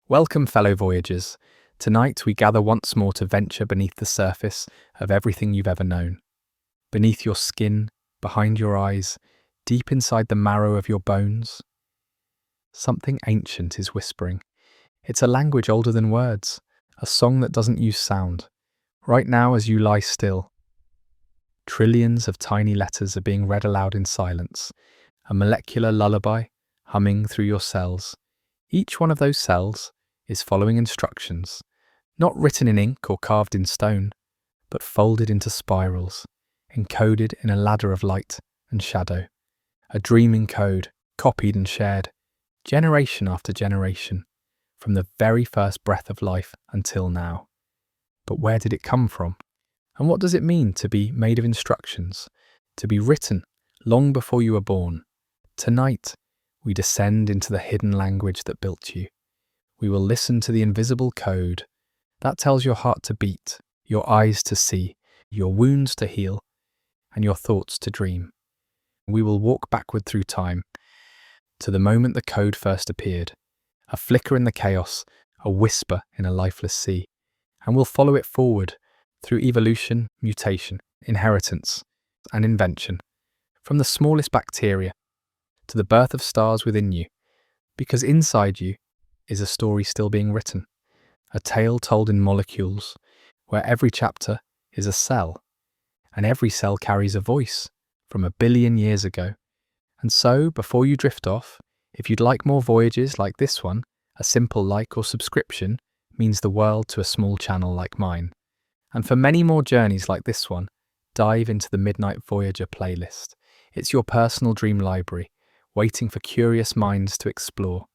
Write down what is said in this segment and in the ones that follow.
Welcome, fellow voyagers. Tonight we gather once more to venture beneath the surface of everything you've ever known. Beneath your skin, behind your eyes, deep inside the marrow of your bones. Something ancient is whispering. It's a language older than words, a song that doesn't use sound. Right now, as you lie still, trillions of tiny letters are being read aloud in silence, a molecular lullaby humming through your cells. Each one of those cells is following instructions, not written in ink or carved in stone, but folded into spirals, encoded in a ladder of light and shadow, a dreaming code, copied and shared, generation after generation, from the very first breath of life until now. But where did it come from? And what does it mean to be made of instructions, to be written long before you were born? Tonight, we descend into the hidden language that built you. We will listen to the invisible code that tells your heart to beat, your eyes to see, your wounds to heal, and your thoughts to dream. We will walk backward through time to the moment the code first appeared, a flicker in the chaos, a whisper in a lifeless sea, and we'll follow it forward through evolution, mutation, inheritance, and invention, from the smallest bacteria to the birth of stars within you, because inside you is a story still being written, a tale told in molecules, where every chapter is a cell, and every cell carries a voice from 1 billion years ago. And so, before you drift off, if you'd like more voyages like this one, a simple like or subscription means the world to a small channel like mine. And for many more journeys like this one, dive into the Midnight Voyager playlist. It's your personal dream library, waiting for curious minds to explore.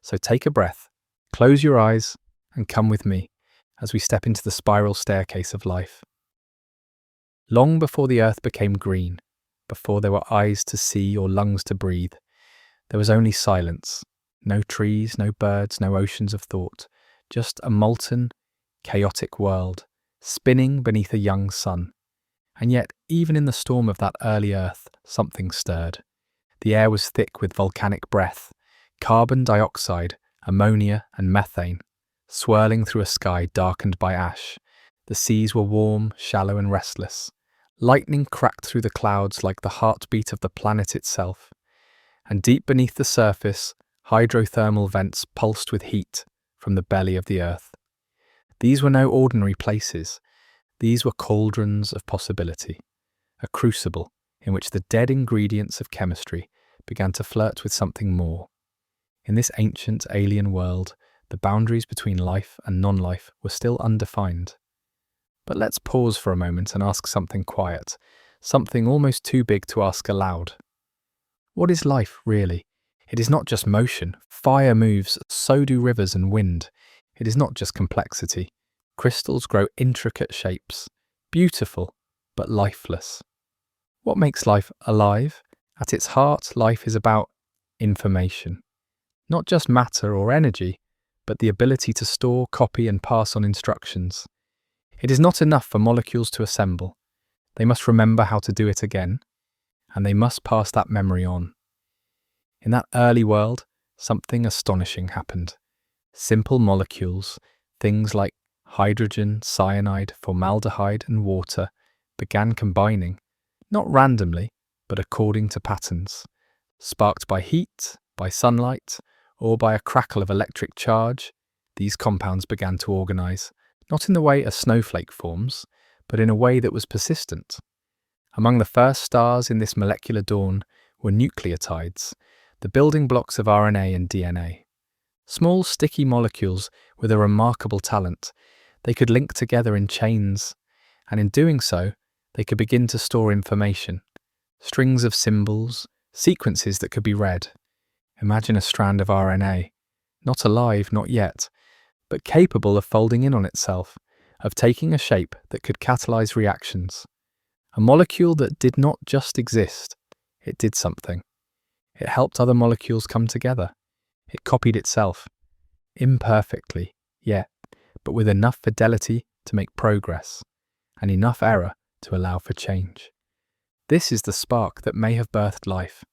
So take a breath, close your eyes, and come with me as we step into the spiral staircase of life. Long before the earth became green, before there were eyes to see or lungs to breathe, there was only silence. No trees, no birds, no oceans of thought, just a molten, chaotic world, spinning beneath a young sun. And yet, even in the storm of that early earth, something stirred. The air was thick with volcanic breath, carbon dioxide, ammonia and methane, swirling through a sky darkened by ash. The seas were warm, shallow and restless. Lightning cracked through the clouds like the heartbeat of the planet itself. And deep beneath the surface, hydrothermal vents pulsed with heat from the belly of the earth. These were no ordinary places. These were cauldrons of possibility, a crucible in which the dead ingredients of chemistry began to flirt with something more. In this ancient alien world, the boundaries between life and non-life were still undefined. But let's pause for a moment and ask something quiet, something almost too big to ask aloud. What is life, really? It is not just motion. Fire moves, so do rivers and wind. It is not just complexity. Crystals grow intricate shapes, beautiful, but lifeless. What makes life alive? At its heart, life is about information. Not just matter or energy, but the ability to store, copy, and pass on instructions. It is not enough for molecules to assemble. They must remember how to do it again, and they must pass that memory on. In that early world, something astonishing happened. Simple molecules, things like hydrogen, cyanide, formaldehyde, and water, began combining, not randomly, but according to patterns, sparked by heat, by sunlight, or by a crackle of electric charge. These compounds began to organize, not in the way a snowflake forms, but in a way that was persistent. Among the first stars in this molecular dawn were nucleotides, the building blocks of RNA and DNA. Small, sticky molecules with a remarkable talent. They could link together in chains, and in doing so, they could begin to store information. Strings of symbols, sequences that could be read. Imagine a strand of RNA, not alive, not yet, but capable of folding in on itself, of taking a shape that could catalyze reactions. A molecule that did not just exist, it did something. It helped other molecules come together. It copied itself, imperfectly, yet, but with enough fidelity to make progress, and enough error to allow for change. This is the spark that may have birthed life.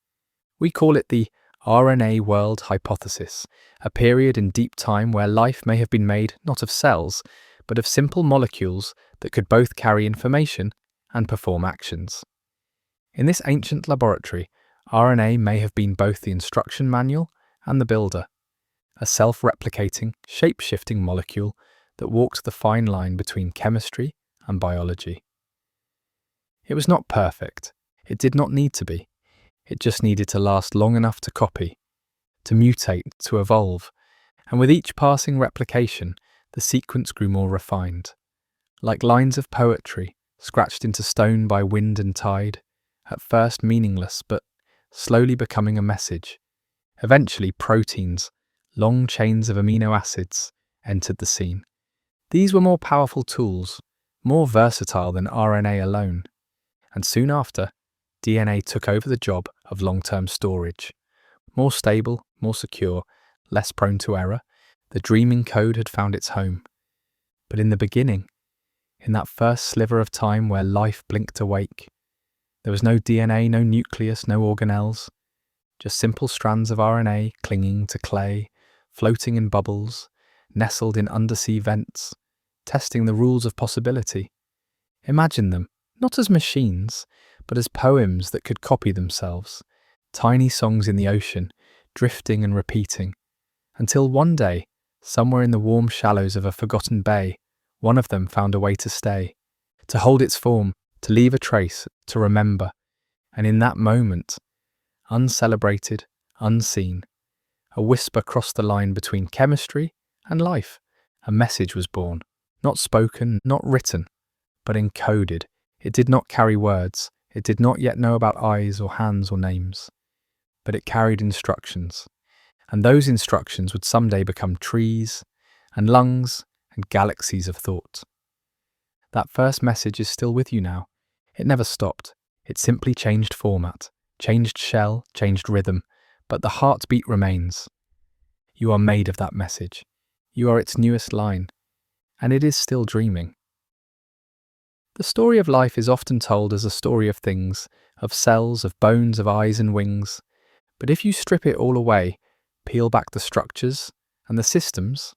We call it the RNA world hypothesis, a period in deep time where life may have been made not of cells, but of simple molecules that could both carry information and perform actions. In this ancient laboratory, RNA may have been both the instruction manual and the builder, a self-replicating, shape-shifting molecule that walked the fine line between chemistry and biology. It was not perfect. It did not need to be. It just needed to last long enough to copy, to mutate, to evolve, and with each passing replication, the sequence grew more refined. Like lines of poetry, scratched into stone by wind and tide, at first meaningless but slowly becoming a message. Eventually proteins, long chains of amino acids, entered the scene. These were more powerful tools, more versatile than RNA alone. And soon after, DNA took over the job of long-term storage. More stable, more secure, less prone to error, the dreaming code had found its home. But in the beginning, in that first sliver of time where life blinked awake, there was no DNA, no nucleus, no organelles, just simple strands of RNA clinging to clay, floating in bubbles, nestled in undersea vents, testing the rules of possibility. Imagine them, not as machines, but as poems that could copy themselves, tiny songs in the ocean, drifting and repeating, until one day, somewhere in the warm shallows of a forgotten bay, one of them found a way to stay, to hold its form, to leave a trace, to remember. And in that moment, uncelebrated, unseen, a whisper crossed the line between chemistry and life. A message was born, not spoken, not written, but encoded. It did not carry words. It did not yet know about eyes or hands or names. But it carried instructions. And those instructions would someday become trees and lungs and galaxies of thought. That first message is still with you now. It never stopped. It simply changed format, changed shell, changed rhythm, but the heartbeat remains. You are made of that message. You are its newest line, and it is still dreaming. The story of life is often told as a story of things, of cells, of bones, of eyes and wings. But if you strip it all away, peel back the structures and the systems,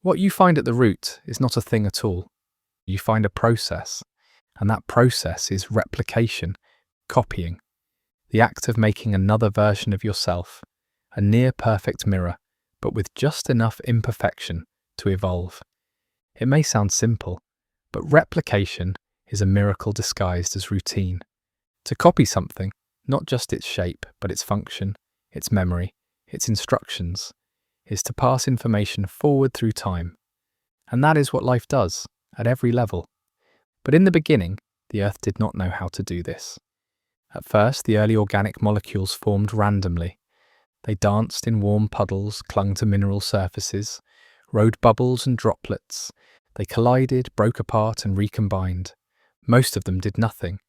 what you find at the root is not a thing at all. You find a process, and that process is replication, copying, the act of making another version of yourself, a near-perfect mirror, but with just enough imperfection to evolve. It may sound simple, but replication is a miracle disguised as routine. To copy something, not just its shape, but its function, its memory, its instructions, is to pass information forward through time. And that is what life does, at every level. But in the beginning, the Earth did not know how to do this. At first, the early organic molecules formed randomly. They danced in warm puddles, clung to mineral surfaces, rode bubbles and droplets. They collided, broke apart and recombined. Most of them did nothing.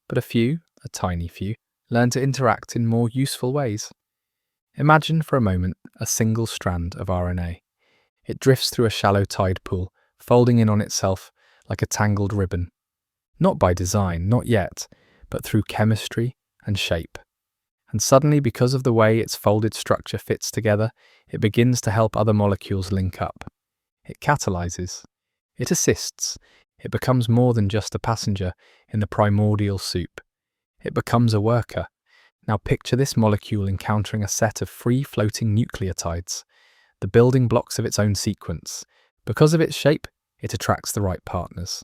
But a few, a tiny few, learned to interact in more useful ways. Imagine for a moment a single strand of RNA. It drifts through a shallow tide pool, folding in on itself like a tangled ribbon. Not by design, not yet, but through chemistry and shape. And suddenly, because of the way its folded structure fits together, it begins to help other molecules link up. It catalyzes. It assists. It becomes more than just a passenger in the primordial soup. It becomes a worker. Now picture this molecule encountering a set of free-floating nucleotides, the building blocks of its own sequence. Because of its shape, it attracts the right partners.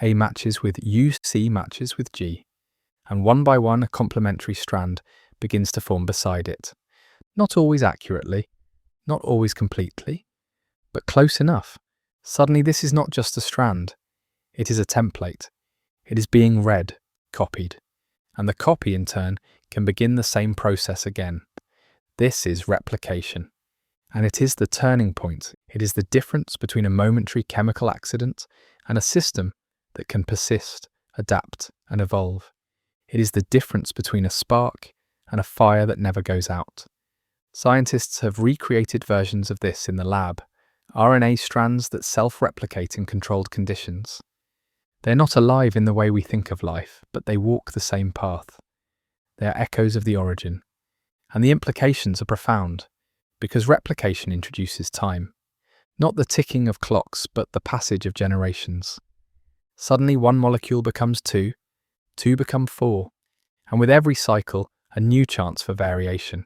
A matches with U, C matches with G. And one by one, a complementary strand begins to form beside it. Not always accurately, not always completely, but close enough. Suddenly this is not just a strand. It is a template. It is being read, copied. And the copy, in turn, can begin the same process again. This is replication. And it is the turning point. It is the difference between a momentary chemical accident and a system that can persist, adapt, and evolve. It is the difference between a spark and a fire that never goes out. Scientists have recreated versions of this in the lab, RNA strands that self-replicate in controlled conditions. They're not alive in the way we think of life, but they walk the same path. They are echoes of the origin. And the implications are profound, because replication introduces time. Not the ticking of clocks, but the passage of generations. Suddenly one molecule becomes two, two become four, and with every cycle, a new chance for variation.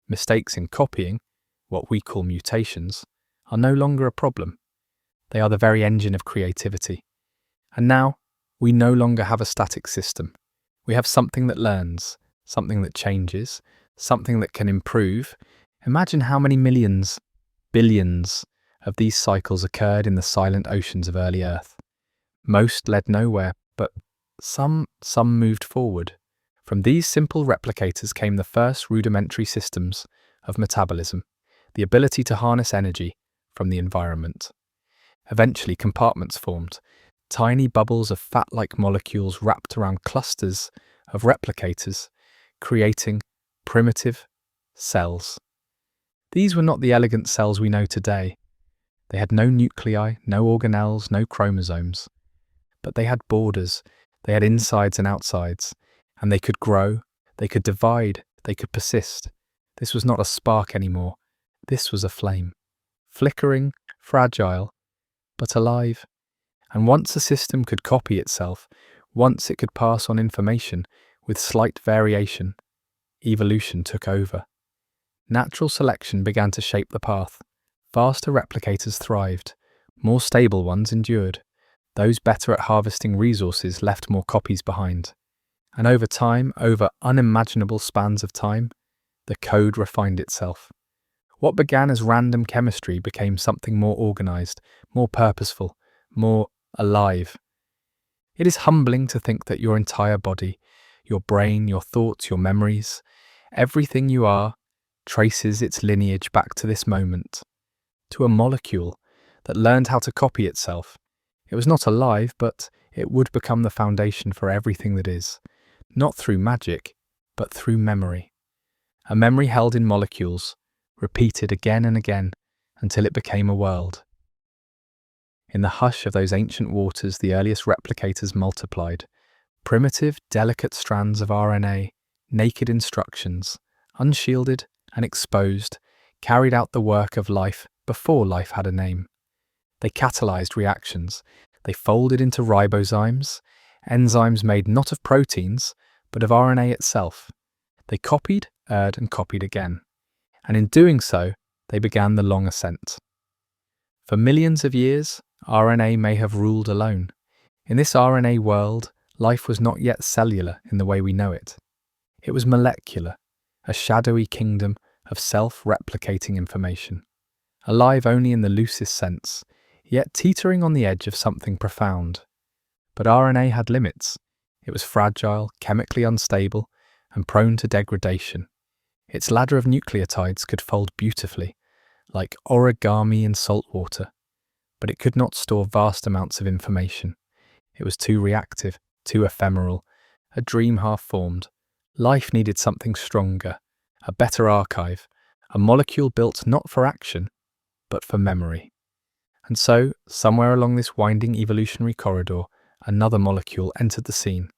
Mistakes in copying, what we call mutations, are no longer a problem. They are the very engine of creativity. And now, we no longer have a static system. We have something that learns, something that changes, something that can improve. Imagine how many millions, billions of these cycles occurred in the silent oceans of early Earth. Most led nowhere, but some moved forward. From these simple replicators came the first rudimentary systems of metabolism, the ability to harness energy from the environment. Eventually, compartments formed, tiny bubbles of fat-like molecules wrapped around clusters of replicators, creating primitive cells. These were not the elegant cells we know today. They had no nuclei, no organelles, no chromosomes. But they had borders, they had insides and outsides, and they could grow, they could divide, they could persist. This was not a spark anymore. This was a flame. Flickering, fragile, but alive. And once a system could copy itself, once it could pass on information with slight variation, evolution took over. Natural selection began to shape the path. Faster replicators thrived. More stable ones endured. Those better at harvesting resources left more copies behind. And over time, over unimaginable spans of time, the code refined itself. What began as random chemistry became something more organized, more purposeful, more alive. It is humbling to think that your entire body, your brain, your thoughts, your memories, everything you are, traces its lineage back to this moment, to a molecule that learned how to copy itself. It was not alive, but it would become the foundation for everything that is, not through magic, but through memory. A memory held in molecules, repeated again and again, until it became a world. In the hush of those ancient waters, the earliest replicators multiplied. Primitive, delicate strands of RNA, naked instructions, unshielded and exposed, carried out the work of life before life had a name. They catalyzed reactions. They folded into ribozymes, enzymes made not of proteins, but of RNA itself. They copied, erred, and copied again. And in doing so, they began the long ascent. For millions of years, RNA may have ruled alone. In this RNA world, life was not yet cellular in the way we know it. It was molecular, a shadowy kingdom of self-replicating information, alive only in the loosest sense, yet teetering on the edge of something profound. But RNA had limits. It was fragile, chemically unstable, and prone to degradation. Its ladder of nucleotides could fold beautifully, like origami in salt water, but it could not store vast amounts of information. It was too reactive, too ephemeral, a dream half-formed. Life needed something stronger, a better archive, a molecule built not for action, but for memory. And so, somewhere along this winding evolutionary corridor, another molecule entered the scene.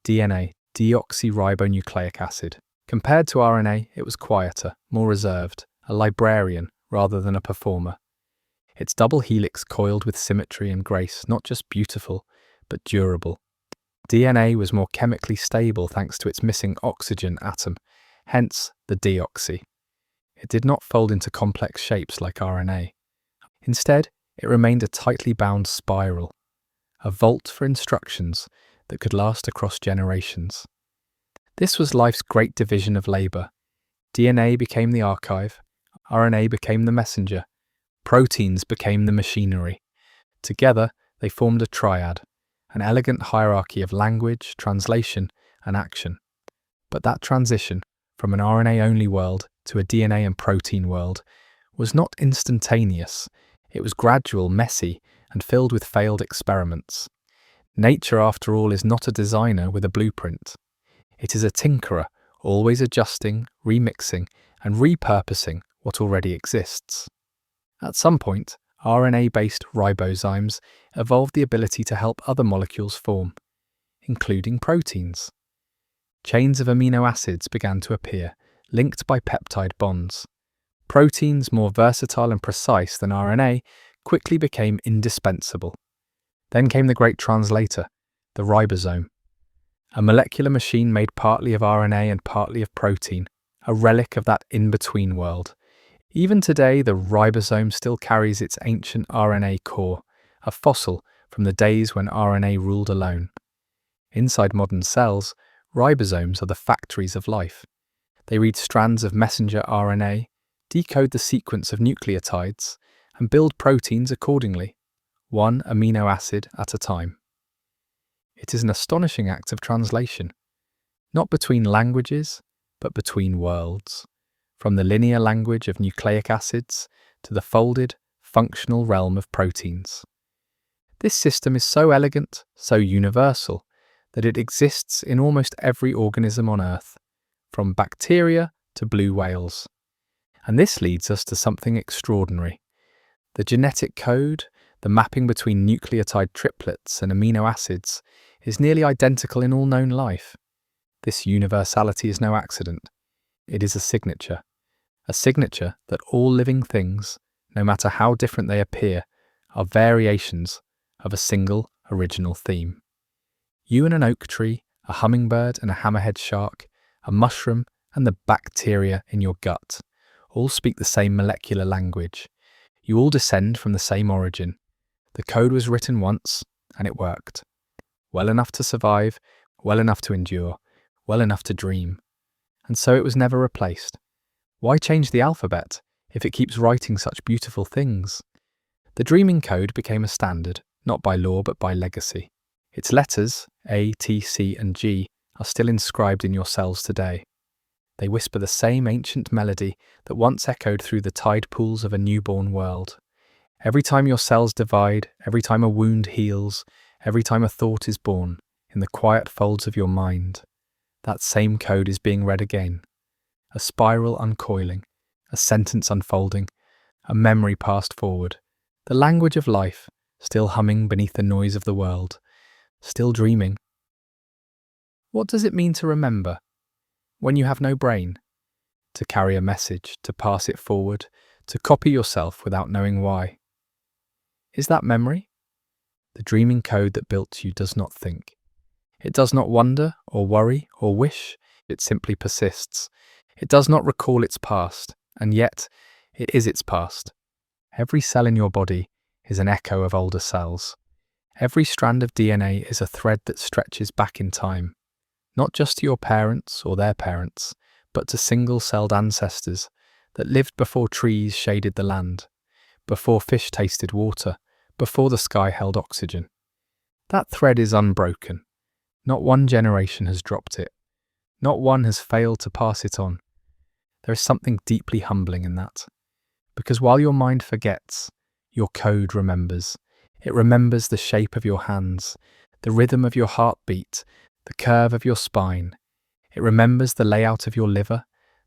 DNA, deoxyribonucleic acid. Compared to RNA, it was quieter, more reserved, a librarian rather than a performer. Its double helix coiled with symmetry and grace, not just beautiful, but durable. DNA was more chemically stable thanks to its missing oxygen atom, hence the deoxy. It did not fold into complex shapes like RNA. Instead, it remained a tightly bound spiral, a vault for instructions that could last across generations. This was life's great division of labor. DNA became the archive, RNA became the messenger, proteins became the machinery. Together, they formed a triad, an elegant hierarchy of language, translation, and action. But that transition, from an RNA-only world to a DNA and protein world, was not instantaneous. It was gradual, messy, and filled with failed experiments. Nature, after all, is not a designer with a blueprint. It is a tinkerer, always adjusting, remixing, and repurposing what already exists. At some point, RNA-based ribozymes evolved the ability to help other molecules form, including proteins. Chains of amino acids began to appear, linked by peptide bonds. Proteins, more versatile and precise than RNA, quickly became indispensable. Then came the great translator, the ribosome, a molecular machine made partly of RNA and partly of protein, a relic of that in-between world. Even today, the ribosome still carries its ancient RNA core, a fossil from the days when RNA ruled alone. Inside modern cells, ribosomes are the factories of life. They read strands of messenger RNA, decode the sequence of nucleotides, and build proteins accordingly, one amino acid at a time. It is an astonishing act of translation, not between languages, but between worlds, from the linear language of nucleic acids to the folded, functional realm of proteins. This system is so elegant, so universal, that it exists in almost every organism on Earth, from bacteria to blue whales. And this leads us to something extraordinary. The genetic code, the mapping between nucleotide triplets and amino acids, is nearly identical in all known life. This universality is no accident. It is a signature that all living things, no matter how different they appear, are variations of a single original theme. You and an oak tree, a hummingbird and a hammerhead shark, a mushroom and the bacteria in your gut, all speak the same molecular language. You all descend from the same origin. The code was written once, and it worked. Well enough to survive, well enough to endure, well enough to dream. And so it was never replaced. Why change the alphabet if it keeps writing such beautiful things? The dreaming code became a standard, not by law but by legacy. Its letters, A, T, C, and G, are still inscribed in your cells today. They whisper the same ancient melody that once echoed through the tide pools of a newborn world. Every time your cells divide, every time a wound heals, every time a thought is born, in the quiet folds of your mind, that same code is being read again. A spiral uncoiling, a sentence unfolding, a memory passed forward. The language of life, still humming beneath the noise of the world, still dreaming. What does it mean to remember? When you have no brain? To carry a message, to pass it forward, to copy yourself without knowing why. Is that memory? The dreaming code that built you does not think. It does not wonder or worry or wish, it simply persists. It does not recall its past, and yet it is its past. Every cell in your body is an echo of older cells. Every strand of DNA is a thread that stretches back in time, not just to your parents or their parents, but to single-celled ancestors that lived before trees shaded the land, before fish tasted water, before the sky held oxygen. That thread is unbroken. Not one generation has dropped it. Not one has failed to pass it on. There is something deeply humbling in that. Because while your mind forgets, your code remembers. It remembers the shape of your hands, the rhythm of your heartbeat, the curve of your spine. It remembers the layout of your liver,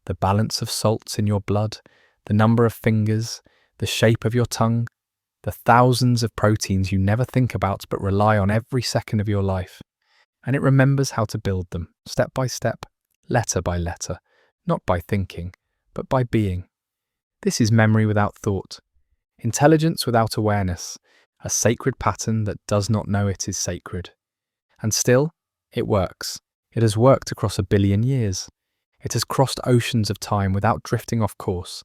the balance of salts in your blood, the number of fingers, the shape of your tongue, the thousands of proteins you never think about but rely on every second of your life. And it remembers how to build them, step by step, letter by letter, not by thinking, but by being. This is memory without thought, intelligence without awareness, a sacred pattern that does not know it is sacred. And still, it works. It has worked across 1 billion years. It has crossed oceans of time without drifting off course,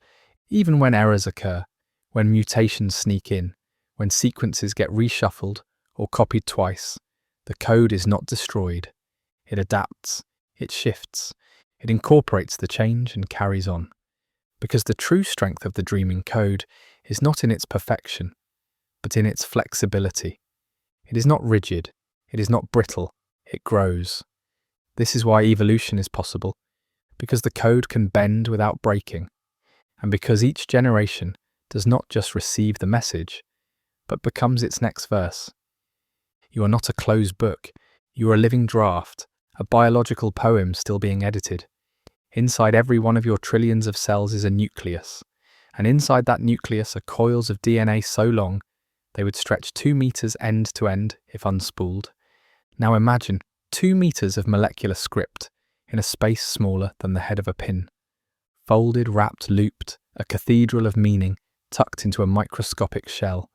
even when errors occur, when mutations sneak in, when sequences get reshuffled or copied twice. The code is not destroyed. It adapts, it shifts, it incorporates the change and carries on. Because the true strength of the dreaming code is not in its perfection, but in its flexibility. It is not rigid, it is not brittle, it grows. This is why evolution is possible, because the code can bend without breaking, and because each generation does not just receive the message, but becomes its next verse. You are not a closed book, you are a living draft, a biological poem still being edited. Inside every one of your trillions of cells is a nucleus, and inside that nucleus are coils of DNA so long they would stretch 2 meters end to end if unspooled. Now imagine 2 meters of molecular script in a space smaller than the head of a pin. folded, wrapped, looped, a cathedral of meaning tucked into a microscopic shell.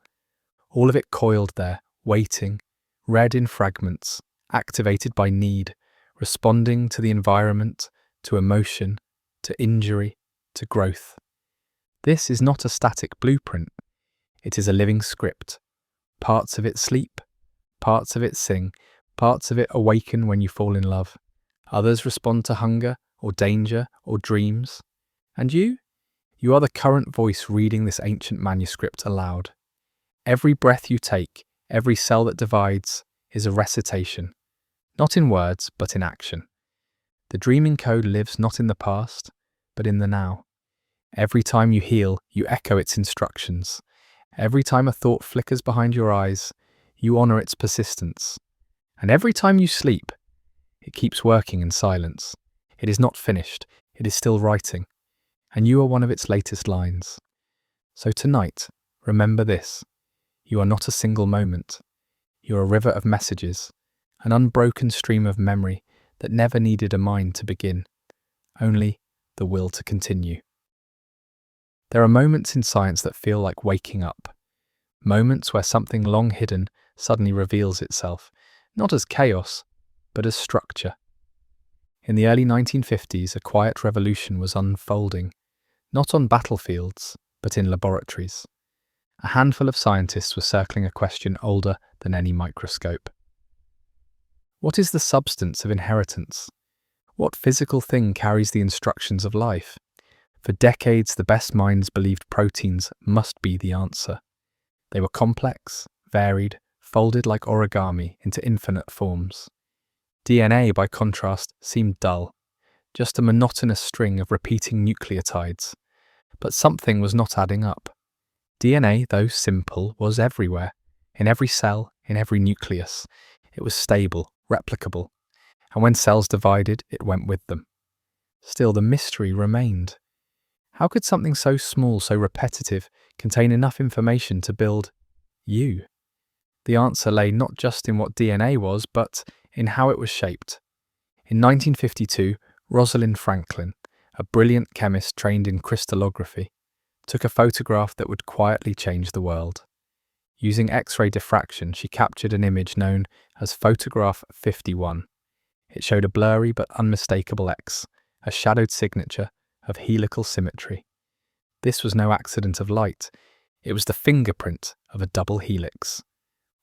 All of it coiled there, waiting, read in fragments, activated by need, responding to the environment, to emotion, to injury, to growth. This is not a static blueprint. It is a living script. Parts of it sleep, parts of it sing, parts of it awaken when you fall in love. Others respond to hunger or danger or dreams. And you? You are the current voice reading this ancient manuscript aloud. Every breath you take, every cell that divides, is a recitation. Not in words, but in action. The dreaming code lives not in the past, but in the now. Every time you heal, you echo its instructions. Every time a thought flickers behind your eyes, you honor its persistence. And every time you sleep, it keeps working in silence. It is not finished, it is still writing. And you are one of its latest lines. So tonight, remember this. You are not a single moment. You are a river of messages, an unbroken stream of memory that never needed a mind to begin, only the will to continue. There are moments in science that feel like waking up, moments where something long hidden suddenly reveals itself, not as chaos, but as structure. In the early 1950s, a quiet revolution was unfolding, not on battlefields, but in laboratories. A handful of scientists were circling a question older than any microscope. What is the substance of inheritance? What physical thing carries the instructions of life? For decades, the best minds believed proteins must be the answer. They were complex, varied, folded like origami into infinite forms. DNA, by contrast, seemed dull, just a monotonous string of repeating nucleotides. But something was not adding up. DNA, though simple, was everywhere, in every cell, in every nucleus. It was stable, replicable, and when cells divided, it went with them. Still, the mystery remained. How could something so small, so repetitive, contain enough information to build you? The answer lay not just in what DNA was, but in how it was shaped. In 1952, Rosalind Franklin, a brilliant chemist trained in crystallography, took a photograph that would quietly change the world. Using X-ray diffraction, she captured an image known as Photograph 51. It showed a blurry but unmistakable X, a shadowed signature of helical symmetry. This was no accident of light. It was the fingerprint of a double helix.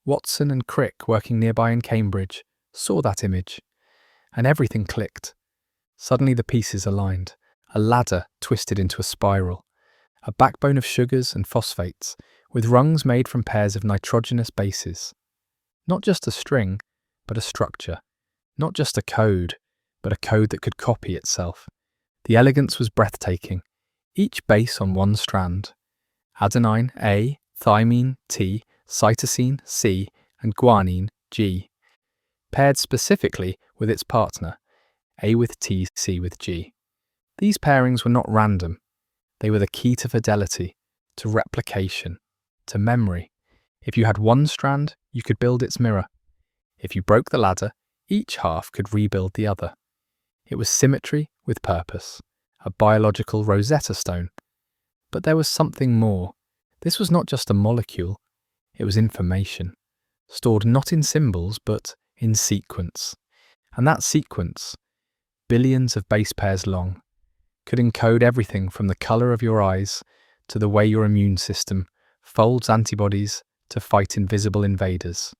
Watson and Crick, working nearby in Cambridge, saw that image, and everything clicked. Suddenly the pieces aligned, a ladder twisted into a spiral, a backbone of sugars and phosphates, with rungs made from pairs of nitrogenous bases. Not just a string, but a structure. Not just a code, but a code that could copy itself. The elegance was breathtaking, each base on one strand. Adenine, A, thymine, T, cytosine, C, and guanine, G. Paired specifically with its partner, A with T, C with G. These pairings were not random. They were the key to fidelity, to replication, to memory. If you had one strand, you could build its mirror. If you broke the ladder, each half could rebuild the other. It was symmetry with purpose, a biological Rosetta Stone. But there was something more. This was not just a molecule, it was information, stored not in symbols but in sequence. And that sequence, billions of base pairs long, could encode everything from the colour of your eyes to the way your immune system folds antibodies to fight invisible invaders.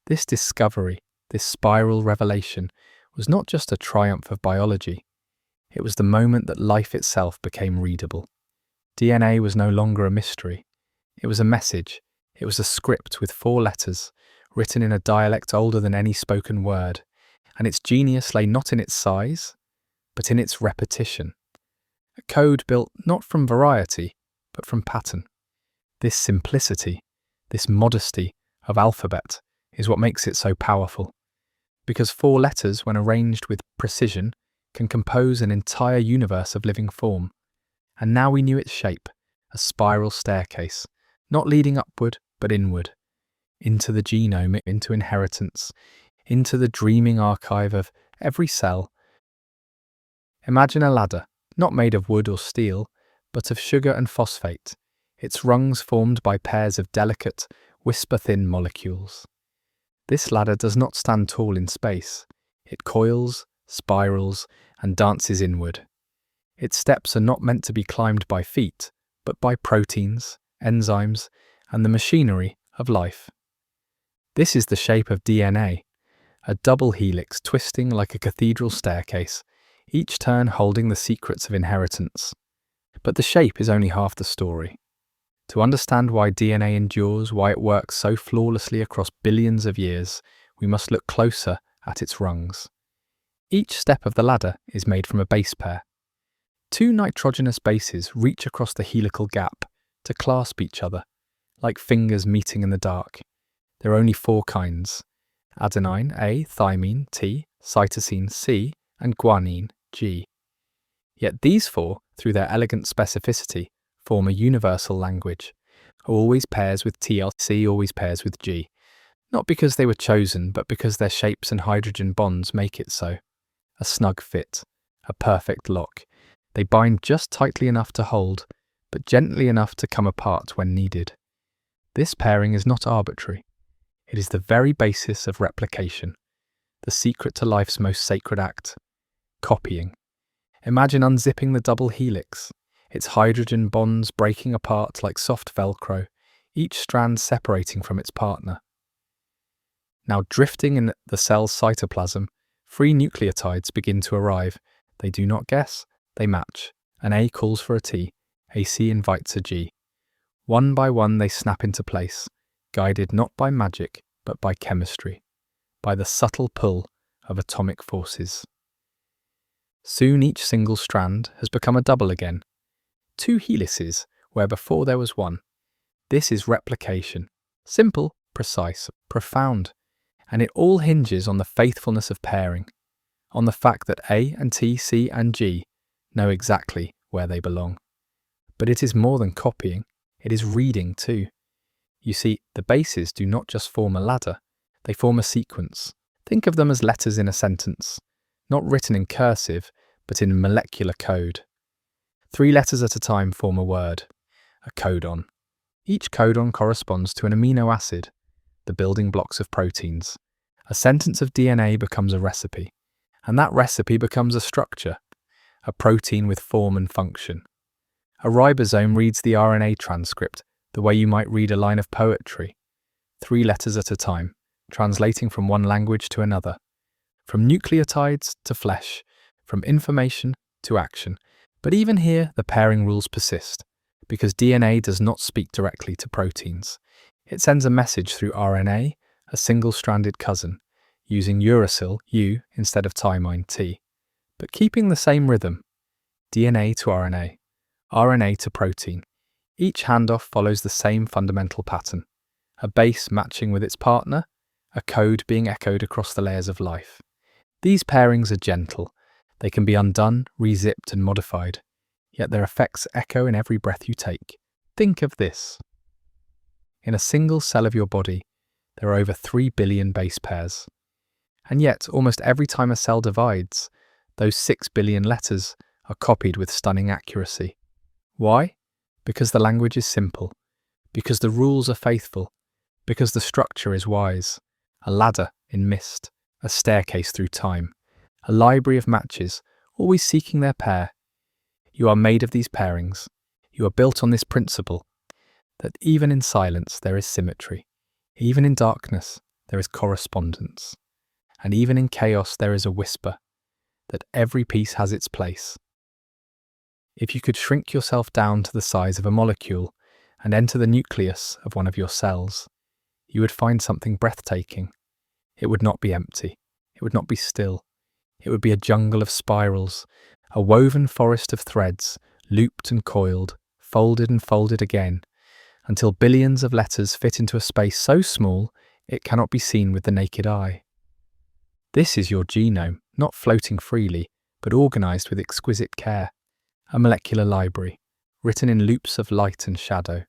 This discovery, this spiral revelation, was not just a triumph of biology. It was the moment that life itself became readable. DNA was no longer a mystery. It was a message. It was a script with 4 letters, written in a dialect older than any spoken word. And its genius lay not in its size, but in its repetition. A code built not from variety, but from pattern. This simplicity, this modesty of alphabet is what makes it so powerful. Because 4 letters, when arranged with precision, can compose an entire universe of living form. And now we knew its shape, a spiral staircase, not leading upward, but inward, into the genome, into inheritance, into the dreaming archive of every cell. Imagine a ladder, not made of wood or steel, but of sugar and phosphate, its rungs formed by pairs of delicate, whisper-thin molecules. This ladder does not stand tall in space. It coils, spirals, and dances inward. Its steps are not meant to be climbed by feet, but by proteins, enzymes, and the machinery of life. This is the shape of DNA, a double helix twisting like a cathedral staircase, each turn holding the secrets of inheritance. But the shape is only half the story. To understand why DNA endures, why it works so flawlessly across billions of years, we must look closer at its rungs. Each step of the ladder is made from a base pair. Two nitrogenous bases reach across the helical gap to clasp each other, like fingers meeting in the dark. There are only 4 kinds: adenine, A, thymine, T, cytosine, C, and guanine, G. Yet these 4, through their elegant specificity, form a universal language. Always pairs with T, C always pairs with G. Not because they were chosen, but because their shapes and hydrogen bonds make it so. A snug fit, a perfect lock. They bind just tightly enough to hold, but gently enough to come apart when needed. This pairing is not arbitrary. It is the very basis of replication, the secret to life's most sacred act, copying. Imagine unzipping the double helix, its hydrogen bonds breaking apart like soft Velcro, each strand separating from its partner. Now drifting in the cell's cytoplasm, free nucleotides begin to arrive. They do not guess, they match. An A calls for a T, a C invites a G. One by one they snap into place, guided not by magic, but by chemistry, by the subtle pull of atomic forces. Soon each single strand has become a double again. 2 helices where before there was one. This is replication. Simple, precise, profound. And it all hinges on the faithfulness of pairing, on the fact that A and T, C and G know exactly where they belong. But it is more than copying, it is reading too. You see, the bases do not just form a ladder, they form a sequence. Think of them as letters in a sentence, not written in cursive, but in molecular code. 3 letters at a time form a word, a codon. Each codon corresponds to an amino acid, the building blocks of proteins. A sentence of DNA becomes a recipe, and that recipe becomes a structure, a protein with form and function. A ribosome reads the RNA transcript the way you might read a line of poetry, 3 letters at a time, translating from one language to another, from nucleotides to flesh, from information to action. But even here, the pairing rules persist, because DNA does not speak directly to proteins. It sends a message through RNA, a single-stranded cousin, using uracil, U, instead of thymine, T, but keeping the same rhythm, DNA to RNA, RNA to protein. Each handoff follows the same fundamental pattern, a base matching with its partner, a code being echoed across the layers of life. These pairings are gentle. They can be undone, rezipped and modified, yet their effects echo in every breath you take. Think of this. In a single cell of your body, there are over 3 billion base pairs. And yet, almost every time a cell divides, those 6 billion letters are copied with stunning accuracy. Why? Because the language is simple, because the rules are faithful, because the structure is wise. A ladder in mist, a staircase through time, a library of matches, always seeking their pair. You are made of these pairings. You are built on this principle, that even in silence there is symmetry, even in darkness there is correspondence, and even in chaos there is a whisper, that every piece has its place. If you could shrink yourself down to the size of a molecule and enter the nucleus of one of your cells, you would find something breathtaking. It would not be empty. It would not be still. It would be a jungle of spirals, a woven forest of threads, looped and coiled, folded and folded again, until billions of letters fit into a space so small it cannot be seen with the naked eye. This is your genome, not floating freely, but organized with exquisite care. A molecular library, written in loops of light and shadow.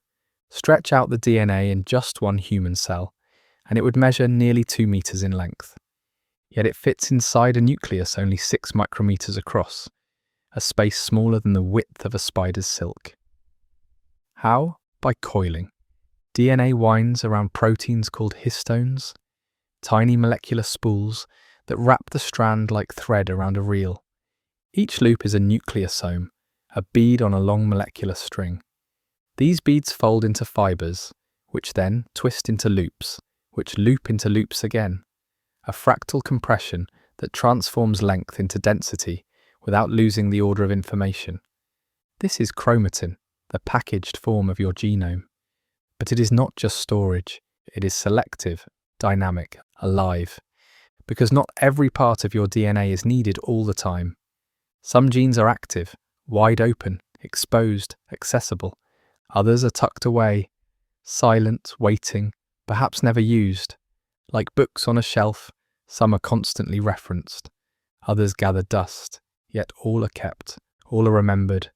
Stretch out the DNA in just one human cell, and it would measure nearly 2 meters in length. Yet it fits inside a nucleus only 6 micrometers across, a space smaller than the width of a spider's silk. How? By coiling. DNA winds around proteins called histones, tiny molecular spools that wrap the strand like thread around a reel. Each loop is a nucleosome, a bead on a long molecular string. These beads fold into fibers, which then twist into loops, which loop into loops again. A fractal compression that transforms length into density without losing the order of information. This is chromatin, the packaged form of your genome. But it is not just storage, it is selective, dynamic, alive. Because not every part of your DNA is needed all the time. Some genes are active, wide open, exposed, accessible. Others are tucked away, silent, waiting, perhaps never used. Like books on a shelf, some are constantly referenced. Others gather dust, yet all are kept, all are remembered.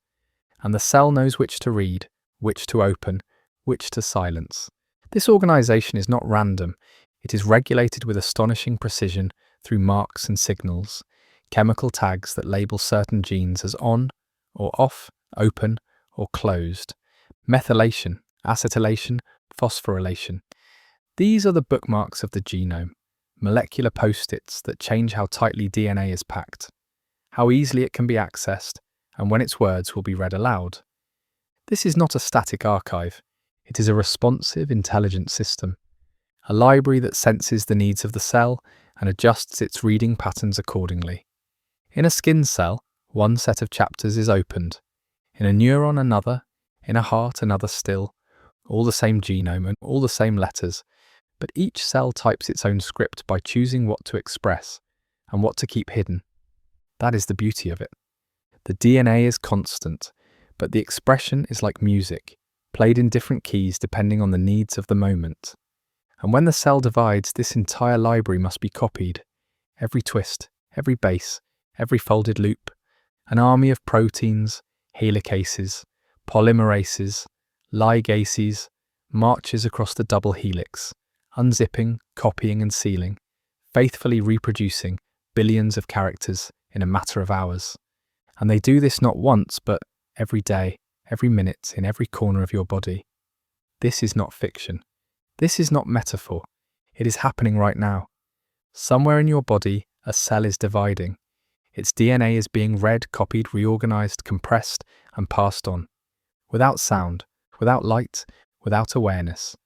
And the cell knows which to read, which to open, which to silence. This organization is not random. It is regulated with astonishing precision through marks and signals, chemical tags that label certain genes as on or off, open or closed. Methylation, acetylation, phosphorylation. These are the bookmarks of the genome, molecular post-its that change how tightly DNA is packed, how easily it can be accessed, and when its words will be read aloud. This is not a static archive. It is a responsive, intelligent system, a library that senses the needs of the cell and adjusts its reading patterns accordingly. In a skin cell, one set of chapters is opened. In a neuron, another. In a heart, another still. All the same genome and all the same letters, but each cell types its own script by choosing what to express and what to keep hidden. That is the beauty of it. The DNA is constant, but the expression is like music, played in different keys depending on the needs of the moment. And when the cell divides, this entire library must be copied. Every twist, every base, every folded loop, an army of proteins, helicases, polymerases, ligases, marches across the double helix, unzipping, copying and sealing, faithfully reproducing billions of characters in a matter of hours. And they do this not once, but every day, every minute, in every corner of your body. This is not fiction. This is not metaphor. It is happening right now. Somewhere in your body, a cell is dividing. Its DNA is being read, copied, reorganized, compressed, and passed on. Without sound, without light, without awareness.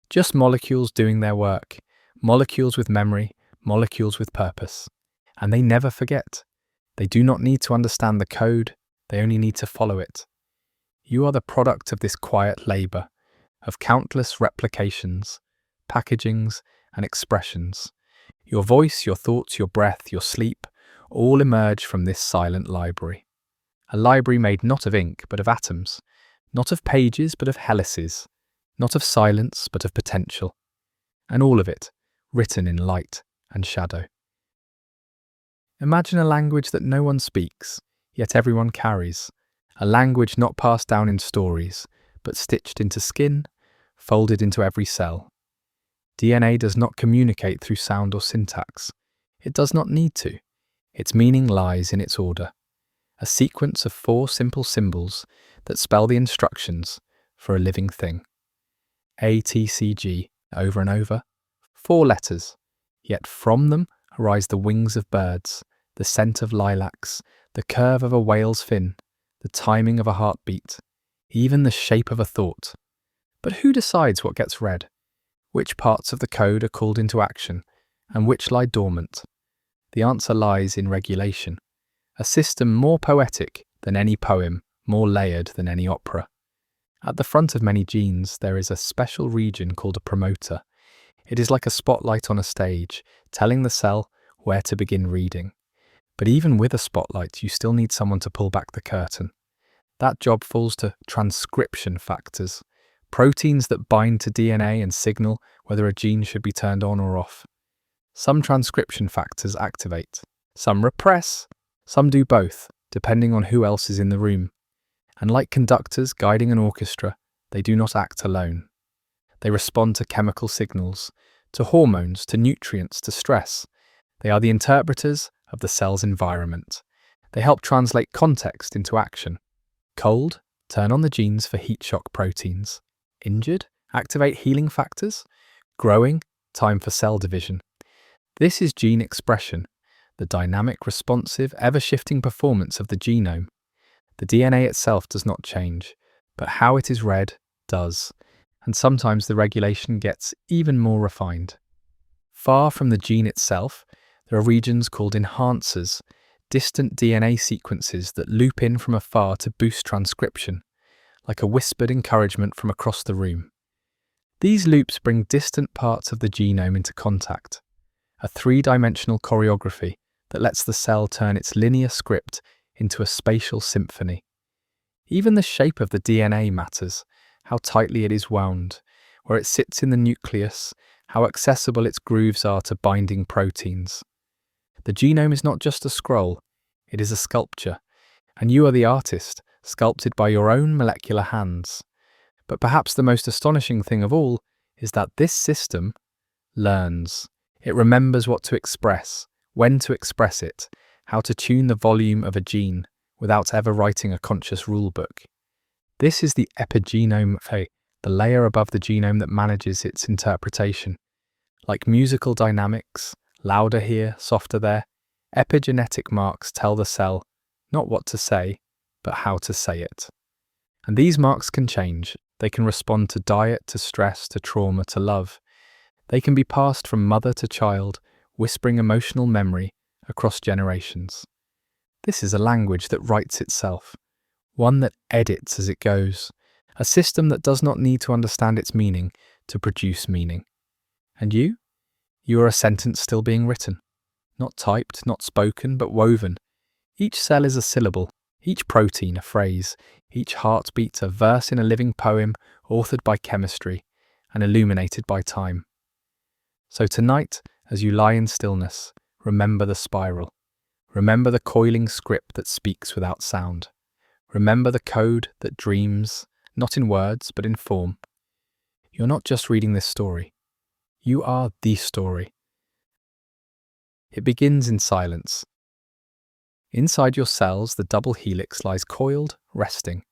Just molecules doing their work. Molecules with memory, molecules with purpose. And they never forget. They do not need to understand the code, they only need to follow it. You are the product of this quiet labor, of countless replications, packagings, and expressions. Your voice, your thoughts, your breath, your sleep, all emerge from this silent library. A library made not of ink, but of atoms, not of pages, but of helices, not of silence, but of potential. And all of it, written in light and shadow. Imagine a language that no one speaks, yet everyone carries. A language not passed down in stories, but stitched into skin, folded into every cell. DNA does not communicate through sound or syntax. It does not need to. Its meaning lies in its order. A sequence of 4 simple symbols that spell the instructions for a living thing. A, T, C, G, over and over. 4 letters, yet from them arise the wings of birds, the scent of lilacs, the curve of a whale's fin, the timing of a heartbeat, even the shape of a thought. But who decides what gets read? Which parts of the code are called into action, and which lie dormant? The answer lies in regulation, a system more poetic than any poem, more layered than any opera. At the front of many genes, there is a special region called a promoter. It is like a spotlight on a stage, telling the cell where to begin reading. But even with a spotlight, you still need someone to pull back the curtain. That job falls to transcription factors, proteins that bind to DNA and signal whether a gene should be turned on or off. Some transcription factors activate, some repress, some do both, depending on who else is in the room. And like conductors guiding an orchestra, they do not act alone. They respond to chemical signals, to hormones, to nutrients, to stress. They are the interpreters of the cell's environment. They help translate context into action. Cold, turn on the genes for heat shock proteins. Injured, activate healing factors. Growing, time for cell division. This is gene expression, the dynamic, responsive, ever-shifting performance of the genome. The DNA itself does not change, but how it is read does, and sometimes the regulation gets even more refined. Far from the gene itself, there are regions called enhancers, distant DNA sequences that loop in from afar to boost transcription, like a whispered encouragement from across the room. These loops bring distant parts of the genome into contact, a three-dimensional choreography that lets the cell turn its linear script into a spatial symphony. Even the shape of the DNA matters, how tightly it is wound, where it sits in the nucleus, how accessible its grooves are to binding proteins. The genome is not just a scroll, it is a sculpture, and you are the artist, sculpted by your own molecular hands. But perhaps the most astonishing thing of all is that this system learns. It remembers what to express, when to express it, how to tune the volume of a gene without ever writing a conscious rulebook. This is the epigenome, the layer above the genome that manages its interpretation. Like musical dynamics, louder here, softer there, epigenetic marks tell the cell not what to say, but how to say it. And these marks can change. They can respond to diet, to stress, to trauma, to love. They can be passed from mother to child, whispering emotional memory across generations. This is a language that writes itself, one that edits as it goes, a system that does not need to understand its meaning to produce meaning. And you? You are a sentence still being written. Not typed, not spoken, but woven. Each cell is a syllable, each protein a phrase, each heartbeat a verse in a living poem authored by chemistry and illuminated by time. So tonight, as you lie in stillness, remember the spiral. Remember the coiling script that speaks without sound. Remember the code that dreams, not in words, but in form. You're not just reading this story. You are the story. It begins in silence. Inside your cells, the double helix lies coiled, resting,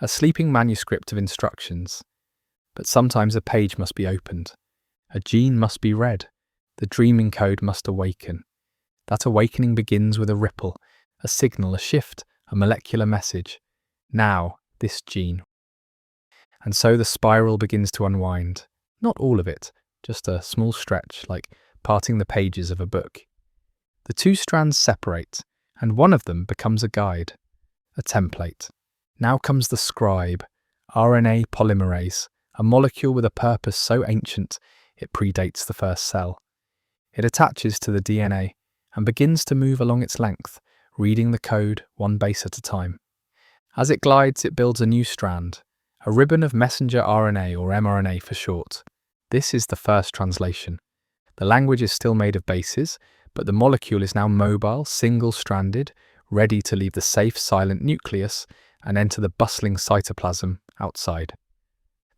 a sleeping manuscript of instructions. But sometimes a page must be opened. A gene must be read. The dreaming code must awaken. That awakening begins with a ripple, a signal, a shift, a molecular message. Now, this gene. And so the spiral begins to unwind. Not all of it, just a small stretch, like parting the pages of a book. The two strands separate, and one of them becomes a guide, a template. Now comes the scribe, RNA polymerase, a molecule with a purpose so ancient it predates the first cell. It attaches to the DNA and begins to move along its length, reading the code one base at a time. As it glides, it builds a new strand, a ribbon of messenger RNA or mRNA for short. This is the first translation. The language is still made of bases, but the molecule is now mobile, single-stranded, ready to leave the safe, silent nucleus and enter the bustling cytoplasm outside.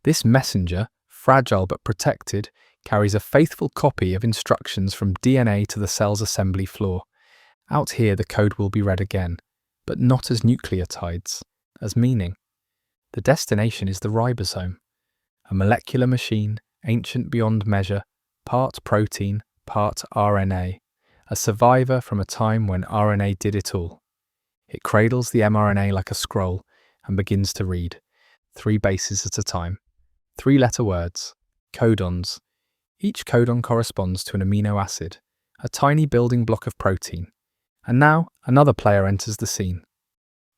This messenger, fragile but protected, carries a faithful copy of instructions from DNA to the cell's assembly floor. Out here, the code will be read again, but not as nucleotides, as meaning. The destination is the ribosome, a molecular machine, ancient beyond measure, part protein, part RNA, a survivor from a time when RNA did it all. It cradles the mRNA like a scroll and begins to read, 3 bases at a time, 3-letter words, codons. Each codon corresponds to an amino acid, a tiny building block of protein. And now, another player enters the scene.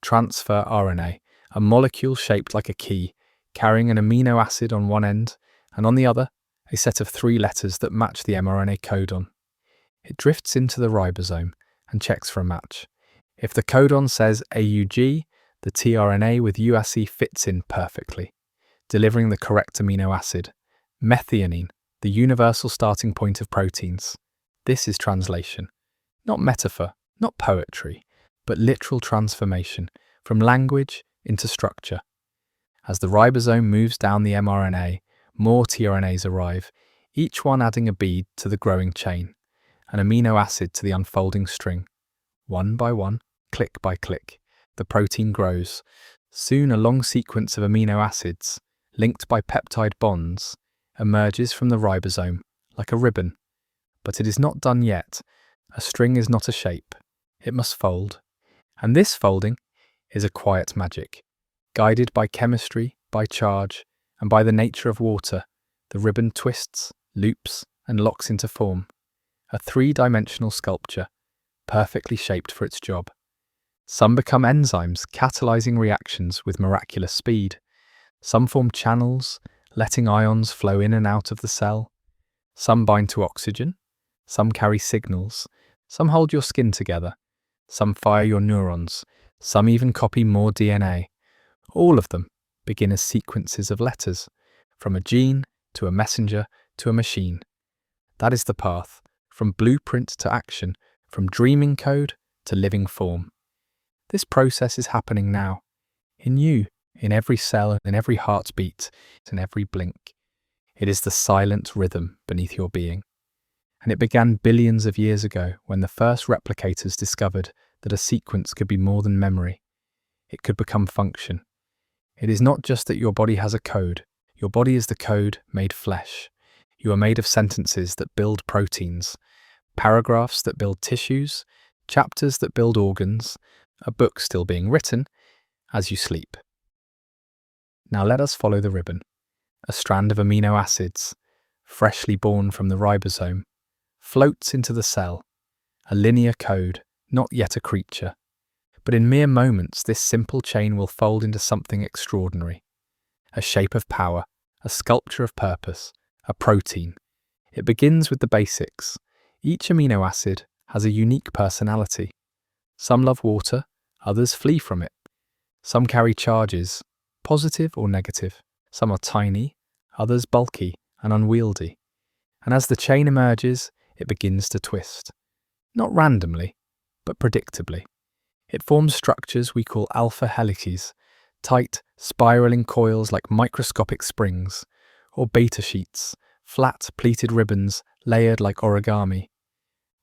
Transfer RNA, a molecule shaped like a key, carrying an amino acid on one end, and on the other, a set of 3 letters that match the mRNA codon. It drifts into the ribosome and checks for a match. If the codon says AUG, the tRNA with UAC fits in perfectly, delivering the correct amino acid, methionine, the universal starting point of proteins. This is translation. Not metaphor, not poetry, but literal transformation from language into structure. As the ribosome moves down the mRNA, more tRNAs arrive, each one adding a bead to the growing chain, an amino acid to the unfolding string. One by one, Click by click, the protein grows. Soon a long sequence of amino acids, linked by peptide bonds, emerges from the ribosome, like a ribbon. But it is not done yet. A string is not a shape. It must fold. And this folding is a quiet magic. Guided by chemistry, by charge, and by the nature of water, the ribbon twists, loops, and locks into form. A three-dimensional sculpture, perfectly shaped for its job. Some become enzymes, catalyzing reactions with miraculous speed. Some form channels, letting ions flow in and out of the cell. Some bind to oxygen. Some carry signals. Some hold your skin together. Some fire your neurons. Some even copy more DNA. All of them begin as sequences of letters, from a gene to a messenger to a machine. That is the path, from blueprint to action, from dreaming code to living form. This process is happening now, in you, in every cell, in every heartbeat, in every blink. It is the silent rhythm beneath your being. And it began billions of years ago when the first replicators discovered that a sequence could be more than memory. It could become function. It is not just that your body has a code. Your body is the code made flesh. You are made of sentences that build proteins, paragraphs that build tissues, chapters that build organs, a book still being written as you sleep. Now let us follow the ribbon. A strand of amino acids, freshly born from the ribosome, floats into the cell, a linear code, not yet a creature. But in mere moments, this simple chain will fold into something extraordinary. A shape of power, a sculpture of purpose, a protein. It begins with the basics. Each amino acid has a unique personality. Some love water, others flee from it. Some carry charges, positive or negative. Some are tiny, others bulky and unwieldy. And as the chain emerges, it begins to twist. Not randomly, but predictably. It forms structures we call alpha helices, tight, spiraling coils like microscopic springs, or beta sheets, flat, pleated ribbons layered like origami.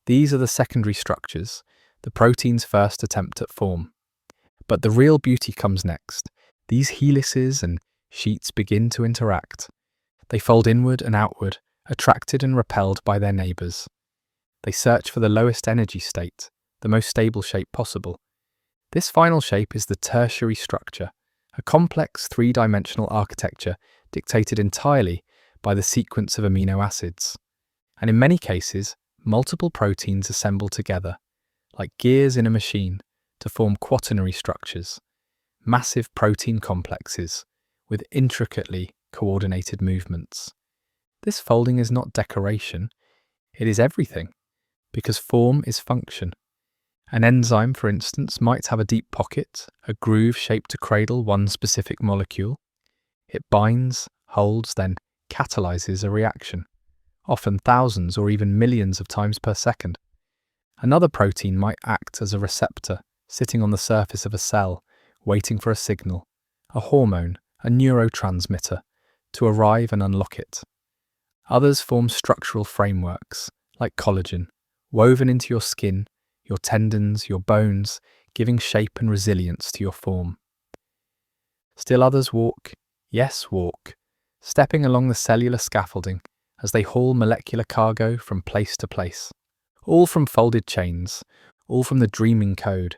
These are the secondary structures, the protein's first attempt at form. But the real beauty comes next. These helices and sheets begin to interact. They fold inward and outward, attracted and repelled by their neighbours. They search for the lowest energy state, the most stable shape possible. This final shape is the tertiary structure, a complex three-dimensional architecture dictated entirely by the sequence of amino acids. And in many cases, multiple proteins assemble together, like gears in a machine, to form quaternary structures, massive protein complexes with intricately coordinated movements. This folding is not decoration, it is everything, because form is function. An enzyme, for instance, might have a deep pocket, a groove shaped to cradle one specific molecule. It binds, holds, then catalyzes a reaction, often thousands or even millions of times per second. Another protein might act as a receptor, sitting on the surface of a cell, waiting for a signal, a hormone, a neurotransmitter, to arrive and unlock it. Others form structural frameworks, like collagen, woven into your skin, your tendons, your bones, giving shape and resilience to your form. Still others walk, yes, walk, stepping along the cellular scaffolding as they haul molecular cargo from place to place. All from folded chains, all from the dreaming code.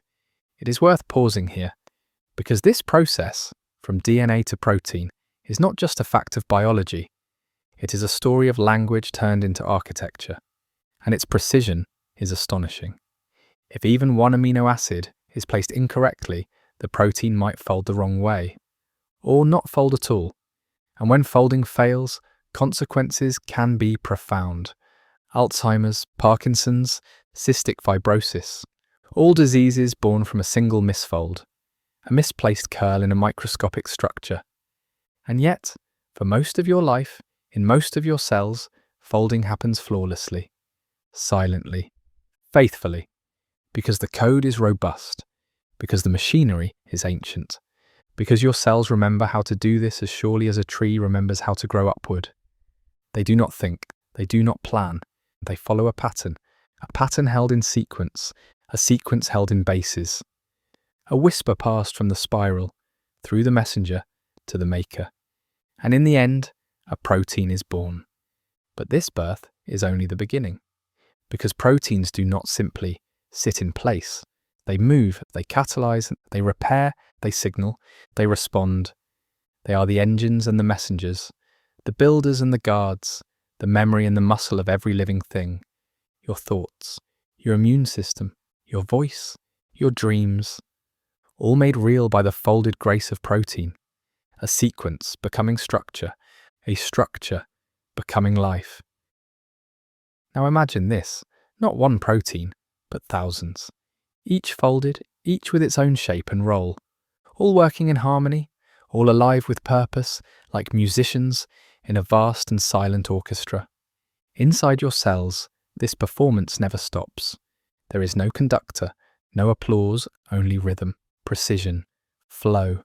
It is worth pausing here, because this process, from DNA to protein, is not just a fact of biology. It is a story of language turned into architecture, and its precision is astonishing. If even one amino acid is placed incorrectly, the protein might fold the wrong way, or not fold at all. And when folding fails, consequences can be profound. Alzheimer's, Parkinson's, cystic fibrosis, all diseases born from a single misfold, a misplaced curl in a microscopic structure. And yet, for most of your life, in most of your cells, folding happens flawlessly, silently, faithfully, because the code is robust, because the machinery is ancient, because your cells remember how to do this as surely as a tree remembers how to grow upward. They do not think, they do not plan, they follow a pattern held in sequence, a sequence held in bases. A whisper passed from the spiral, through the messenger, to the maker. And in the end, a protein is born. But this birth is only the beginning. Because proteins do not simply sit in place. They move, they catalyze, they repair, they signal, they respond. They are the engines and the messengers, the builders and the guards, the memory and the muscle of every living thing. Your thoughts, your immune system, your voice, your dreams, all made real by the folded grace of protein. A sequence becoming structure, a structure becoming life. Now imagine this, not one protein, but thousands. Each folded, each with its own shape and role, all working in harmony, all alive with purpose, like musicians in a vast and silent orchestra. Inside your cells, this performance never stops. There is no conductor, no applause, only rhythm, precision, flow.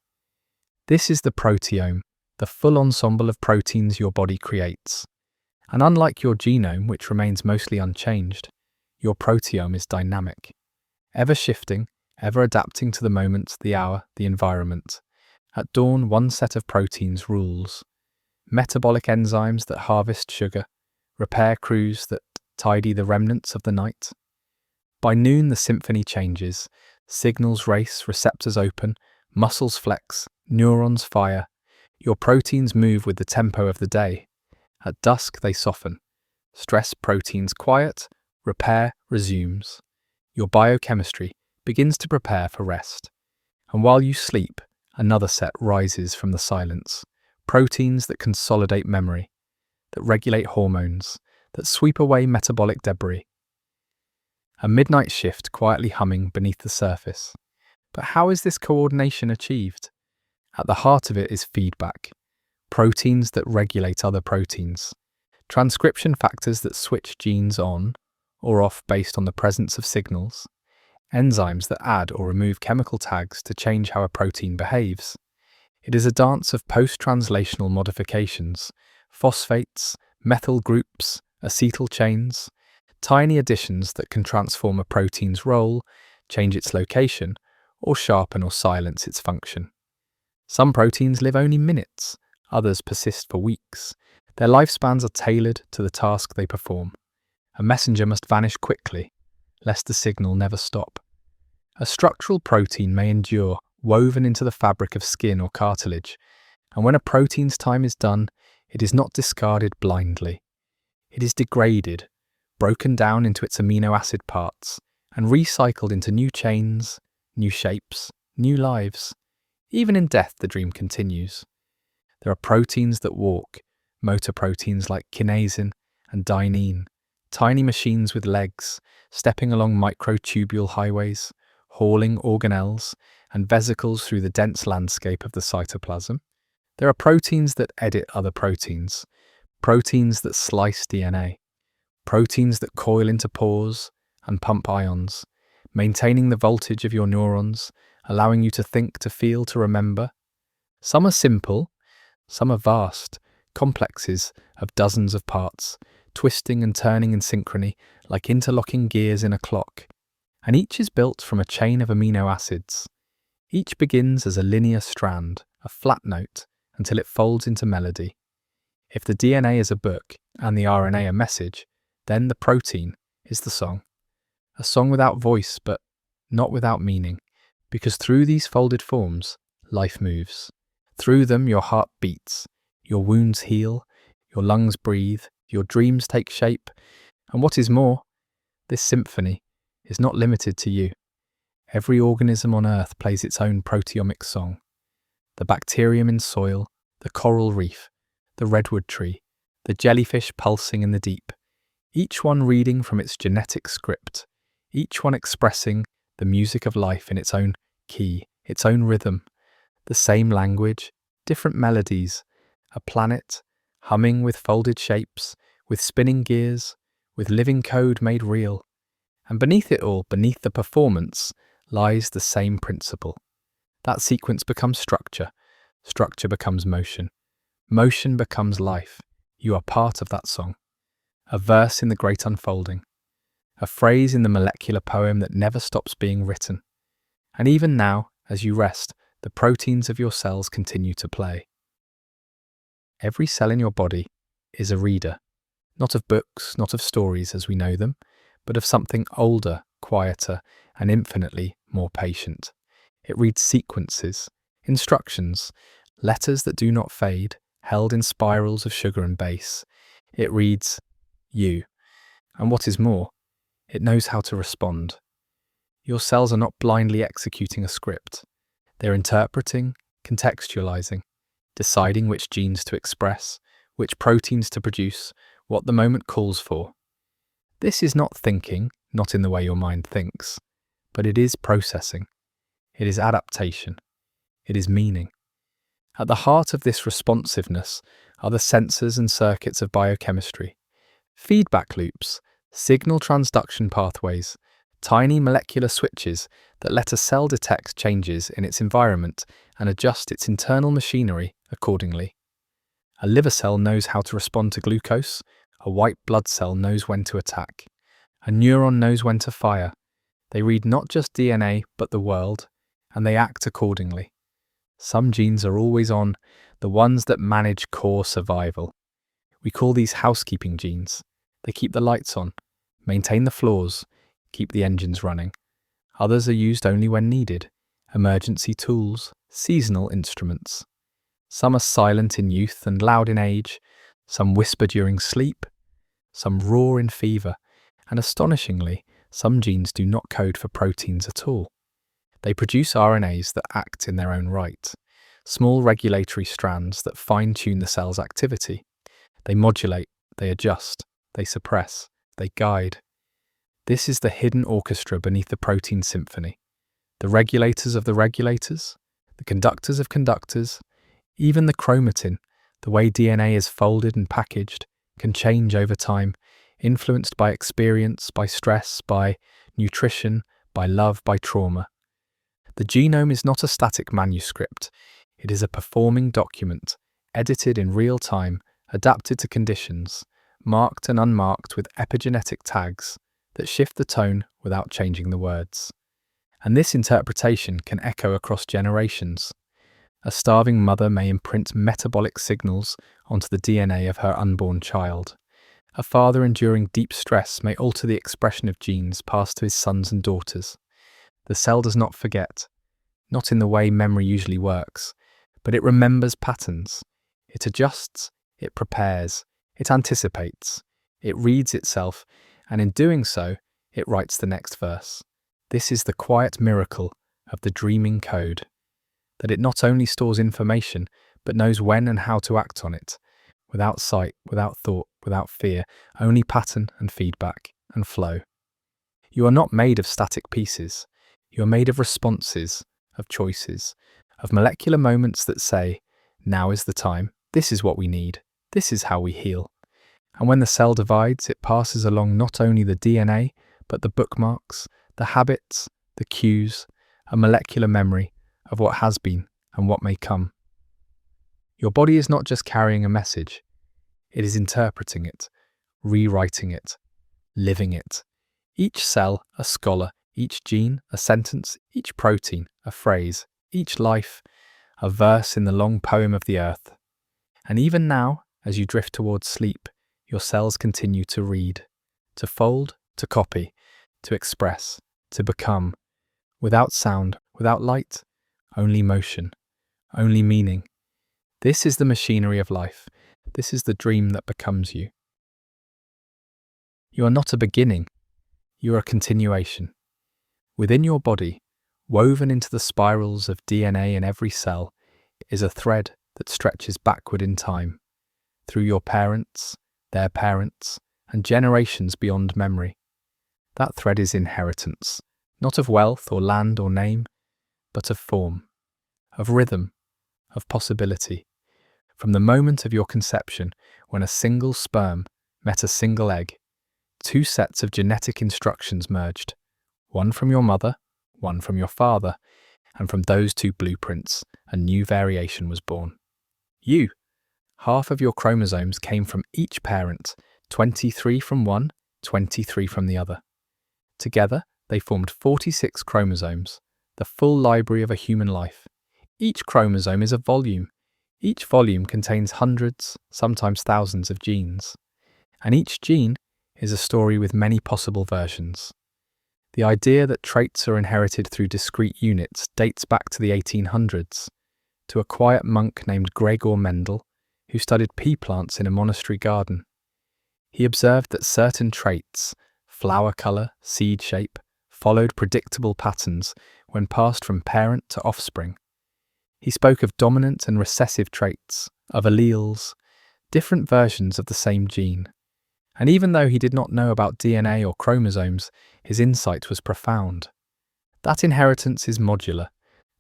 This is the proteome, the full ensemble of proteins your body creates. And unlike your genome, which remains mostly unchanged, your proteome is dynamic, ever shifting, ever adapting to the moment, the hour, the environment. At dawn, one set of proteins rules. Metabolic enzymes that harvest sugar, repair crews that tidy the remnants of the night. By noon, the symphony changes. Signals race, receptors open, muscles flex, neurons fire. Your proteins move with the tempo of the day. At dusk, they soften. Stress proteins quiet, repair resumes. Your biochemistry begins to prepare for rest. And while you sleep, another set rises from the silence. Proteins that consolidate memory, that regulate hormones, that sweep away metabolic debris. A midnight shift quietly humming beneath the surface. But how is this coordination achieved? At the heart of it is feedback. Proteins that regulate other proteins. Transcription factors that switch genes on or off based on the presence of signals. Enzymes that add or remove chemical tags to change how a protein behaves. It is a dance of post-translational modifications, phosphates, methyl groups, acetyl chains, tiny additions that can transform a protein's role, change its location, or sharpen or silence its function. Some proteins live only minutes, others persist for weeks. Their lifespans are tailored to the task they perform. A messenger must vanish quickly, lest the signal never stop. A structural protein may endure, woven into the fabric of skin or cartilage, and when a protein's time is done, it is not discarded blindly. It is degraded, broken down into its amino acid parts, and recycled into new chains, new shapes, new lives. Even in death, the dream continues. There are proteins that walk, motor proteins like kinesin and dynein, tiny machines with legs, stepping along microtubule highways, hauling organelles and vesicles through the dense landscape of the cytoplasm. There are proteins that edit other proteins, proteins that slice DNA, proteins that coil into pores and pump ions, maintaining the voltage of your neurons, allowing you to think, to feel, to remember. Some are simple, some are vast, complexes of dozens of parts, twisting and turning in synchrony like interlocking gears in a clock. And each is built from a chain of amino acids. Each begins as a linear strand, a flat note, until it folds into melody. If the DNA is a book and the RNA a message, then the protein is the song. A song without voice, but not without meaning, because through these folded forms, life moves. Through them, your heart beats, your wounds heal, your lungs breathe, your dreams take shape, and what is more, this symphony is not limited to you. Every organism on Earth plays its own proteomic song. The bacterium in soil, the coral reef, the redwood tree, the jellyfish pulsing in the deep, each one reading from its genetic script, each one expressing the music of life in its own key, its own rhythm, the same language, different melodies, a planet humming with folded shapes, with spinning gears, with living code made real. And beneath it all, beneath the performance, lies the same principle. That sequence becomes structure. Structure becomes motion. Motion becomes life. You are part of that song. A verse in the great unfolding. A phrase in the molecular poem that never stops being written. And even now, as you rest, the proteins of your cells continue to play. Every cell in your body is a reader, not of books, not of stories as we know them, but of something older, quieter, and infinitely more patient. It reads sequences, instructions, letters that do not fade, held in spirals of sugar and base. It reads you. And what is more, it knows how to respond. Your cells are not blindly executing a script. They're interpreting, contextualizing, deciding which genes to express, which proteins to produce, what the moment calls for. This is not thinking, not in the way your mind thinks, but it is processing. It is adaptation. It is meaning. At the heart of this responsiveness are the sensors and circuits of biochemistry, feedback loops, signal transduction pathways, tiny molecular switches that let a cell detect changes in its environment and adjust its internal machinery accordingly. A liver cell knows how to respond to glucose, a white blood cell knows when to attack, a neuron knows when to fire. They read not just DNA but the world, and they act accordingly. Some genes are always on, the ones that manage core survival. We call these housekeeping genes. They keep the lights on, maintain the floors, keep the engines running. Others are used only when needed, emergency tools, seasonal instruments. Some are silent in youth and loud in age, some whisper during sleep, some roar in fever, and astonishingly, some genes do not code for proteins at all. They produce RNAs that act in their own right, small regulatory strands that fine-tune the cell's activity. They modulate, they adjust, they suppress, they guide. This is the hidden orchestra beneath the protein symphony. The regulators of the regulators, the conductors of conductors, even the chromatin, the way DNA is folded and packaged, can change over time, influenced by experience, by stress, by nutrition, by love, by trauma. The genome is not a static manuscript. It is a performing document, edited in real time, adapted to conditions, marked and unmarked with epigenetic tags that shift the tone without changing the words. And this interpretation can echo across generations. A starving mother may imprint metabolic signals onto the DNA of her unborn child. A father enduring deep stress may alter the expression of genes passed to his sons and daughters. The cell does not forget, not in the way memory usually works, but it remembers patterns. It adjusts, it prepares, it anticipates, it reads itself, and in doing so, it writes the next verse. This is the quiet miracle of the dreaming code, that it not only stores information, but knows when and how to act on it, without sight, without thought, without fear, only pattern and feedback and flow. You are not made of static pieces. You are made of responses, of choices, of molecular moments that say, now is the time, this is what we need, this is how we heal. And when the cell divides, it passes along not only the DNA, but the bookmarks, the habits, the cues, a molecular memory of what has been and what may come. Your body is not just carrying a message, it is interpreting it, rewriting it, living it. Each cell, a scholar, each gene, a sentence, each protein, a phrase, each life, a verse in the long poem of the earth. And even now, as you drift towards sleep, your cells continue to read, to fold, to copy, to express, to become, without sound, without light, only motion, only meaning. This is the machinery of life. This is the dream that becomes you. You are not a beginning, you are a continuation. Within your body, woven into the spirals of DNA in every cell, is a thread that stretches backward in time, through your parents, their parents, and generations beyond memory. That thread is inheritance, not of wealth or land or name, but of form, of rhythm, of possibility. From the moment of your conception, when a single sperm met a single egg, two sets of genetic instructions merged, one from your mother, one from your father, and from those two blueprints, a new variation was born. You, half of your chromosomes came from each parent, 23 from one, 23 from the other. Together, they formed 46 chromosomes, the full library of a human life. Each chromosome is a volume. Each volume contains hundreds, sometimes thousands of genes. And each gene is a story with many possible versions. The idea that traits are inherited through discrete units dates back to the 1800s, to a quiet monk named Gregor Mendel, who studied pea plants in a monastery garden. He observed that certain traits, flower colour, seed shape, followed predictable patterns when passed from parent to offspring. He spoke of dominant and recessive traits, of alleles, different versions of the same gene. And even though he did not know about DNA or chromosomes, his insight was profound. That inheritance is modular,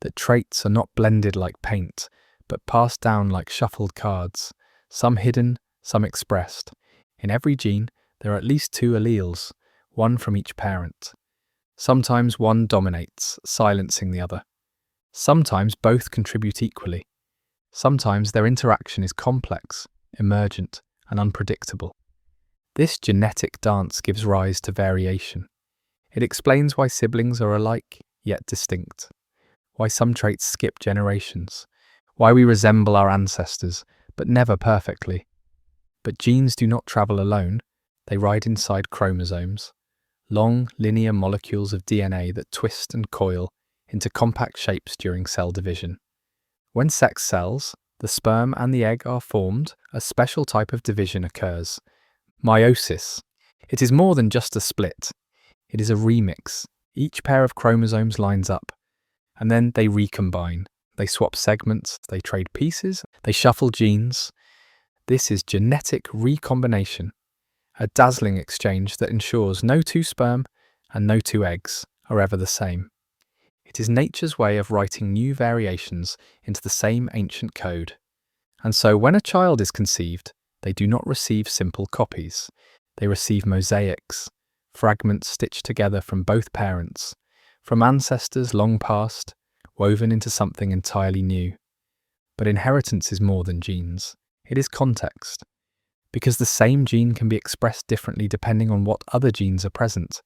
that traits are not blended like paint, but passed down like shuffled cards, some hidden, some expressed. In every gene, there are at least two alleles, one from each parent. Sometimes one dominates, silencing the other. Sometimes both contribute equally. Sometimes their interaction is complex, emergent, and unpredictable. This genetic dance gives rise to variation. It explains why siblings are alike, yet distinct. Why some traits skip generations. Why we resemble our ancestors, but never perfectly. But genes do not travel alone. They ride inside chromosomes, long, linear molecules of DNA that twist and coil into compact shapes during cell division. When sex cells, the sperm and the egg, are formed, a special type of division occurs. Meiosis. It is more than just a split. It is a remix. Each pair of chromosomes lines up, and then they recombine. They swap segments, they trade pieces, they shuffle genes. This is genetic recombination, a dazzling exchange that ensures no two sperm and no two eggs are ever the same. It is nature's way of writing new variations into the same ancient code. And so when a child is conceived, they do not receive simple copies. They receive mosaics, fragments stitched together from both parents, from ancestors long past, woven into something entirely new. But inheritance is more than genes. It is context. Because the same gene can be expressed differently depending on what other genes are present,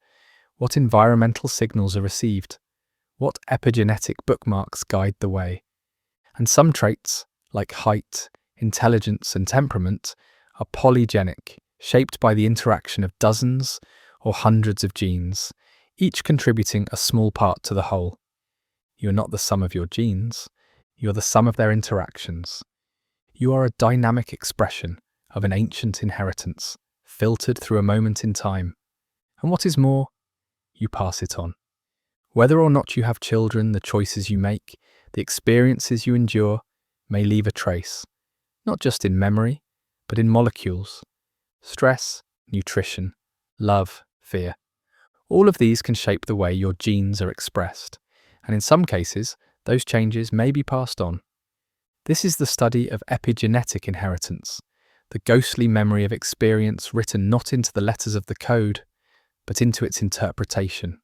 what environmental signals are received, what epigenetic bookmarks guide the way. And some traits, like height, intelligence, and temperament, are polygenic, shaped by the interaction of dozens or hundreds of genes, each contributing a small part to the whole. You are not the sum of your genes, you are the sum of their interactions. You are a dynamic expression of an ancient inheritance, filtered through a moment in time. And what is more, you pass it on. Whether or not you have children, the choices you make, the experiences you endure, may leave a trace, not just in memory, but in molecules. Stress, nutrition, love, fear. All of these can shape the way your genes are expressed, and in some cases, those changes may be passed on. This is the study of epigenetic inheritance, the ghostly memory of experience written not into the letters of the code, but into its interpretation.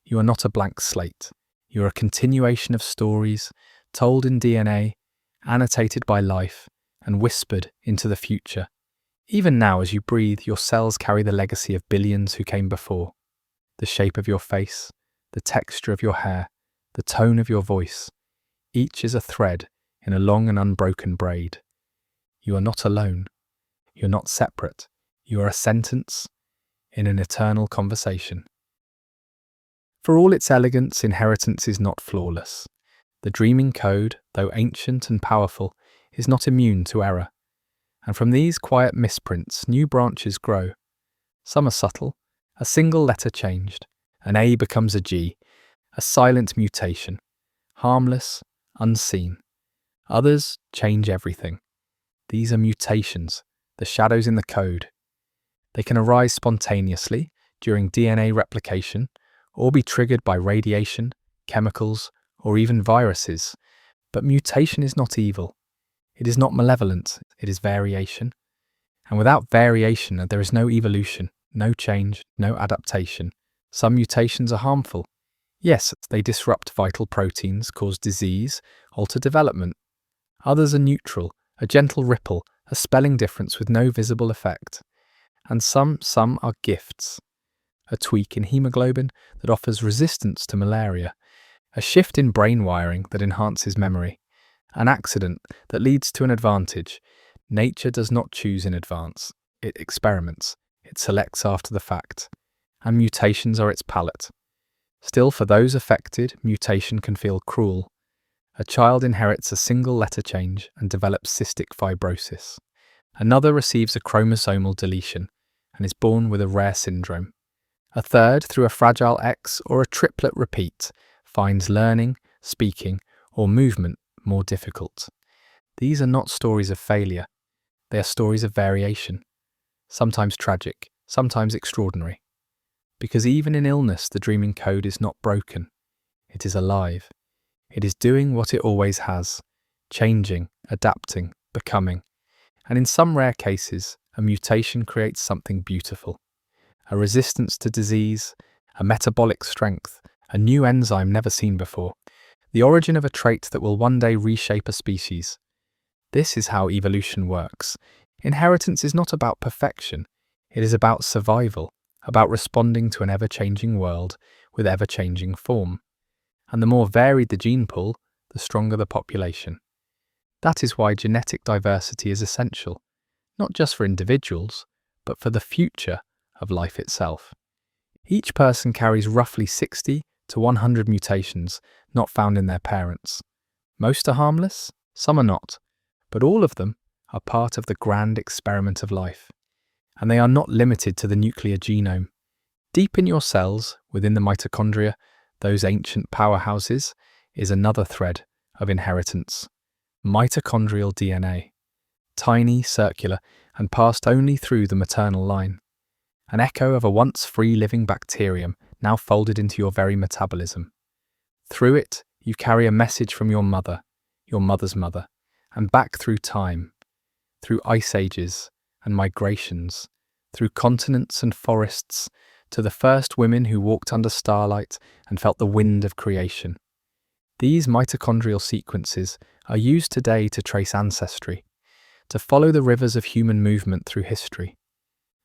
You are not a blank slate. You are a continuation of stories, told in DNA, annotated by life, and whispered into the future. Even now, as you breathe, your cells carry the legacy of billions who came before. The shape of your face, the texture of your hair, the tone of your voice. Each is a thread in a long and unbroken braid. You are not alone. You are not separate. You are a sentence in an eternal conversation. For all its elegance, inheritance is not flawless. The dreaming code, though ancient and powerful, is not immune to error. And from these quiet misprints, new branches grow. Some are subtle, a single letter changed. An A becomes a G, a silent mutation, harmless, unseen. Others change everything. These are mutations, the shadows in the code. They can arise spontaneously during DNA replication, or be triggered by radiation, chemicals, or even viruses. But mutation is not evil. It is not malevolent, it is variation. And without variation, there is no evolution, no change, no adaptation. Some mutations are harmful. Yes, they disrupt vital proteins, cause disease, alter development. Others are neutral, a gentle ripple, a spelling difference with no visible effect. And some are gifts. A tweak in hemoglobin that offers resistance to malaria, a shift in brain wiring that enhances memory, an accident that leads to an advantage. Nature does not choose in advance. It experiments. It selects after the fact. And mutations are its palette. Still, for those affected, mutation can feel cruel. A child inherits a single letter change and develops cystic fibrosis. Another receives a chromosomal deletion and is born with a rare syndrome. A third, through a fragile X or a triplet repeat, finds learning, speaking, or movement more difficult. These are not stories of failure. They are stories of variation, sometimes tragic, sometimes extraordinary. Because even in illness, the dreaming code is not broken. It is alive. It is doing what it always has, changing, adapting, becoming. And in some rare cases, a mutation creates something beautiful. A resistance to disease, a metabolic strength, a new enzyme never seen before. The origin of a trait that will one day reshape a species. This is how evolution works. Inheritance is not about perfection. It is about survival, about responding to an ever-changing world with ever-changing form. And the more varied the gene pool, the stronger the population. That is why genetic diversity is essential, not just for individuals, but for the future of life itself. Each person carries roughly 60 to 100 mutations not found in their parents. Most are harmless, some are not, but all of them are part of the grand experiment of life. And they are not limited to the nuclear genome. Deep in your cells, within the mitochondria, those ancient powerhouses, is another thread of inheritance. Mitochondrial DNA. Tiny, circular, and passed only through the maternal line. An echo of a once free-living bacterium now folded into your very metabolism. Through it, you carry a message from your mother's mother, and back through time, through ice ages and migrations, through continents and forests, to the first women who walked under starlight and felt the wind of creation. These mitochondrial sequences are used today to trace ancestry, to follow the rivers of human movement through history.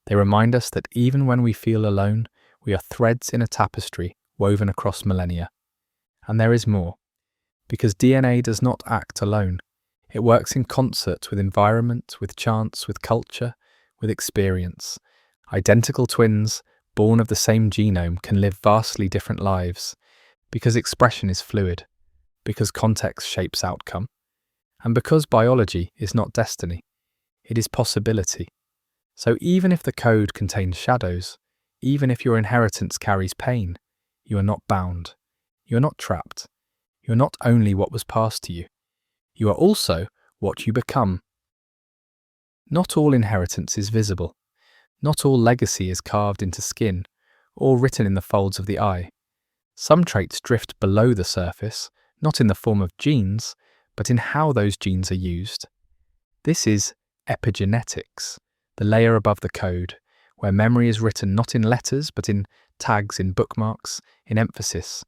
They remind us that even when we feel alone, we are threads in a tapestry woven across millennia. And there is more, because DNA does not act alone. It works in concert with environment, with chance, with culture, with experience. Identical twins, born of the same genome, can live vastly different lives, because expression is fluid, because context shapes outcome, and because biology is not destiny, it is possibility. So even if the code contains shadows, even if your inheritance carries pain, you are not bound, you are not trapped, you are not only what was passed to you, you are also what you become. Not all inheritance is visible. Not all legacy is carved into skin or written in the folds of the eye. Some traits drift below the surface, not in the form of genes, but in how those genes are used. This is epigenetics, the layer above the code, where memory is written not in letters, but in tags, in bookmarks, in emphasis.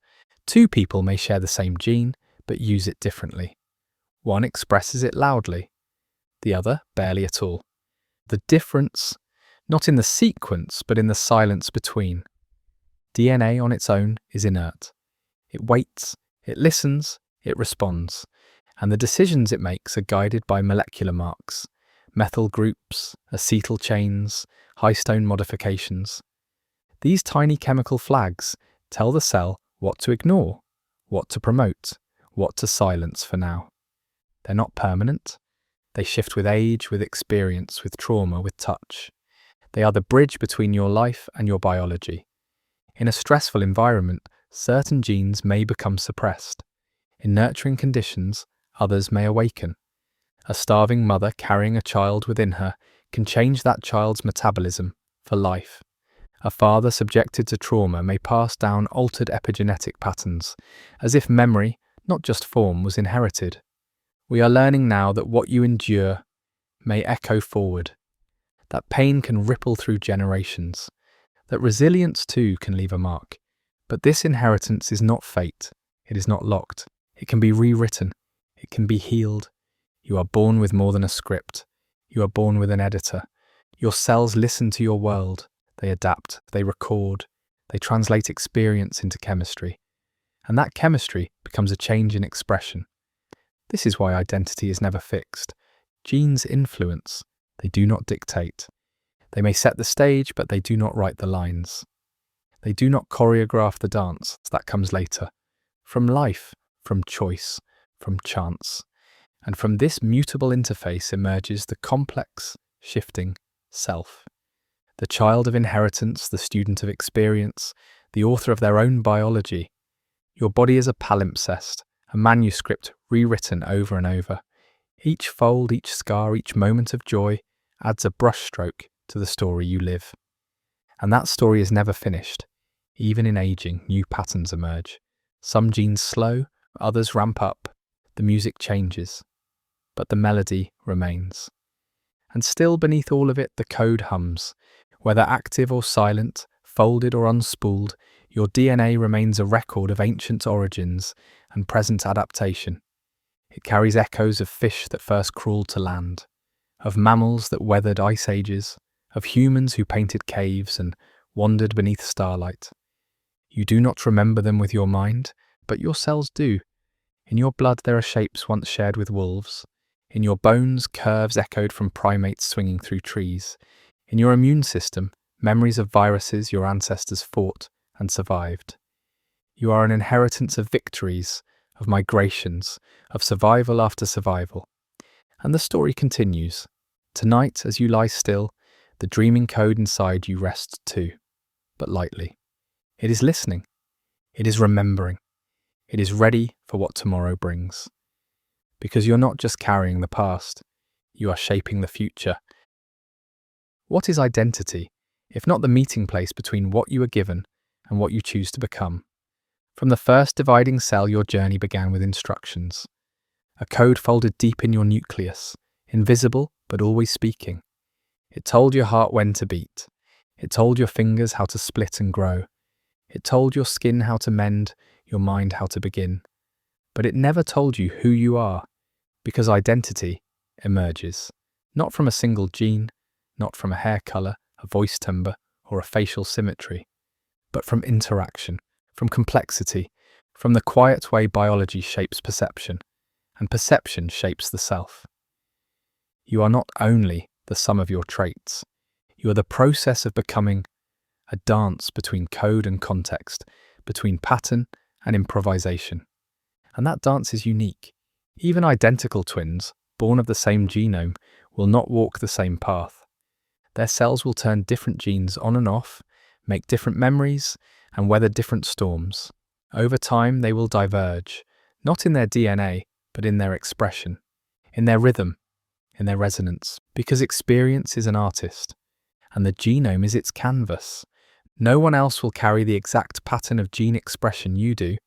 Two people may share the same gene, but use it differently. One expresses it loudly, the other barely at all. The difference, not in the sequence, but in the silence between. DNA on its own is inert. It waits, it listens, it responds, and the decisions it makes are guided by molecular marks, methyl groups, acetyl chains, histone modifications. These tiny chemical flags tell the cell what to ignore, what to promote, what to silence for now. They're not permanent. They shift with age, with experience, with trauma, with touch. They are the bridge between your life and your biology. In a stressful environment, certain genes may become suppressed. In nurturing conditions, others may awaken. A starving mother carrying a child within her can change that child's metabolism for life. A father subjected to trauma may pass down altered epigenetic patterns, as if memory, not just form, was inherited. We are learning now that what you endure may echo forward, that pain can ripple through generations, that resilience too can leave a mark. But this inheritance is not fate, it is not locked. It can be rewritten, it can be healed. You are born with more than a script. You are born with an editor. Your cells listen to your world. They adapt, they record, they translate experience into chemistry. And that chemistry becomes a change in expression. This is why identity is never fixed. Genes influence, they do not dictate. They may set the stage, but they do not write the lines. They do not choreograph the dance, that comes later. From life, from choice, from chance. And from this mutable interface emerges the complex, shifting self. The child of inheritance, the student of experience, the author of their own biology. Your body is a palimpsest, a manuscript rewritten over and over. Each fold, each scar, each moment of joy adds a brushstroke to the story you live. And that story is never finished. Even in aging, new patterns emerge. Some genes slow, others ramp up. The music changes, but the melody remains. And still beneath all of it, the code hums. Whether active or silent, folded or unspooled, your DNA remains a record of ancient origins and present adaptation. It carries echoes of fish that first crawled to land, of mammals that weathered ice ages, of humans who painted caves and wandered beneath starlight. You do not remember them with your mind, but your cells do. In your blood there are shapes once shared with wolves. In your bones, curves echoed from primates swinging through trees. In your immune system, memories of viruses your ancestors fought and survived. You are an inheritance of victories, of migrations, of survival after survival. And the story continues. Tonight, as you lie still, the dreaming code inside you rests too, but lightly. It is listening. It is remembering. It is ready for what tomorrow brings. Because you're not just carrying the past, you are shaping the future. What is identity, if not the meeting place between what you are given and what you choose to become? From the first dividing cell, your journey began with instructions. A code folded deep in your nucleus, invisible but always speaking. It told your heart when to beat. It told your fingers how to split and grow. It told your skin how to mend, your mind how to begin. But it never told you who you are, because identity emerges, not from a single gene, not from a hair color, a voice timbre, or a facial symmetry, but from interaction, from complexity, from the quiet way biology shapes perception, and perception shapes the self. You are not only the sum of your traits, you are the process of becoming, a dance between code and context, between pattern and improvisation. And that dance is unique. Even identical twins, born of the same genome, will not walk the same path. Their cells will turn different genes on and off, make different memories, and weather different storms. Over time, they will diverge, not in their DNA, but in their expression, in their rhythm, in their resonance, because experience is an artist, and the genome is its canvas. No one else will carry the exact pattern of gene expression you do.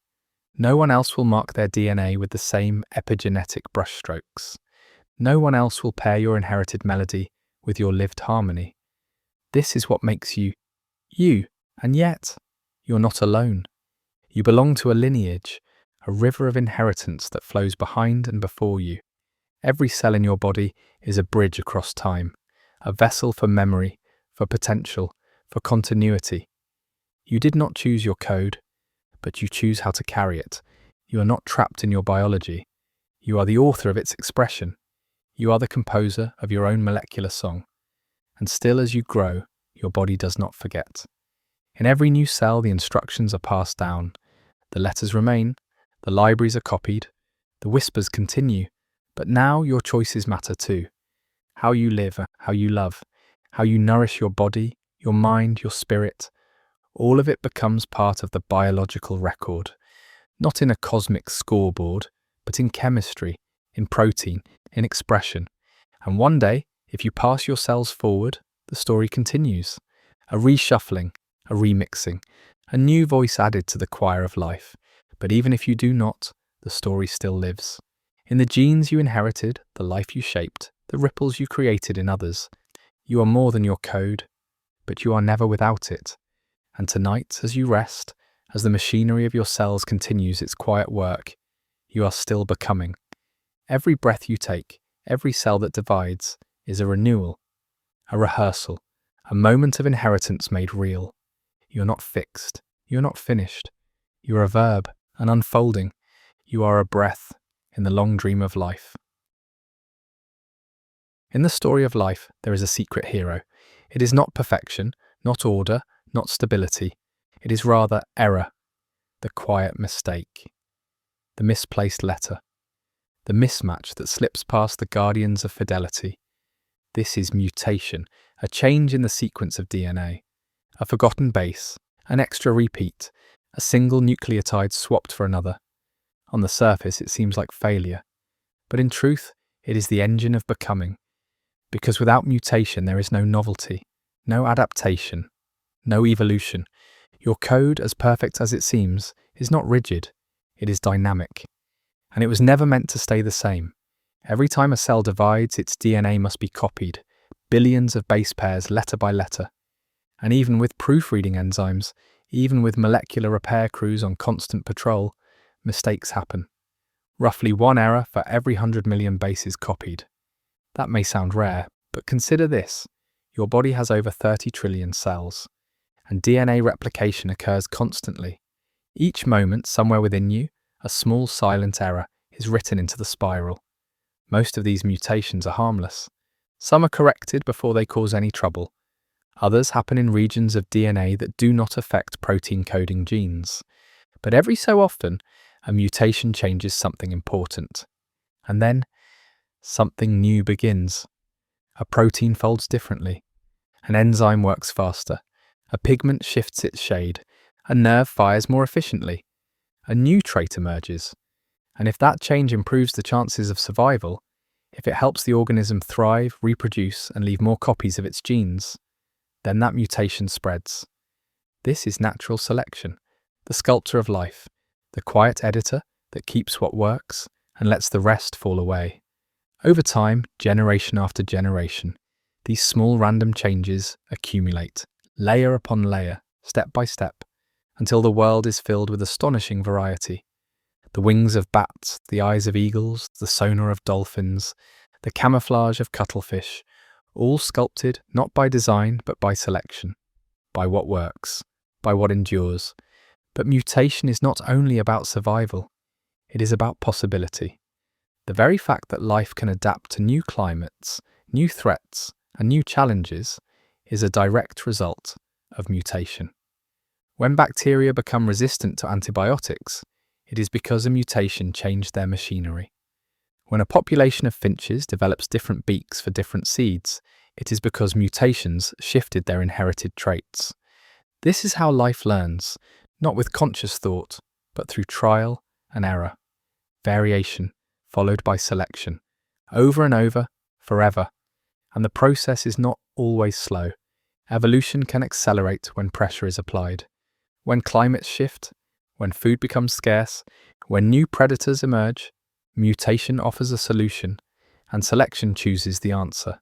No one else will mark their DNA with the same epigenetic brushstrokes. No one else will pair your inherited melody with your lived harmony. This is what makes you, you, and yet, you're not alone. You belong to a lineage, a river of inheritance that flows behind and before you. Every cell in your body is a bridge across time, a vessel for memory, for potential, for continuity. You did not choose your code, but you choose how to carry it. You are not trapped in your biology. You are the author of its expression. You are the composer of your own molecular song. And still as you grow, your body does not forget. In every new cell, the instructions are passed down. The letters remain, the libraries are copied, the whispers continue, but now your choices matter too. How you live, how you love, how you nourish your body, your mind, your spirit, all of it becomes part of the biological record, not in a cosmic scoreboard, but in chemistry, in protein, in expression. And one day, if you pass your cells forward, the story continues. A reshuffling, a remixing, a new voice added to the choir of life. But even if you do not, the story still lives. In the genes you inherited, the life you shaped, the ripples you created in others. You are more than your code, but you are never without it. And tonight, as you rest, as the machinery of your cells continues its quiet work, you are still becoming. Every breath you take, every cell that divides, is a renewal, a rehearsal, a moment of inheritance made real. You're not fixed, you're not finished. You're a verb, and unfolding, you are a breath in the long dream of life. In the story of life, there is a secret hero. It is not perfection, not order, not stability. It is rather error, the quiet mistake, the misplaced letter, the mismatch that slips past the guardians of fidelity. This is mutation, a change in the sequence of DNA, a forgotten base, an extra repeat, a single nucleotide swapped for another. On the surface, it seems like failure, but in truth, it is the engine of becoming. Because without mutation, there is no novelty, no adaptation, no evolution. Your code, as perfect as it seems, is not rigid, it is dynamic. And it was never meant to stay the same. Every time a cell divides, its DNA must be copied, billions of base pairs letter by letter. And even with proofreading enzymes, even with molecular repair crews on constant patrol, mistakes happen. Roughly one error for every 100 million bases copied. That may sound rare, but consider this. Your body has over 30 trillion cells, and DNA replication occurs constantly. Each moment, somewhere within you, a small silent error is written into the spiral. Most of these mutations are harmless. Some are corrected before they cause any trouble. Others happen in regions of DNA that do not affect protein-coding genes. But every so often, a mutation changes something important. And then, something new begins. A protein folds differently. An enzyme works faster. A pigment shifts its shade. A nerve fires more efficiently. A new trait emerges. And if that change improves the chances of survival, if it helps the organism thrive, reproduce, and leave more copies of its genes, then that mutation spreads. This is natural selection, the sculptor of life, the quiet editor that keeps what works and lets the rest fall away. Over time, generation after generation, these small random changes accumulate, layer upon layer, step by step, until the world is filled with astonishing variety. The wings of bats, the eyes of eagles, the sonar of dolphins, the camouflage of cuttlefish, all sculpted not by design but by selection, by what works, by what endures. But mutation is not only about survival, it is about possibility. The very fact that life can adapt to new climates, new threats, and new challenges is a direct result of mutation. When bacteria become resistant to antibiotics, it is because a mutation changed their machinery. When a population of finches develops different beaks for different seeds, it is because mutations shifted their inherited traits. This is how life learns, not with conscious thought, but through trial and error. Variation, followed by selection. Over and over, forever. And the process is not always slow. Evolution can accelerate when pressure is applied. When climates shift, when food becomes scarce, when new predators emerge, mutation offers a solution, and selection chooses the answer.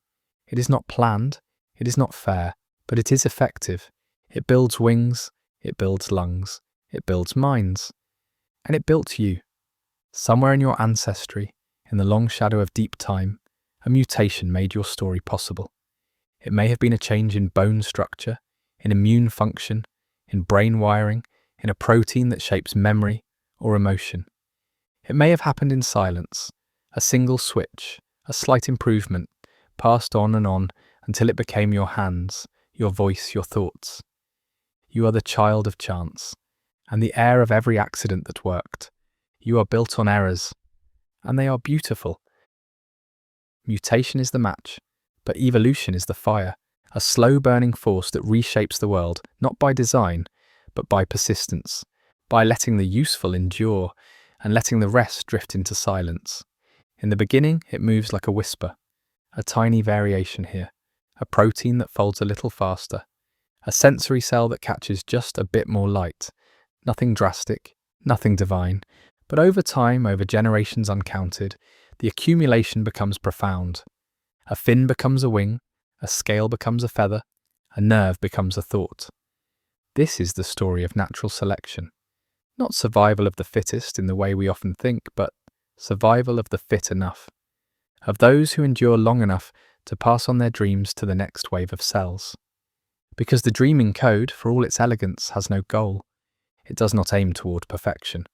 It is not planned, it is not fair, but it is effective. It builds wings, it builds lungs, it builds minds. And it built you. Somewhere in your ancestry, in the long shadow of deep time, a mutation made your story possible. It may have been a change in bone structure, in immune function, in brain wiring, in a protein that shapes memory or emotion. It may have happened in silence, a single switch, a slight improvement, passed on and on until it became your hands, your voice, your thoughts. You are the child of chance, and the heir of every accident that worked. You are built on errors, and they are beautiful. Mutation is the match, but evolution is the fire, a slow-burning force that reshapes the world, not by design, but by persistence, by letting the useful endure and letting the rest drift into silence. In the beginning, it moves like a whisper, a tiny variation here, a protein that folds a little faster, a sensory cell that catches just a bit more light. Nothing drastic, nothing divine, but over time, over generations uncounted, the accumulation becomes profound. A fin becomes a wing, a scale becomes a feather, a nerve becomes a thought. This is the story of natural selection. Not survival of the fittest in the way we often think, but survival of the fit enough. Of those who endure long enough to pass on their dreams to the next wave of cells. Because the dreaming code, for all its elegance, has no goal. It does not aim toward perfection.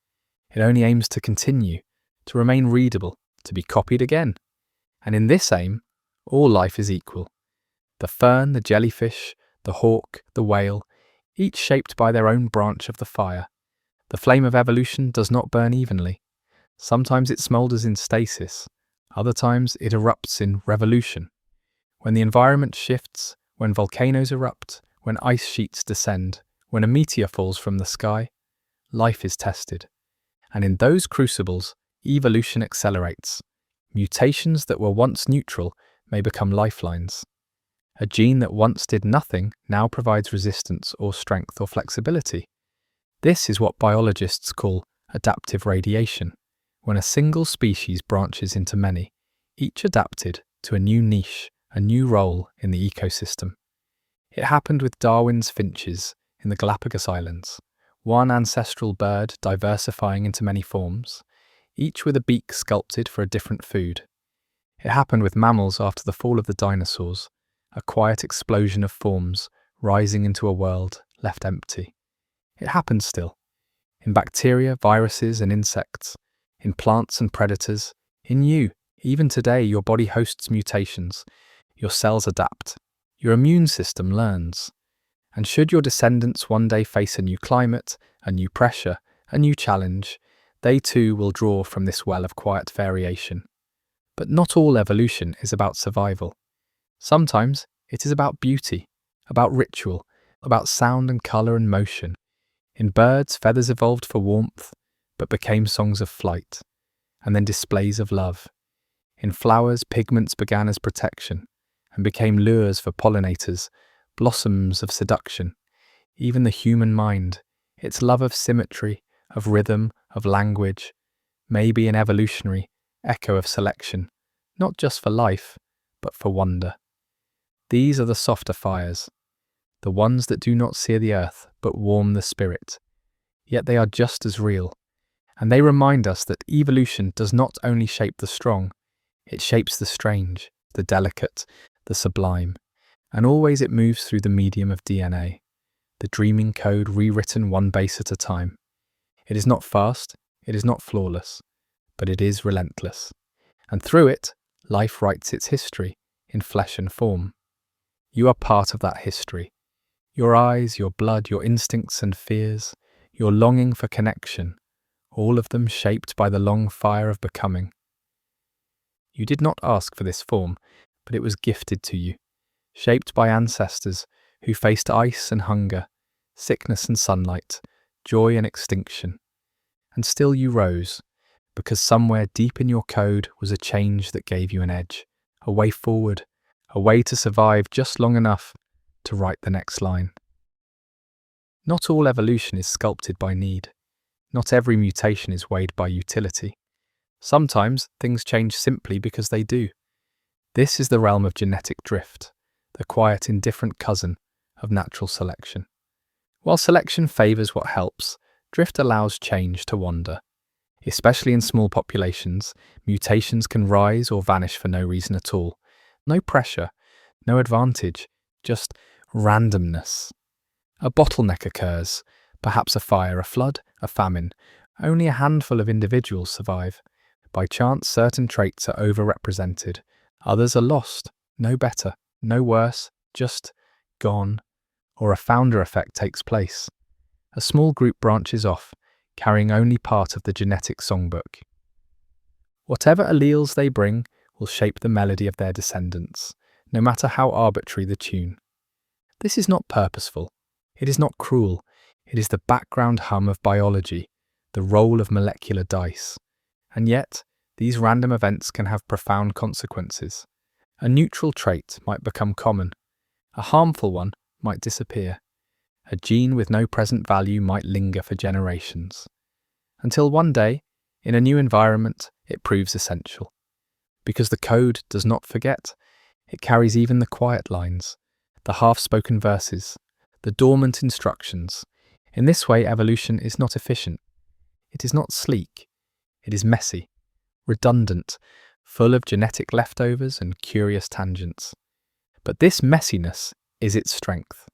It only aims to continue, to remain readable, to be copied again. And in this aim, all life is equal. The fern, the jellyfish, the hawk, the whale, each shaped by their own branch of the fire. The flame of evolution does not burn evenly. Sometimes it smoulders in stasis, other times it erupts in revolution. When the environment shifts, when volcanoes erupt, when ice sheets descend, when a meteor falls from the sky, life is tested. And in those crucibles, evolution accelerates. Mutations that were once neutral may become lifelines. A gene that once did nothing now provides resistance or strength or flexibility. This is what biologists call adaptive radiation, when a single species branches into many, each adapted to a new niche, a new role in the ecosystem. It happened with Darwin's finches in the Galapagos Islands, one ancestral bird diversifying into many forms, each with a beak sculpted for a different food. It happened with mammals after the fall of the dinosaurs, a quiet explosion of forms rising into a world left empty. It happens still, in bacteria, viruses and insects, in plants and predators, in you. Even today, your body hosts mutations, your cells adapt, your immune system learns. And should your descendants one day face a new climate, a new pressure, a new challenge, they too will draw from this well of quiet variation. But not all evolution is about survival. Sometimes it is about beauty, about ritual, about sound and colour and motion. In birds, feathers evolved for warmth, but became songs of flight, and then displays of love. In flowers, pigments began as protection, and became lures for pollinators, blossoms of seduction. Even the human mind, its love of symmetry, of rhythm, of language, may be an evolutionary echo of selection, not just for life, but for wonder. These are the softer fires, the ones that do not sear the earth, but warm the spirit. Yet they are just as real, and they remind us that evolution does not only shape the strong, it shapes the strange, the delicate, the sublime, and always it moves through the medium of DNA, the dreaming code rewritten one base at a time. It is not fast, it is not flawless, but it is relentless. And through it, life writes its history in flesh and form. You are part of that history. Your eyes, your blood, your instincts and fears, your longing for connection, all of them shaped by the long fire of becoming. You did not ask for this form, but it was gifted to you, shaped by ancestors who faced ice and hunger, sickness and sunlight, joy and extinction. And still you rose, because somewhere deep in your code was a change that gave you an edge, a way forward, a way to survive just long enough to write the next line. Not all evolution is sculpted by need. Not every mutation is weighed by utility. Sometimes things change simply because they do. This is the realm of genetic drift, the quiet, indifferent cousin of natural selection. While selection favours what helps, drift allows change to wander. Especially in small populations, mutations can rise or vanish for no reason at all. No pressure, no advantage, just randomness. A bottleneck occurs, perhaps a fire, a flood, a famine. Only a handful of individuals survive. By chance, certain traits are overrepresented. Others are lost, no better, no worse, just gone. Or a founder effect takes place. A small group branches off, carrying only part of the genetic songbook. Whatever alleles they bring will shape the melody of their descendants, no matter how arbitrary the tune. This is not purposeful. It is not cruel. It is the background hum of biology, the roll of molecular dice. And yet, these random events can have profound consequences. A neutral trait might become common. A harmful one might disappear. A gene with no present value might linger for generations. Until one day, in a new environment, it proves essential. Because the code does not forget, it carries even the quiet lines, the half-spoken verses, the dormant instructions. In this way, evolution is not efficient. It is not sleek. It is messy, redundant, full of genetic leftovers and curious tangents. But this messiness is its strength.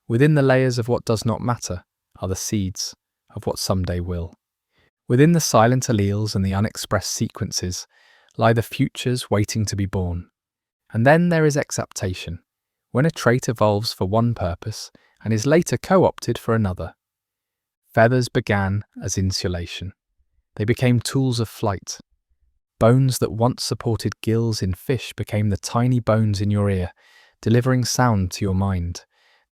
Within the layers of what does not matter are the seeds of what someday will. Within the silent alleles and the unexpressed sequences lie the futures waiting to be born. And then there is exaptation, when a trait evolves for one purpose and is later co-opted for another. Feathers began as insulation. They became tools of flight. Bones that once supported gills in fish became the tiny bones in your ear, delivering sound to your mind.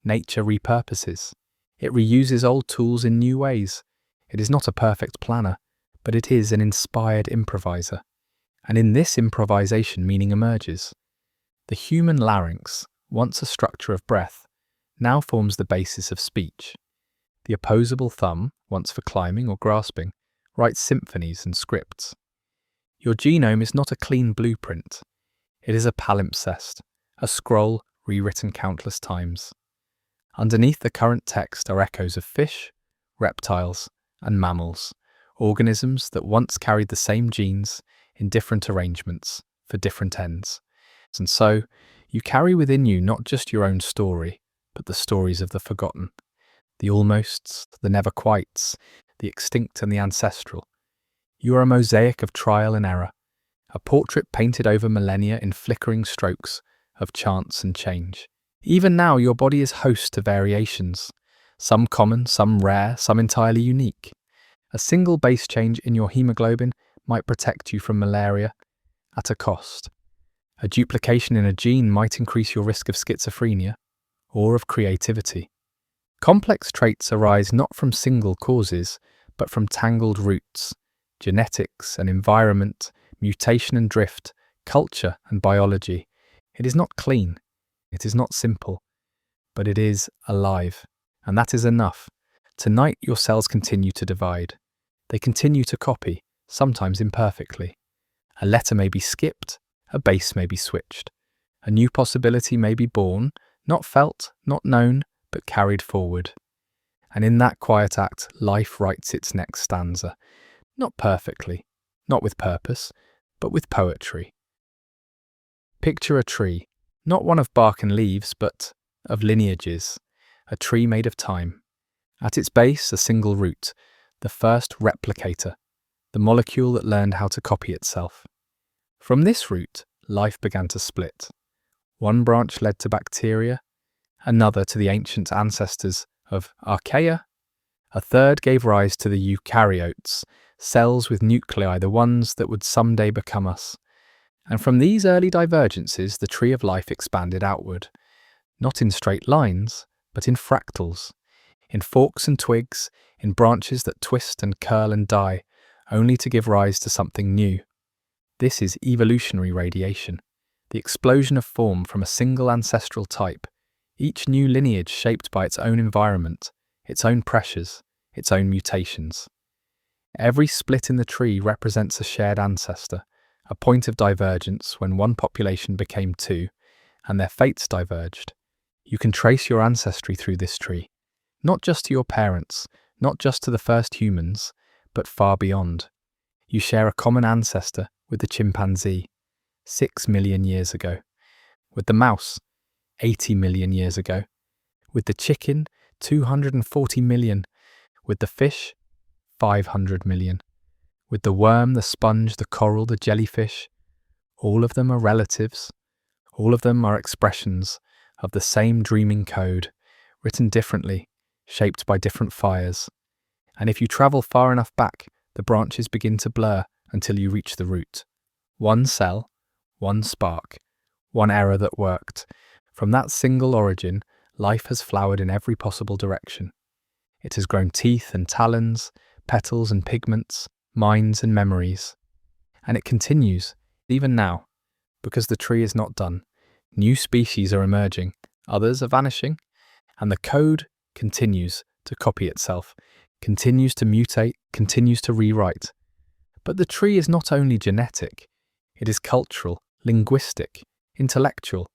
Nature repurposes. It reuses old tools in new ways. It is not a perfect planner, but it is an inspired improviser. And in this improvisation meaning emerges. The human larynx, once a structure of breath, now forms the basis of speech. The opposable thumb, once for climbing or grasping, writes symphonies and scripts. Your genome is not a clean blueprint. It is a palimpsest, a scroll rewritten countless times. Underneath the current text are echoes of fish, reptiles, and mammals, organisms that once carried the same genes in different arrangements for different ends. And so, you carry within you not just your own story, but the stories of the forgotten, the almosts, the never-quites, the extinct and the ancestral. You are a mosaic of trial and error, a portrait painted over millennia in flickering strokes of chance and change. Even now, your body is host to variations, some common, some rare, some entirely unique. A single base change in your hemoglobin might protect you from malaria at a cost. A duplication in a gene might increase your risk of schizophrenia or of creativity. Complex traits arise not from single causes, but from tangled roots, genetics and environment, mutation and drift, culture and biology. It is not clean, it is not simple, but it is alive, and that is enough. Tonight your cells continue to divide. They continue to copy, sometimes imperfectly. A letter may be skipped, a base may be switched. A new possibility may be born, not felt, not known, but carried forward. And in that quiet act, life writes its next stanza. Not perfectly, not with purpose, but with poetry. Picture a tree, not one of bark and leaves, but of lineages, a tree made of time. At its base, a single root, the first replicator, the molecule that learned how to copy itself. From this root, life began to split. One branch led to bacteria, another to the ancient ancestors of archaea, a third gave rise to the eukaryotes, cells with nuclei, the ones that would someday become us. And from these early divergences, the tree of life expanded outward, not in straight lines, but in fractals, in forks and twigs, in branches that twist and curl and die, only to give rise to something new. This is evolutionary radiation, the explosion of form from a single ancestral type, each new lineage shaped by its own environment, its own pressures, its own mutations. Every split in the tree represents a shared ancestor, a point of divergence when one population became two, and their fates diverged. You can trace your ancestry through this tree, not just to your parents, not just to the first humans, but far beyond. You share a common ancestor with the chimpanzee, 6 million years ago, with the mouse, 80 million years ago, with the chicken, 240 million, with the fish, 500 million, with the worm, the sponge, the coral, the jellyfish. All of them are relatives. All of them are expressions of the same dreaming code, written differently, shaped by different fires. And if you travel far enough back, the branches begin to blur until you reach the root. One cell, one spark, one error that worked. From that single origin, life has flowered in every possible direction. It has grown teeth and talons, petals and pigments, minds and memories. And it continues, even now, because the tree is not done. New species are emerging, others are vanishing, and the code continues to copy itself, continues to mutate, continues to rewrite. But the tree is not only genetic, it is cultural, linguistic, intellectual.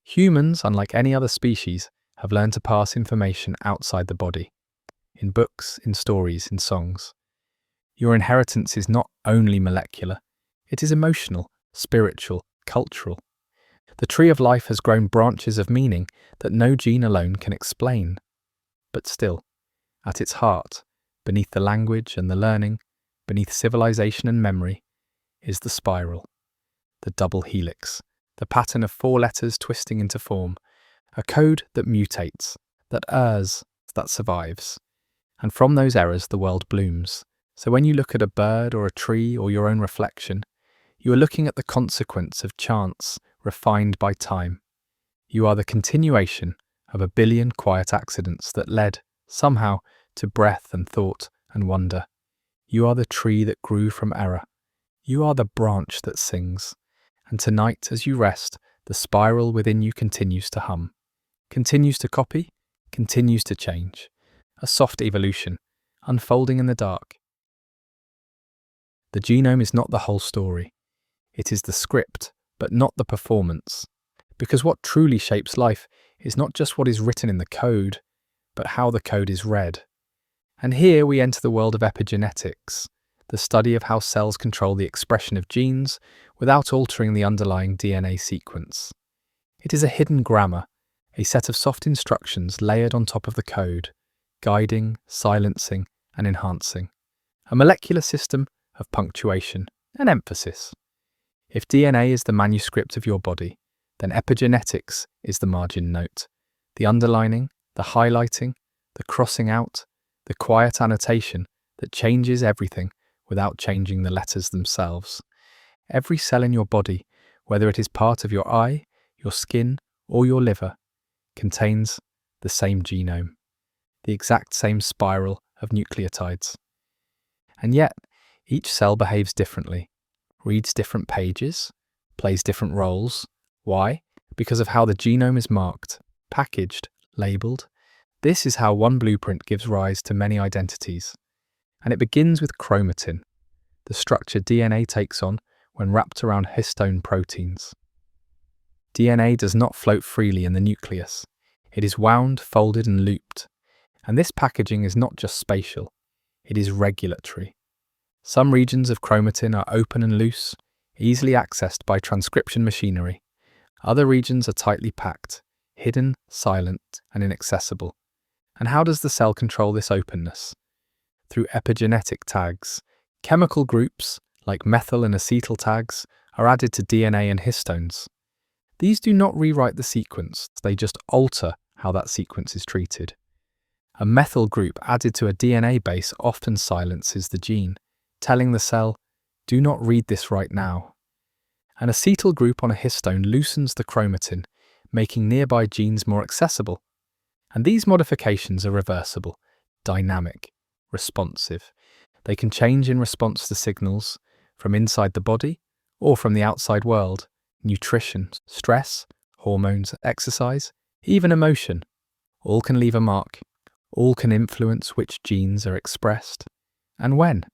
Humans, unlike any other species, have learned to pass information outside the body, in books, in stories, in songs. Your inheritance is not only molecular, it is emotional, spiritual, cultural. The tree of life has grown branches of meaning that no gene alone can explain. But still, at its heart, beneath the language and the learning, beneath civilization and memory, is the spiral, the double helix, the pattern of 4 letters twisting into form, a code that mutates, that errs, that survives. And from those errors the world blooms. So when you look at a bird or a tree or your own reflection, you are looking at the consequence of chance refined by time. You are the continuation of a billion quiet accidents that led, somehow, to breath and thought and wonder. You are the tree that grew from error. You are the branch that sings. And tonight, as you rest, the spiral within you continues to hum, continues to copy, continues to change. A soft evolution, unfolding in the dark. The genome is not the whole story. It is the script, but not the performance. Because what truly shapes life is not just what is written in the code, but how the code is read. And here we enter the world of epigenetics, the study of how cells control the expression of genes without altering the underlying DNA sequence. It is a hidden grammar, a set of soft instructions layered on top of the code, guiding, silencing, and enhancing. A molecular system of punctuation and emphasis. If DNA is the manuscript of your body, then epigenetics is the margin note, the underlining, the highlighting, the crossing out, the quiet annotation that changes everything without changing the letters themselves. Every cell in your body, whether it is part of your eye, your skin, or your liver, contains the same genome, the exact same spiral of nucleotides. And yet, each cell behaves differently, reads different pages, plays different roles. Why? Because of how the genome is marked, packaged, labelled. This is how one blueprint gives rise to many identities. And it begins with chromatin, the structure DNA takes on when wrapped around histone proteins. DNA does not float freely in the nucleus. It is wound, folded, and looped. And this packaging is not just spatial, it is regulatory. Some regions of chromatin are open and loose, easily accessed by transcription machinery. Other regions are tightly packed, hidden, silent, and inaccessible. And how does the cell control this openness? Through epigenetic tags. Chemical groups, like methyl and acetyl tags, are added to DNA and histones. These do not rewrite the sequence, they just alter how that sequence is treated. A methyl group added to a DNA base often silences the gene, telling the cell, do not read this right now. An acetyl group on a histone loosens the chromatin, making nearby genes more accessible. And these modifications are reversible, dynamic, responsive. They can change in response to signals from inside the body or from the outside world, nutrition, stress, hormones, exercise, even emotion. All can leave a mark. All can influence which genes are expressed and when.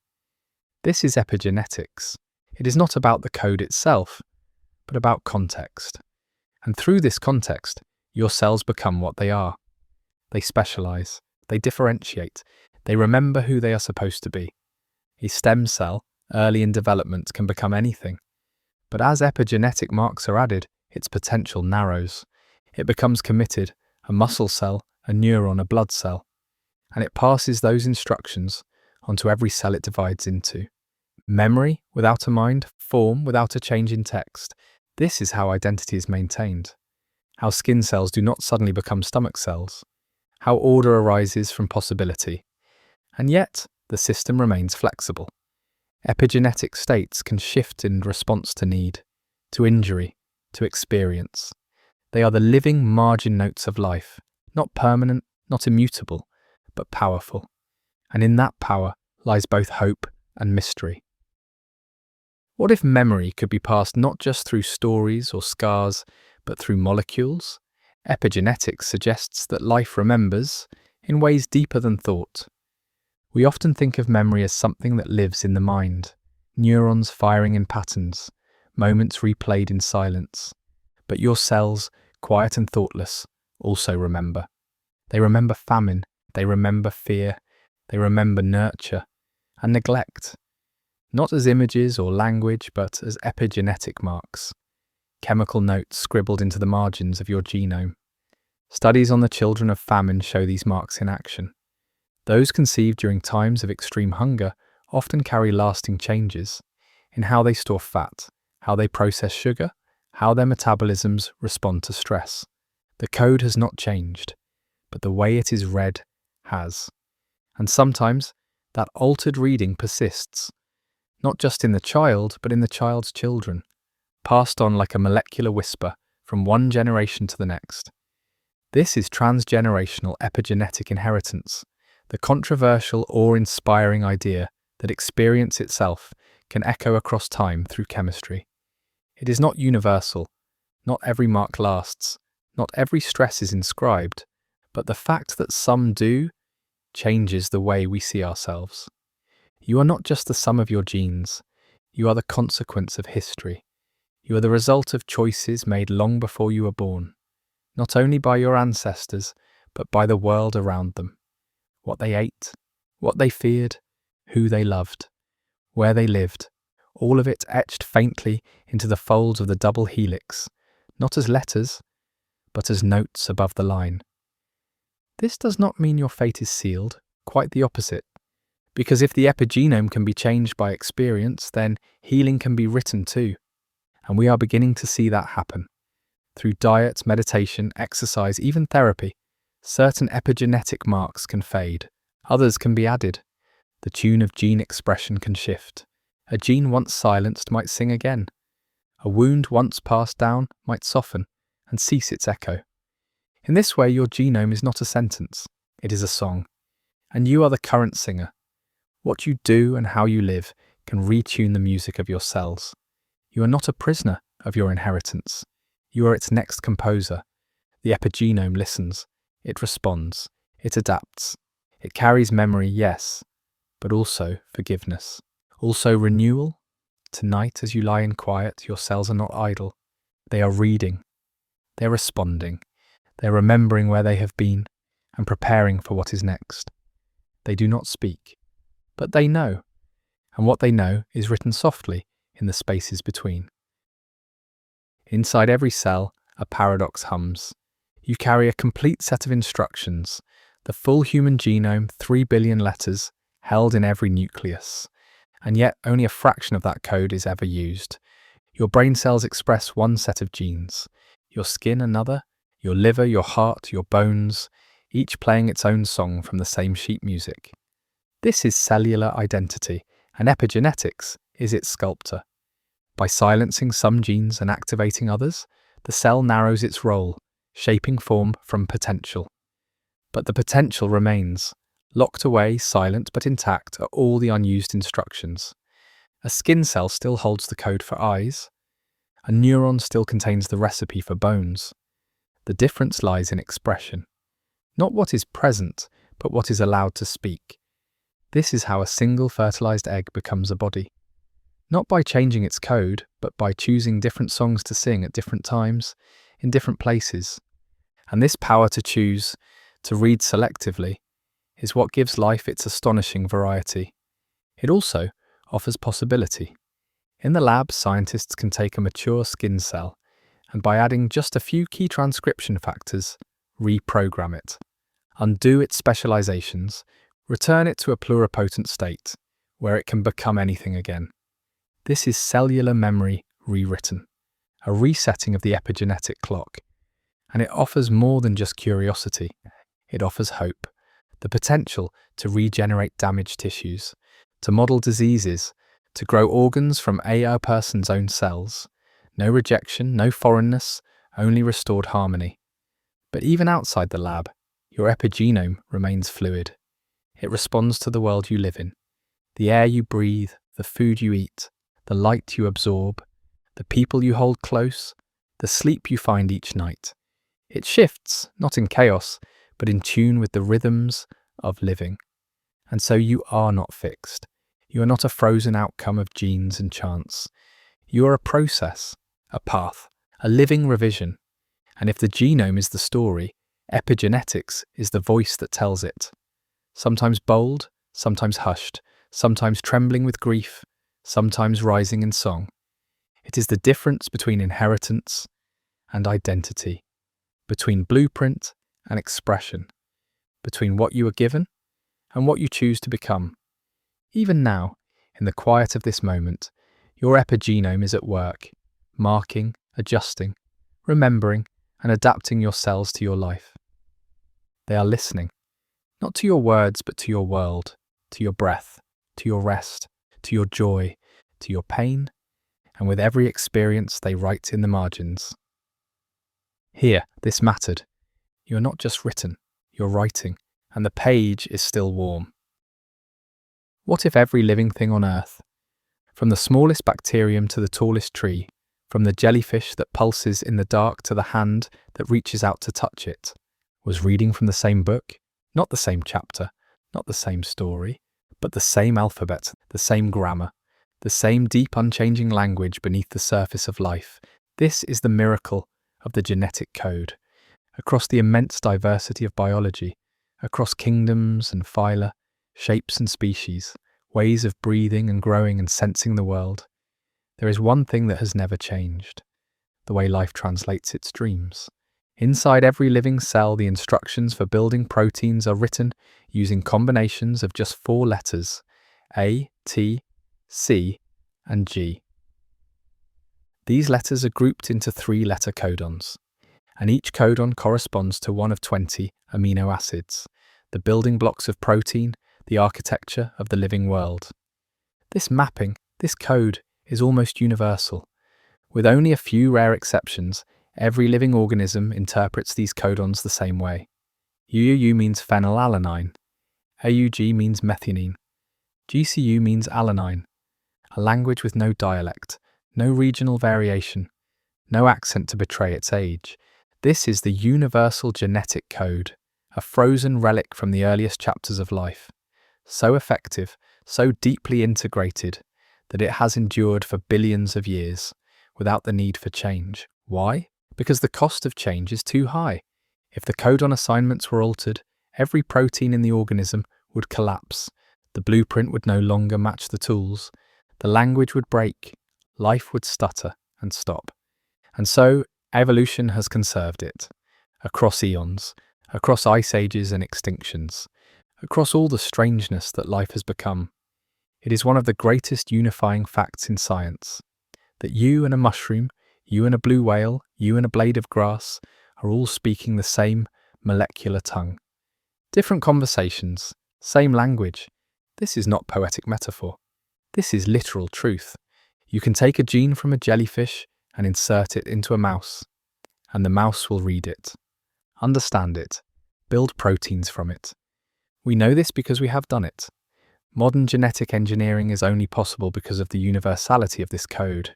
This is epigenetics. It is not about the code itself, but about context. And through this context, your cells become what they are. They specialize, they differentiate, they remember who they are supposed to be. A stem cell, early in development, can become anything. But as epigenetic marks are added, its potential narrows. It becomes committed, a muscle cell, a neuron, a blood cell. And it passes those instructions onto every cell it divides into. Memory without a mind, form without a change in text. This is how identity is maintained. How skin cells do not suddenly become stomach cells. How order arises from possibility. And yet, the system remains flexible. Epigenetic states can shift in response to need, to injury, to experience. They are the living margin notes of life, not permanent, not immutable, but powerful. And in that power lies both hope and mystery. What if memory could be passed not just through stories or scars, but through molecules? Epigenetics suggests that life remembers in ways deeper than thought. We often think of memory as something that lives in the mind, neurons firing in patterns, moments replayed in silence. But your cells, quiet and thoughtless, also remember. They remember famine, they remember fear, they remember nurture and neglect. Not as images or language, but as epigenetic marks, chemical notes scribbled into the margins of your genome. Studies on the children of famine show these marks in action. Those conceived during times of extreme hunger often carry lasting changes in how they store fat, how they process sugar, how their metabolisms respond to stress. The code has not changed, but the way it is read has. And sometimes that altered reading persists, not just in the child, but in the child's children, passed on like a molecular whisper from one generation to the next. This is transgenerational epigenetic inheritance, the controversial or inspiring idea that experience itself can echo across time through chemistry. It is not universal, not every mark lasts, not every stress is inscribed, but the fact that some do changes the way we see ourselves. You are not just the sum of your genes, you are the consequence of history. You are the result of choices made long before you were born, not only by your ancestors, but by the world around them. What they ate, what they feared, who they loved, where they lived, all of it etched faintly into the folds of the double helix, not as letters, but as notes above the line. This does not mean your fate is sealed, quite the opposite. Because if the epigenome can be changed by experience, then healing can be written too. And we are beginning to see that happen. Through diet, meditation, exercise, even therapy, certain epigenetic marks can fade, others can be added. The tune of gene expression can shift. A gene once silenced might sing again. A wound once passed down might soften and cease its echo. In this way, your genome is not a sentence, it is a song. And you are the current singer. What you do and how you live can retune the music of your cells. You are not a prisoner of your inheritance. You are its next composer. The epigenome listens. It responds. It adapts. It carries memory, yes, but also forgiveness. Also renewal. Tonight, as you lie in quiet, your cells are not idle. They are reading. They are responding. They are remembering where they have been and preparing for what is next. They do not speak, but they know. And what they know is written softly in the spaces between. Inside every cell, a paradox hums. You carry a complete set of instructions, the full human genome, 3 billion letters, held in every nucleus. And yet only a fraction of that code is ever used. Your brain cells express one set of genes, your skin another, your liver, your heart, your bones, each playing its own song from the same sheet music. This is cellular identity, and epigenetics is its sculptor. By silencing some genes and activating others, the cell narrows its role, shaping form from potential. But the potential remains. Locked away, silent but intact are all the unused instructions. A skin cell still holds the code for eyes. A neuron still contains the recipe for bones. The difference lies in expression. Not what is present, but what is allowed to speak. This is how a single fertilized egg becomes a body. Not by changing its code, but by choosing different songs to sing at different times, in different places. And this power to choose, to read selectively, is what gives life its astonishing variety. It also offers possibility. In the lab, scientists can take a mature skin cell and by adding just a few key transcription factors, reprogram it, undo its specializations, return it to a pluripotent state where it can become anything again. This is cellular memory rewritten, a resetting of the epigenetic clock. And it offers more than just curiosity. It offers hope, the potential to regenerate damaged tissues, to model diseases, to grow organs from a person's own cells. No rejection, no foreignness, only restored harmony. But even outside the lab, your epigenome remains fluid. It responds to the world you live in, the air you breathe, the food you eat, the light you absorb, the people you hold close, the sleep you find each night. It shifts, not in chaos, but in tune with the rhythms of living. And so you are not fixed. You are not a frozen outcome of genes and chance. You are a process, a path, a living revision. And if the genome is the story, epigenetics is the voice that tells it. Sometimes bold, sometimes hushed, sometimes trembling with grief, sometimes rising in song. It is the difference between inheritance and identity, between blueprint and expression, between what you are given and what you choose to become. Even now, in the quiet of this moment, your epigenome is at work, marking, adjusting, remembering, and adapting your cells to your life. They are listening, not to your words, but to your world, to your breath, to your rest, to your joy, to your pain, and with every experience they write in the margins. Here, this mattered. You are not just written, you're writing, and the page is still warm. What if every living thing on Earth, from the smallest bacterium to the tallest tree, from the jellyfish that pulses in the dark to the hand that reaches out to touch it, was reading from the same book, not the same chapter, not the same story, but the same alphabet, the same grammar, the same deep unchanging language beneath the surface of life? This is the miracle of the genetic code. Across the immense diversity of biology, across kingdoms and phyla, shapes and species, ways of breathing and growing and sensing the world, there is one thing that has never changed: the way life translates its dreams. Inside every living cell, the instructions for building proteins are written using combinations of just 4 letters: A, T, C, and G. These letters are grouped into 3-letter codons, and each codon corresponds to one of 20 amino acids, the building blocks of protein, the architecture of the living world. This mapping, this code, is almost universal. With only a few rare exceptions, every living organism interprets these codons the same way. UUU means phenylalanine, AUG means methionine, GCU means alanine, a language with no dialect, no regional variation, no accent to betray its age. This is the universal genetic code, a frozen relic from the earliest chapters of life, so effective, so deeply integrated, that it has endured for billions of years, without the need for change. Why? Because the cost of change is too high. If the codon assignments were altered, every protein in the organism would collapse, the blueprint would no longer match the tools, the language would break, life would stutter and stop. And so, evolution has conserved it, across eons, across ice ages and extinctions, across all the strangeness that life has become. It is one of the greatest unifying facts in science, that you and a mushroom, you and a blue whale, you and a blade of grass, are all speaking the same molecular tongue. Different conversations, same language. This is not poetic metaphor. This is literal truth. You can take a gene from a jellyfish and insert it into a mouse, and the mouse will read it, understand it, build proteins from it. We know this because we have done it. Modern genetic engineering is only possible because of the universality of this code.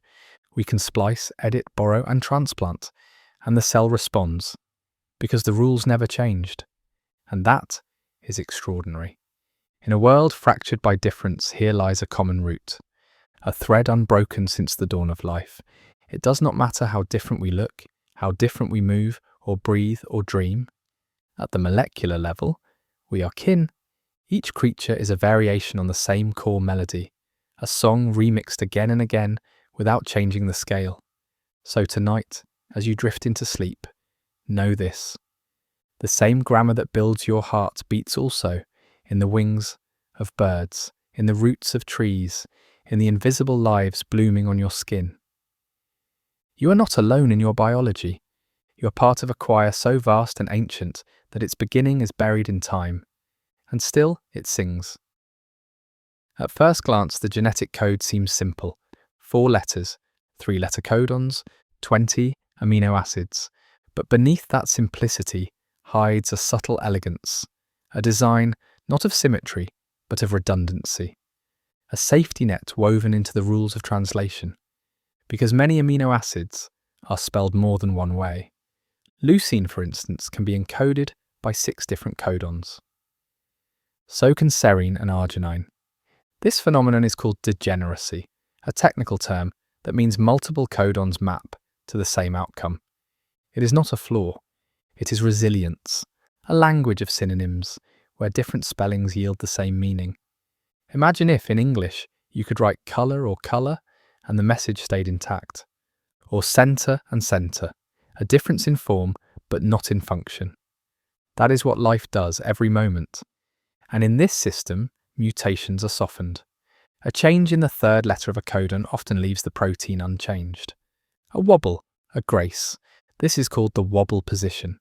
We can splice, edit, borrow, and transplant, and the cell responds, because the rules never changed. And that is extraordinary. In a world fractured by difference, here lies a common root, a thread unbroken since the dawn of life. It does not matter how different we look, how different we move, or breathe, or dream. At the molecular level, we are kin. Each creature is a variation on the same core melody, a song remixed again and again without changing the scale. So tonight, as you drift into sleep, know this: the same grammar that builds your heart beats also in the wings of birds, in the roots of trees, in the invisible lives blooming on your skin. You are not alone in your biology. You are part of a choir so vast and ancient that its beginning is buried in time, and still it sings. At first glance, the genetic code seems simple: 4 letters, 3-letter codons, 20 amino acids. But beneath that simplicity hides a subtle elegance, a design not of symmetry, but of redundancy, a safety net woven into the rules of translation, because many amino acids are spelled more than one way. Leucine, for instance, can be encoded by 6 different codons. So can serine and arginine. This phenomenon is called degeneracy, a technical term that means multiple codons map to the same outcome. It is not a flaw, it is resilience, a language of synonyms where different spellings yield the same meaning. Imagine if, in English, you could write colour or colour and the message stayed intact, or centre and centre, a difference in form but not in function. That is what life does every moment. And in this system, mutations are softened. A change in the third letter of a codon often leaves the protein unchanged. A wobble, a grace. This is called the wobble position,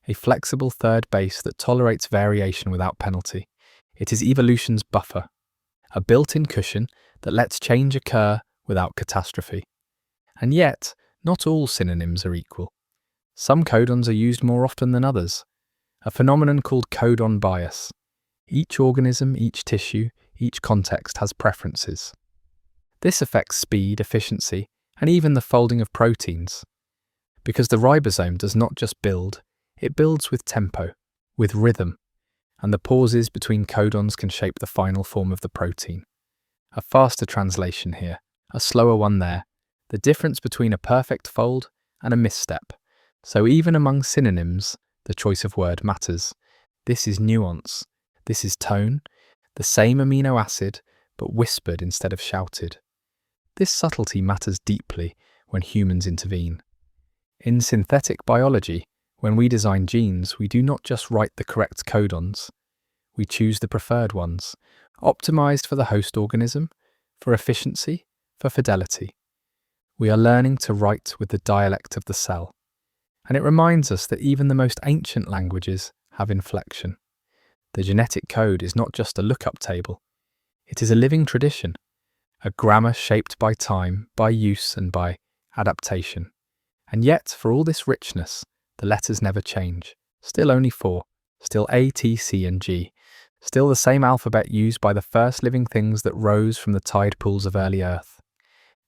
a flexible third base that tolerates variation without penalty. It is evolution's buffer, a built-in cushion that lets change occur without catastrophe. And yet, not all synonyms are equal. Some codons are used more often than others, a phenomenon called codon bias. Each organism, each tissue, each context has preferences. This affects speed, efficiency, and even the folding of proteins. Because the ribosome does not just build, it builds with tempo, with rhythm, and the pauses between codons can shape the final form of the protein. A faster translation here, a slower one there, the difference between a perfect fold and a misstep. So even among synonyms, the choice of word matters. This is nuance, this is tone, the same amino acid, but whispered instead of shouted. This subtlety matters deeply when humans intervene. In synthetic biology, when we design genes, we do not just write the correct codons. We choose the preferred ones, optimized for the host organism, for efficiency, for fidelity. We are learning to write with the dialect of the cell. And it reminds us that even the most ancient languages have inflection. The genetic code is not just a lookup table. It is a living tradition, a grammar shaped by time, by use, and by adaptation. And yet, for all this richness, the letters never change. Still only 4. Still A, T, C, and G. Still the same alphabet used by the first living things that rose from the tide pools of early Earth.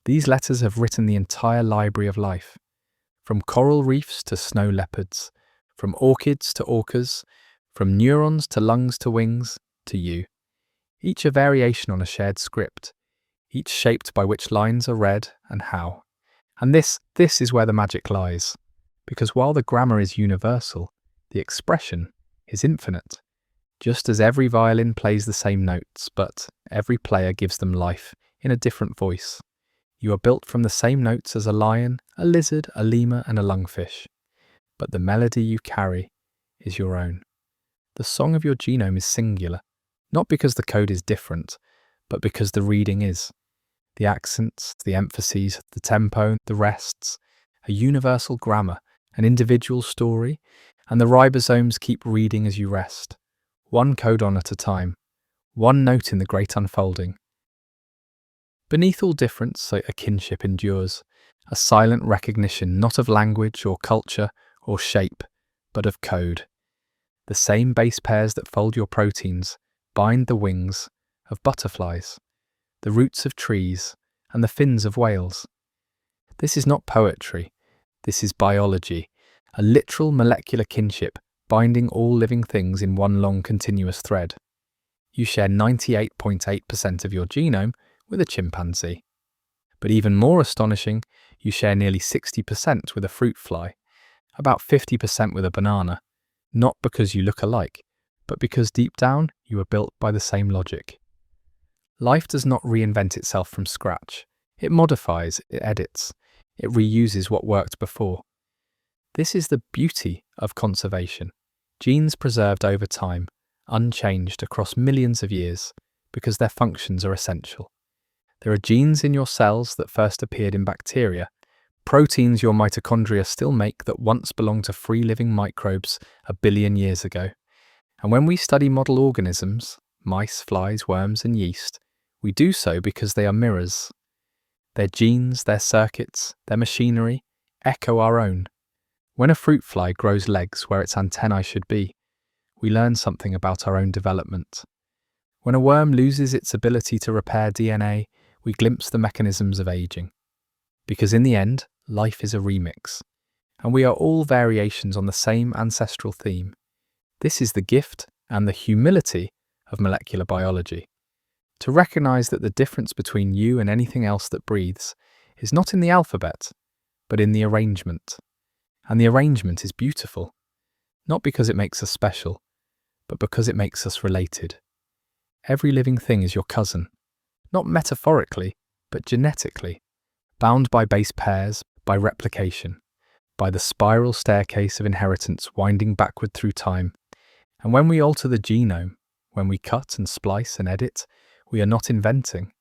These letters have written the entire library of life. From coral reefs to snow leopards, from orchids to orcas, from neurons to lungs to wings, to you. Each a variation on a shared script, each shaped by which lines are read and how. And this is where the magic lies. Because while the grammar is universal, the expression is infinite. Just as every violin plays the same notes, but every player gives them life in a different voice. You are built from the same notes as a lion, a lizard, a lemur, and a lungfish. But the melody you carry is your own. The song of your genome is singular, not because the code is different, but because the reading is. The accents, the emphases, the tempo, the rests, a universal grammar, an individual story, and the ribosomes keep reading as you rest. One codon at a time, one note in the great unfolding. Beneath all difference, a kinship endures, a silent recognition not of language or culture or shape, but of code. The same base pairs that fold your proteins bind the wings of butterflies, the roots of trees, and the fins of whales. This is not poetry, this is biology, a literal molecular kinship binding all living things in one long continuous thread. You share 98.8% of your genome with a chimpanzee. But even more astonishing, you share nearly 60% with a fruit fly, about 50% with a banana, not because you look alike, but because deep down you are built by the same logic. Life does not reinvent itself from scratch. It modifies, it edits, it reuses what worked before. This is the beauty of conservation. Genes preserved over time, unchanged across millions of years, because their functions are essential. There are genes in your cells that first appeared in bacteria, proteins your mitochondria still make that once belonged to free-living microbes a billion years ago. And when we study model organisms, mice, flies, worms, and yeast, we do so because they are mirrors. Their genes, their circuits, their machinery echo our own. When a fruit fly grows legs where its antennae should be, we learn something about our own development. When a worm loses its ability to repair DNA, we glimpse the mechanisms of aging. Because in the end, life is a remix, and we are all variations on the same ancestral theme. This is the gift and the humility of molecular biology. To recognize that the difference between you and anything else that breathes is not in the alphabet, but in the arrangement. And the arrangement is beautiful, not because it makes us special, but because it makes us related. Every living thing is your cousin, not metaphorically, but genetically, bound by base pairs, by replication, by the spiral staircase of inheritance winding backward through time. And when we alter the genome, when we cut and splice and edit, we are not inventing,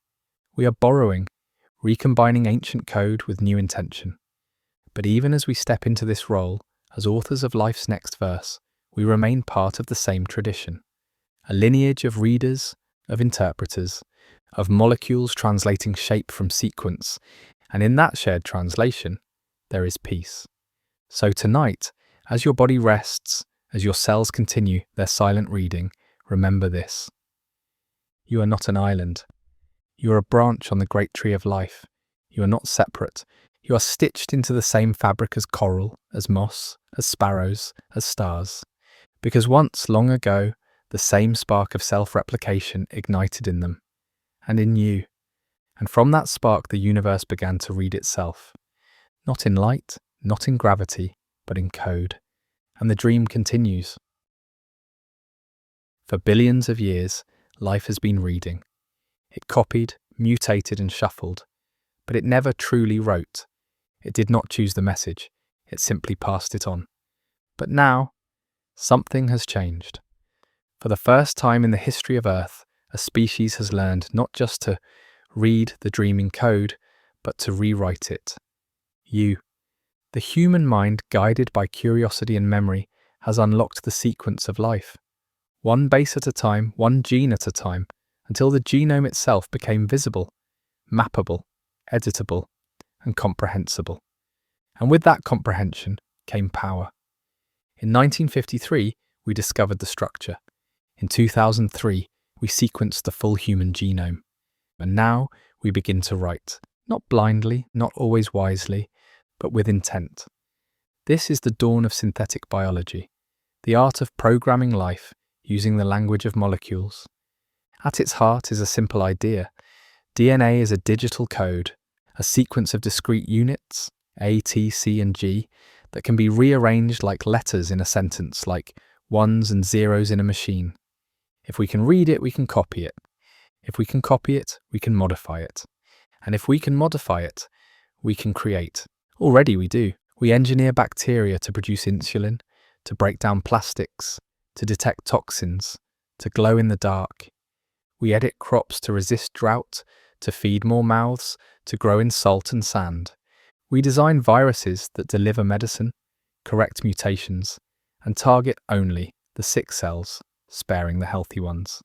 We are borrowing, recombining ancient code with new intention. But even as we step into this role, as authors of life's next verse, we remain part of the same tradition. A lineage of readers, of interpreters, of molecules translating shape from sequence, and in that shared translation, there is peace. So tonight, as your body rests, as your cells continue their silent reading, remember this. You are not an island. You are a branch on the great tree of life. You are not separate. You are stitched into the same fabric as coral, as moss, as sparrows, as stars. Because once, long ago, the same spark of self-replication ignited in them, and in you. And from that spark the universe began to read itself. Not in light, not in gravity, but in code. And the dream continues. For billions of years, life has been reading. It copied, mutated and shuffled, but it never truly wrote. It did not choose the message, it simply passed it on. But now, something has changed. For the first time in the history of Earth, a species has learned not just to read the dreaming code, but to rewrite it. You, the human mind guided by curiosity and memory, has unlocked the sequence of life. One base at a time, one gene at a time, until the genome itself became visible, mappable, editable, and comprehensible. And with that comprehension came power. In 1953, we discovered the structure. In 2003, we sequenced the full human genome. And now we begin to write, not blindly, not always wisely, but with intent. This is the dawn of synthetic biology, the art of programming life using the language of molecules. At its heart is a simple idea. DNA is a digital code, a sequence of discrete units, A, T, C, and G, that can be rearranged like letters in a sentence, like ones and zeros in a machine. If we can read it, we can copy it. If we can copy it, we can modify it. And if we can modify it, we can create. Already we do. We engineer bacteria to produce insulin, to break down plastics, to detect toxins, to glow in the dark. We edit crops to resist drought, to feed more mouths, to grow in salt and sand. We design viruses that deliver medicine, correct mutations, and target only the sick cells, sparing the healthy ones.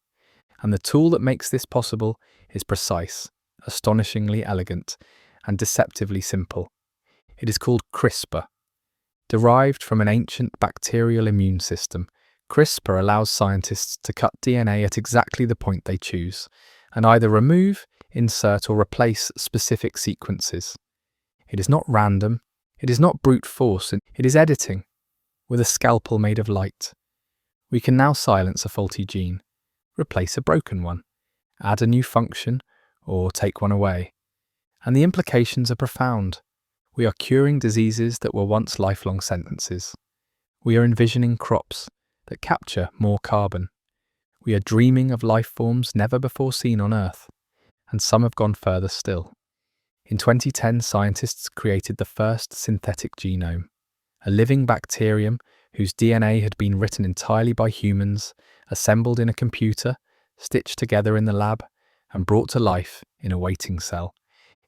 And the tool that makes this possible is precise, astonishingly elegant, and deceptively simple. It is called CRISPR. Derived from an ancient bacterial immune system, CRISPR allows scientists to cut DNA at exactly the point they choose, and either remove, insert, or replace specific sequences. It is not random, it is not brute force, it is editing, with a scalpel made of light. We can now silence a faulty gene, replace a broken one, add a new function, or take one away. And the implications are profound. We are curing diseases that were once lifelong sentences. We are envisioning crops that capture more carbon. We are dreaming of life forms never before seen on Earth, and some have gone further still. In 2010, scientists created the first synthetic genome, a living bacterium whose DNA had been written entirely by humans, assembled in a computer, stitched together in the lab, and brought to life in a waiting cell.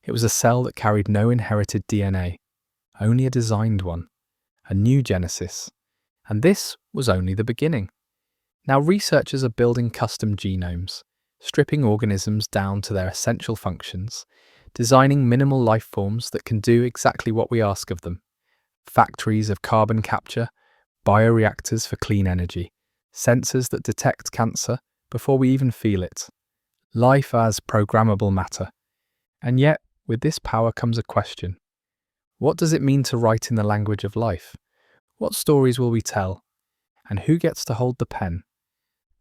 It was a cell that carried no inherited DNA, only a designed one, a new genesis. And this was only the beginning. Now researchers are building custom genomes, stripping organisms down to their essential functions, designing minimal life forms that can do exactly what we ask of them. Factories of carbon capture, bioreactors for clean energy, sensors that detect cancer before we even feel it. Life as programmable matter. And yet, with this power comes a question. What does it mean to write in the language of life? What stories will we tell? And who gets to hold the pen?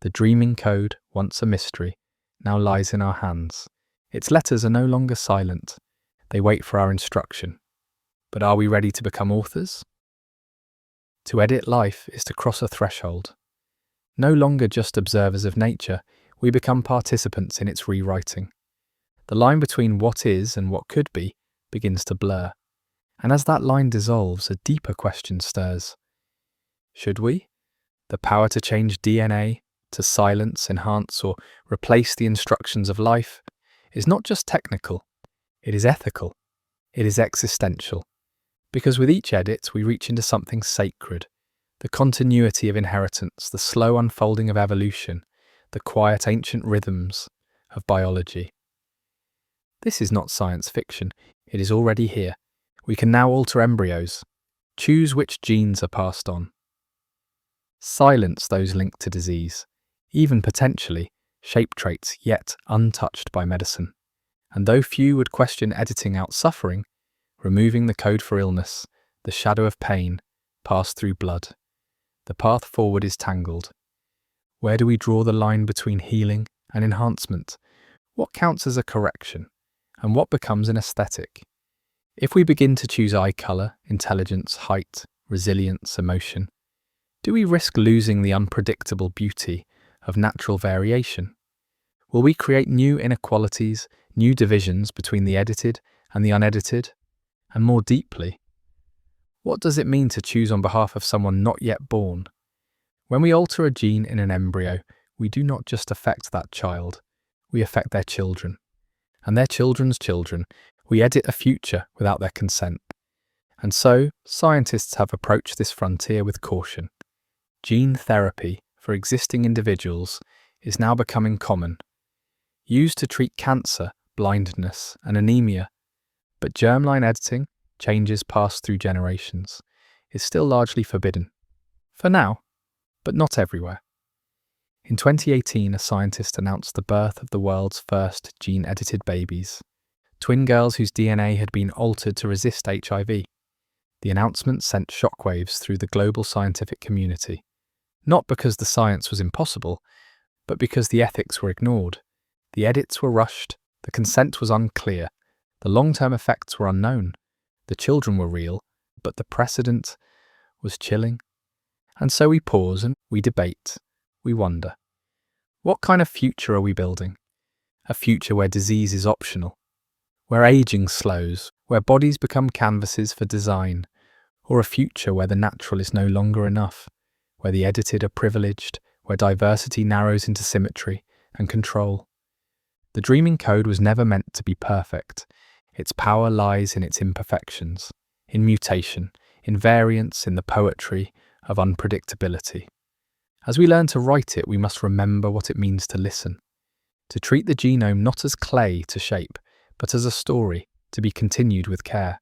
The dreaming code, once a mystery, now lies in our hands. Its letters are no longer silent. They wait for our instruction. But are we ready to become authors? To edit life is to cross a threshold. No longer just observers of nature, we become participants in its rewriting. The line between what is and what could be begins to blur. And as that line dissolves, a deeper question stirs. Should we? The power to change DNA, to silence, enhance, or replace the instructions of life, is not just technical, it is ethical, it is existential. Because with each edit, we reach into something sacred, the continuity of inheritance, the slow unfolding of evolution, the quiet ancient rhythms of biology. This is not science fiction, it is already here. We can now alter embryos, choose which genes are passed on, silence those linked to disease, even potentially shape traits yet untouched by medicine. And though few would question editing out suffering, removing the code for illness, the shadow of pain, passed through blood, the path forward is tangled. Where do we draw the line between healing and enhancement? What counts as a correction, and what becomes an aesthetic? If we begin to choose eye colour, intelligence, height, resilience, emotion, do we risk losing the unpredictable beauty of natural variation? Will we create new inequalities, new divisions between the edited and the unedited? And more deeply, what does it mean to choose on behalf of someone not yet born? When we alter a gene in an embryo, we do not just affect that child, we affect their children. And their children's children. We edit a future without their consent. And so, scientists have approached this frontier with caution. Gene therapy for existing individuals is now becoming common, used to treat cancer, blindness, and anemia. But germline editing, changes passed through generations, is still largely forbidden. For now, but not everywhere. In 2018, a scientist announced the birth of the world's first gene-edited babies, twin girls whose DNA had been altered to resist HIV. The announcement sent shockwaves through the global scientific community, not because the science was impossible, but because the ethics were ignored. The edits were rushed, the consent was unclear, the long-term effects were unknown. The children were real, but the precedent was chilling. And so we pause and we debate, we wonder. What kind of future are we building? A future where disease is optional, where aging slows, where bodies become canvases for design, or a future where the natural is no longer enough, where the edited are privileged, where diversity narrows into symmetry and control. The dreaming code was never meant to be perfect. Its power lies in its imperfections, in mutation, in variance, in the poetry of unpredictability. As we learn to write it, we must remember what it means to listen, to treat the genome not as clay to shape, but as a story to be continued with care.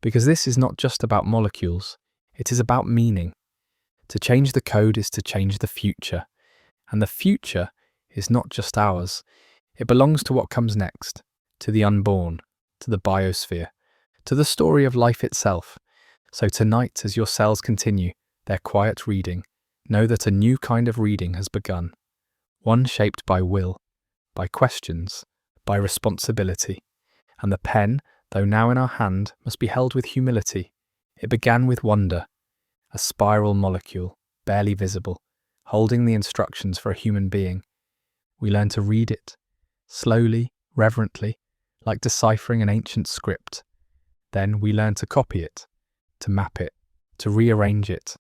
Because this is not just about molecules, it is about meaning. To change the code is to change the future, and the future is not just ours. It belongs to what comes next, to the unborn, to the biosphere, to the story of life itself. So tonight, as your cells continue their quiet reading, know that a new kind of reading has begun, one shaped by will, by questions, by responsibility. And the pen, though now in our hand, must be held with humility. It began with wonder, a spiral molecule, barely visible, holding the instructions for a human being. We learn to read it, slowly, reverently, like deciphering an ancient script. Then we learn to copy it, to map it, to rearrange it.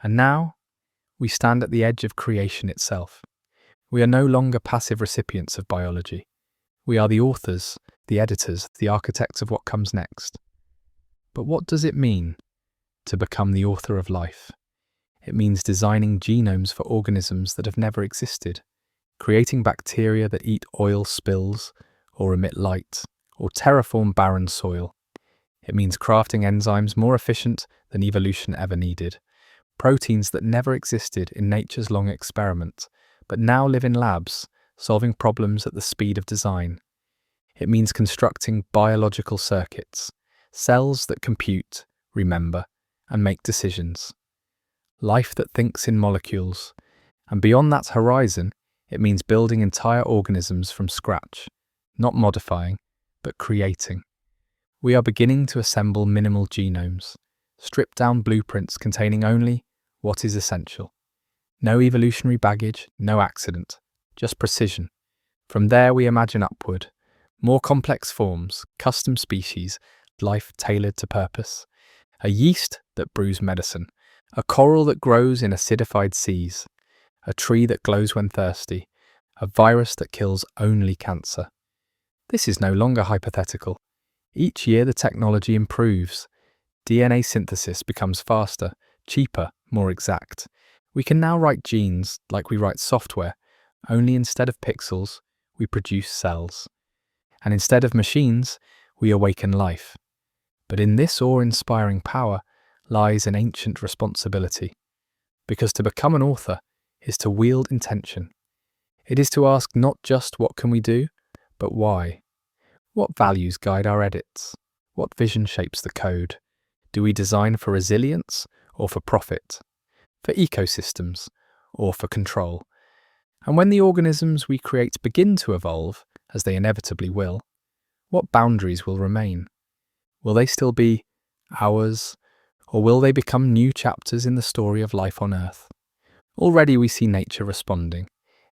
And now, we stand at the edge of creation itself. We are no longer passive recipients of biology. We are the authors, the editors, the architects of what comes next. But what does it mean to become the author of life? It means designing genomes for organisms that have never existed, creating bacteria that eat oil spills, or emit light, or terraform barren soil. It means crafting enzymes more efficient than evolution ever needed, proteins that never existed in nature's long experiment, but now live in labs, solving problems at the speed of design. It means constructing biological circuits, cells that compute, remember, and make decisions. Life that thinks in molecules. And beyond that horizon, it means building entire organisms from scratch, not modifying, but creating. We are beginning to assemble minimal genomes, stripped-down blueprints containing only what is essential. No evolutionary baggage, no accident, just precision. From there we imagine upward, more complex forms, custom species, life tailored to purpose. A yeast that brews medicine, a coral that grows in acidified seas, a tree that glows when thirsty, a virus that kills only cancer. This is no longer hypothetical. Each year the technology improves. DNA synthesis becomes faster, cheaper, more exact. We can now write genes like we write software, only instead of pixels, we produce cells. And instead of machines, we awaken life. But in this awe-inspiring power lies an ancient responsibility. Because to become an author is to wield intention. It is to ask not just what can we do, but why. What values guide our edits? What vision shapes the code? Do we design for resilience or for profit? For ecosystems or for control? And when the organisms we create begin to evolve, as they inevitably will, what boundaries will remain? Will they still be ours, or will they become new chapters in the story of life on Earth? Already we see nature responding.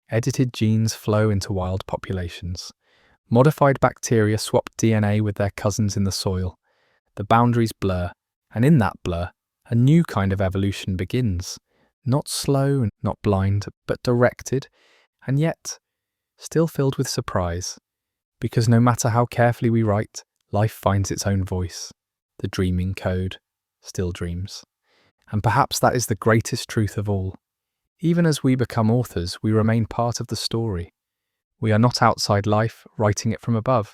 Edited genes flow into wild populations. Modified bacteria swap DNA with their cousins in the soil. The boundaries blur, and in that blur, a new kind of evolution begins. Not slow and not blind, but directed, and yet still filled with surprise. Because no matter how carefully we write, life finds its own voice. The dreaming code still dreams. And perhaps that is the greatest truth of all. Even as we become authors, we remain part of the story. We are not outside life, writing it from above.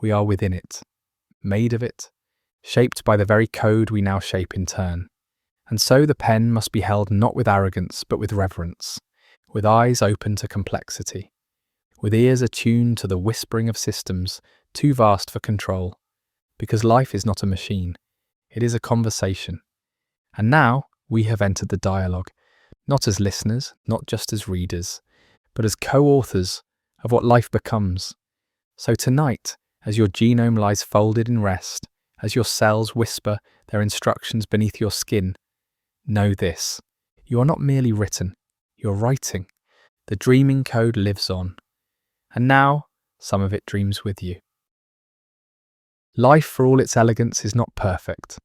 We are within it, made of it, shaped by the very code we now shape in turn. And so the pen must be held not with arrogance, but with reverence, with eyes open to complexity, with ears attuned to the whispering of systems too vast for control. Because life is not a machine, it is a conversation. And now we have entered the dialogue, not as listeners, not just as readers, but as co-authors of what life becomes. So tonight, as your genome lies folded in rest, as your cells whisper their instructions beneath your skin, know this: you are not merely written, you're writing. The dreaming code lives on. And now, some of it dreams with you. Life, for all its elegance, is not perfect.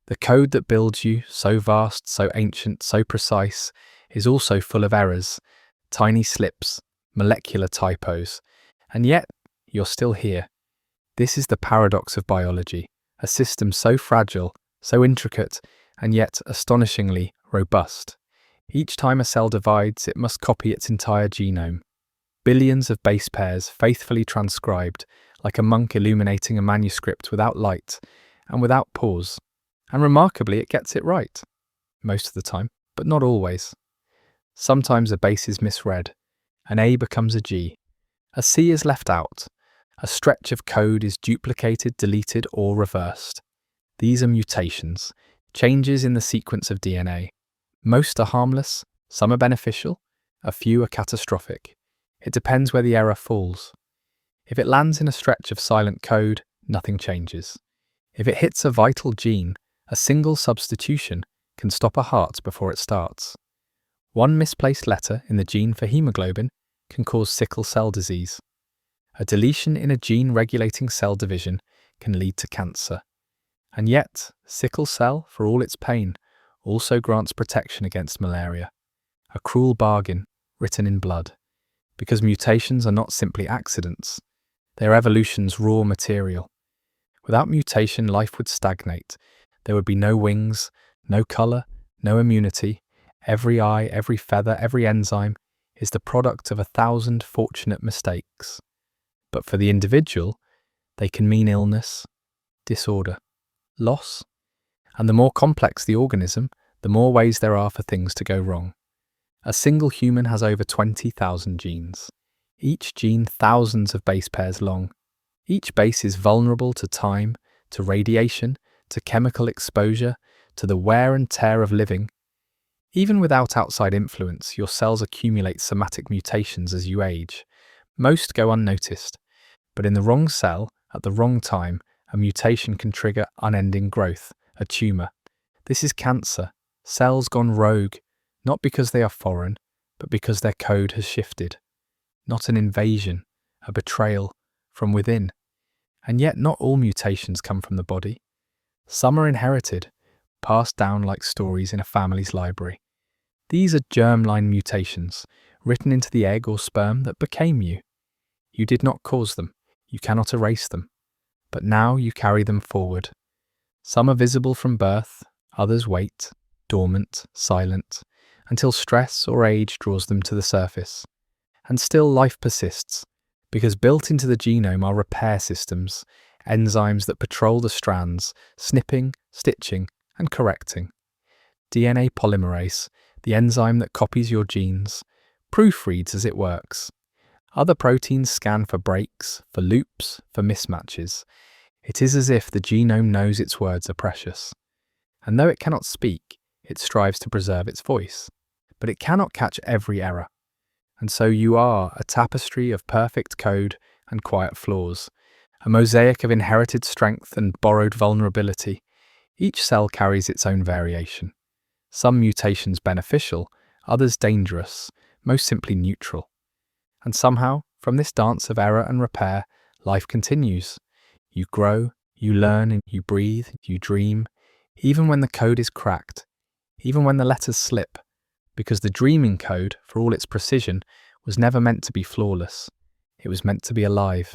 The code that builds you, so vast, so ancient, so precise, is also full of errors, tiny slips, molecular typos. And yet, you're still here. This is the paradox of biology, a system so fragile, so intricate, and yet astonishingly robust. Each time a cell divides, it must copy its entire genome. Billions of base pairs faithfully transcribed, like a monk illuminating a manuscript without light and without pause. And remarkably, it gets it right. Most of the time, but not always. Sometimes a base is misread. An A becomes a G. A C is left out. A stretch of code is duplicated, deleted, or reversed. These are mutations, changes in the sequence of DNA. Most are harmless, some are beneficial, a few are catastrophic. It depends where the error falls. If it lands in a stretch of silent code, nothing changes. If it hits a vital gene, a single substitution can stop a heart before it starts. One misplaced letter in the gene for hemoglobin can cause sickle cell disease. A deletion in a gene regulating cell division can lead to cancer. And yet, sickle cell, for all its pain, also grants protection against malaria. A cruel bargain written in blood. Because mutations are not simply accidents, they're evolution's raw material. Without mutation, life would stagnate. There would be no wings, no colour, no immunity. Every eye, every feather, every enzyme is the product of 1,000 fortunate mistakes. But for the individual, they can mean illness, disorder, loss. And the more complex the organism, the more ways there are for things to go wrong. A single human has over 20,000 genes. Each gene thousands of base pairs long. Each base is vulnerable to time, to radiation, to chemical exposure, to the wear and tear of living. Even without outside influence, your cells accumulate somatic mutations as you age. Most go unnoticed, but in the wrong cell, at the wrong time, a mutation can trigger unending growth, a tumour. This is cancer, cells gone rogue, not because they are foreign, but because their code has shifted. Not an invasion, a betrayal from within. And yet not all mutations come from the body. Some are inherited, passed down like stories in a family's library. These are germline mutations, written into the egg or sperm that became you. You did not cause them. You cannot erase them, but now you carry them forward. Some are visible from birth, others wait, dormant, silent, until stress or age draws them to the surface. And still life persists, because built into the genome are repair systems, enzymes that patrol the strands, snipping, stitching, and correcting. DNA polymerase, the enzyme that copies your genes, proofreads as it works. Other proteins scan for breaks, for loops, for mismatches. It is as if the genome knows its words are precious. And though it cannot speak, it strives to preserve its voice. But it cannot catch every error. And so you are a tapestry of perfect code and quiet flaws, a mosaic of inherited strength and borrowed vulnerability. Each cell carries its own variation. Some mutations beneficial, others dangerous, most simply neutral. And somehow, from this dance of error and repair, life continues. You grow, you learn, and you breathe, you dream, even when the code is cracked, even when the letters slip, because the dreaming code, for all its precision, was never meant to be flawless. It was meant to be alive.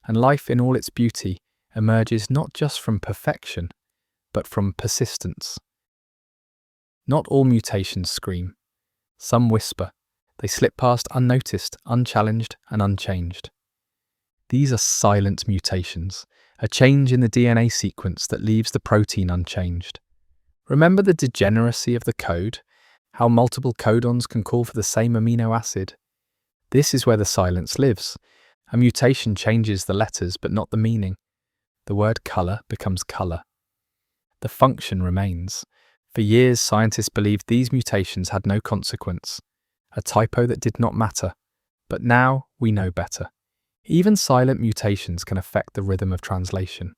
And life in all its beauty emerges not just from perfection, but from persistence. Not all mutations scream. Some whisper. They slip past unnoticed, unchallenged, and unchanged. These are silent mutations, a change in the DNA sequence that leaves the protein unchanged. Remember the degeneracy of the code? How multiple codons can call for the same amino acid? This is where the silence lives. A mutation changes the letters but not the meaning. The word colour becomes colour. The function remains. For years, scientists believed these mutations had no consequence, a typo that did not matter. But now we know better. Even silent mutations can affect the rhythm of translation.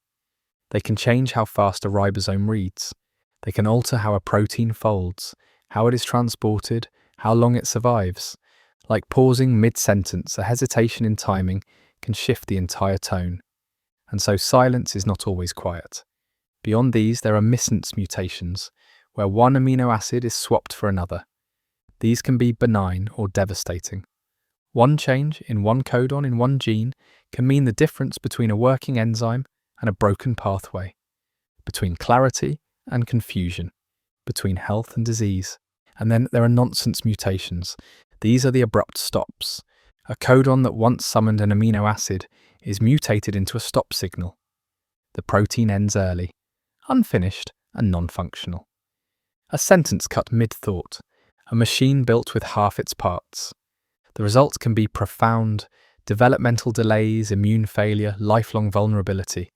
They can change how fast a ribosome reads. They can alter how a protein folds, how it is transported, how long it survives. Like pausing mid-sentence, a hesitation in timing can shift the entire tone. And so silence is not always quiet. Beyond these, there are missense mutations, where one amino acid is swapped for another. These can be benign or devastating. One change in one codon in one gene can mean the difference between a working enzyme and a broken pathway, between clarity and confusion, between health and disease. And then there are nonsense mutations. These are the abrupt stops. A codon that once summoned an amino acid is mutated into a stop signal. The protein ends early, unfinished and non-functional. A sentence cut mid-thought, a machine built with half its parts. The results can be profound, developmental delays, immune failure, lifelong vulnerability.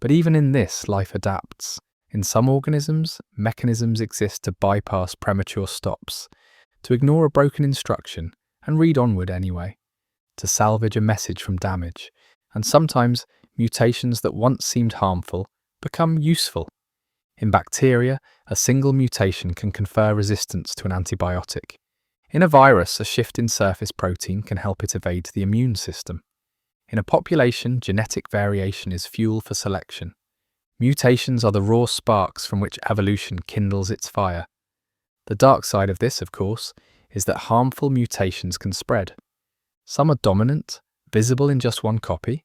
But even in this, life adapts. In some organisms, mechanisms exist to bypass premature stops, to ignore a broken instruction and read onward anyway, to salvage a message from damage. And sometimes, mutations that once seemed harmful become useful. In bacteria, a single mutation can confer resistance to an antibiotic. In a virus, a shift in surface protein can help it evade the immune system. In a population, genetic variation is fuel for selection. Mutations are the raw sparks from which evolution kindles its fire. The dark side of this, of course, is that harmful mutations can spread. Some are dominant, visible in just one copy.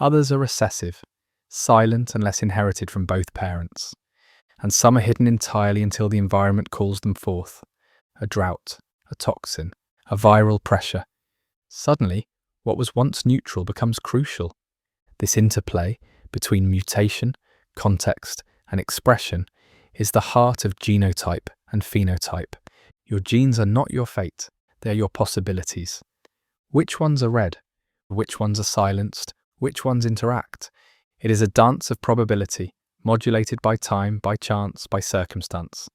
Others are recessive, silent unless inherited from both parents. And some are hidden entirely until the environment calls them forth. A drought, a toxin, a viral pressure. Suddenly, what was once neutral becomes crucial. This interplay between mutation, context, and expression is the heart of genotype and phenotype. Your genes are not your fate, they are your possibilities. Which ones are read? Which ones are silenced? Which ones interact? It is a dance of probability, modulated by time, by chance, by circumstance.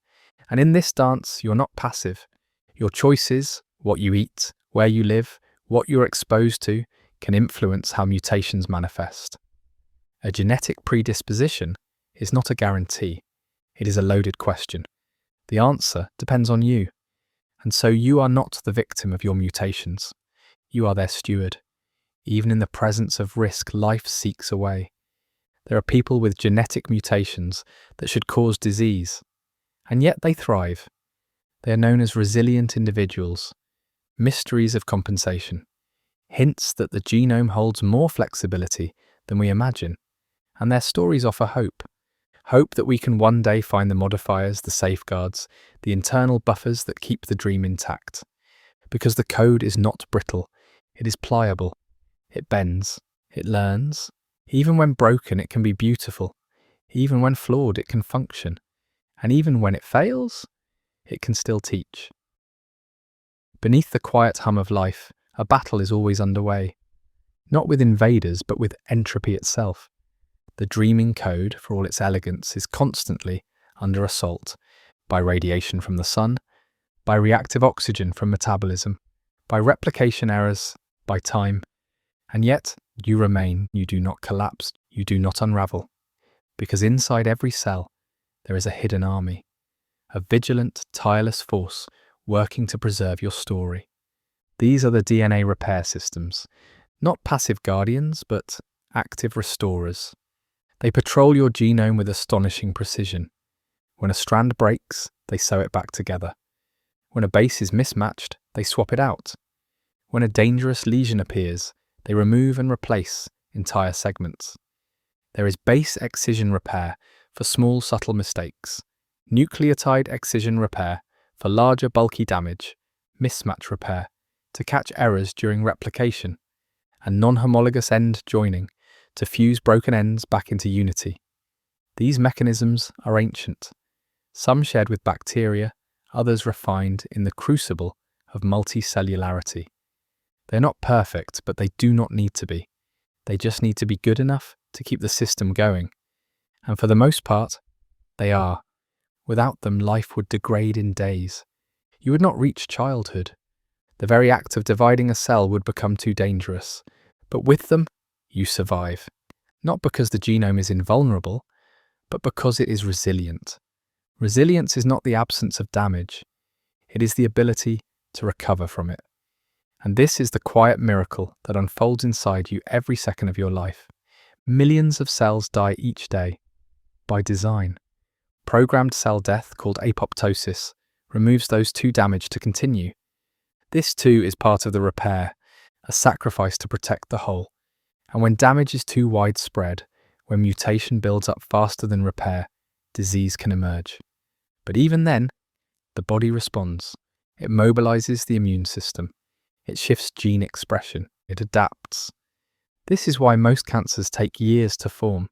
And in this dance, you're not passive. Your choices, what you eat, where you live, what you're exposed to, can influence how mutations manifest. A genetic predisposition is not a guarantee. It is a loaded question. The answer depends on you. And so you are not the victim of your mutations. You are their steward. Even in the presence of risk, life seeks a way. There are people with genetic mutations that should cause disease, and yet they thrive. They are known as resilient individuals, mysteries of compensation. hints that the genome holds more flexibility than we imagine, and their stories offer hope. Hope that we can one day find the modifiers, the safeguards, the internal buffers that keep the dream intact. Because the code is not brittle, it is pliable, it bends, it learns. Even when broken, it can be beautiful. Even when flawed, it can function. And even when it fails, it can still teach. Beneath the quiet hum of life, a battle is always underway. Not with invaders, but with entropy itself. The dreaming code, for all its elegance, is constantly under assault by radiation from the sun, by reactive oxygen from metabolism, by replication errors, by time. And yet, you remain, you do not collapse, you do not unravel. Because inside every cell, there is a hidden army, a vigilant, tireless force working to preserve your story. These are the DNA repair systems, not passive guardians, but active restorers. They patrol your genome with astonishing precision. When a strand breaks, they sew it back together. When a base is mismatched, they swap it out. When a dangerous lesion appears, they remove and replace entire segments. There is base excision repair for small subtle mistakes, nucleotide excision repair for larger bulky damage, mismatch repair to catch errors during replication, and non-homologous end joining to fuse broken ends back into unity. These mechanisms are ancient, some shared with bacteria, others refined in the crucible of multicellularity. They're not perfect, but they do not need to be. They just need to be good enough to keep the system going. And for the most part, they are. Without them, life would degrade in days. You would not reach childhood. The very act of dividing a cell would become too dangerous. But with them, you survive. Not because the genome is invulnerable, but because it is resilient. Resilience is not the absence of damage. It is the ability to recover from it. And this is the quiet miracle that unfolds inside you every second of your life. Millions of cells die each day. By design. Programmed cell death, called apoptosis, removes those too damaged to continue. This too is part of the repair, a sacrifice to protect the whole. And when damage is too widespread, when mutation builds up faster than repair, disease can emerge. But even then, the body responds. It mobilizes the immune system. It shifts gene expression. It adapts. This is why most cancers take years to form.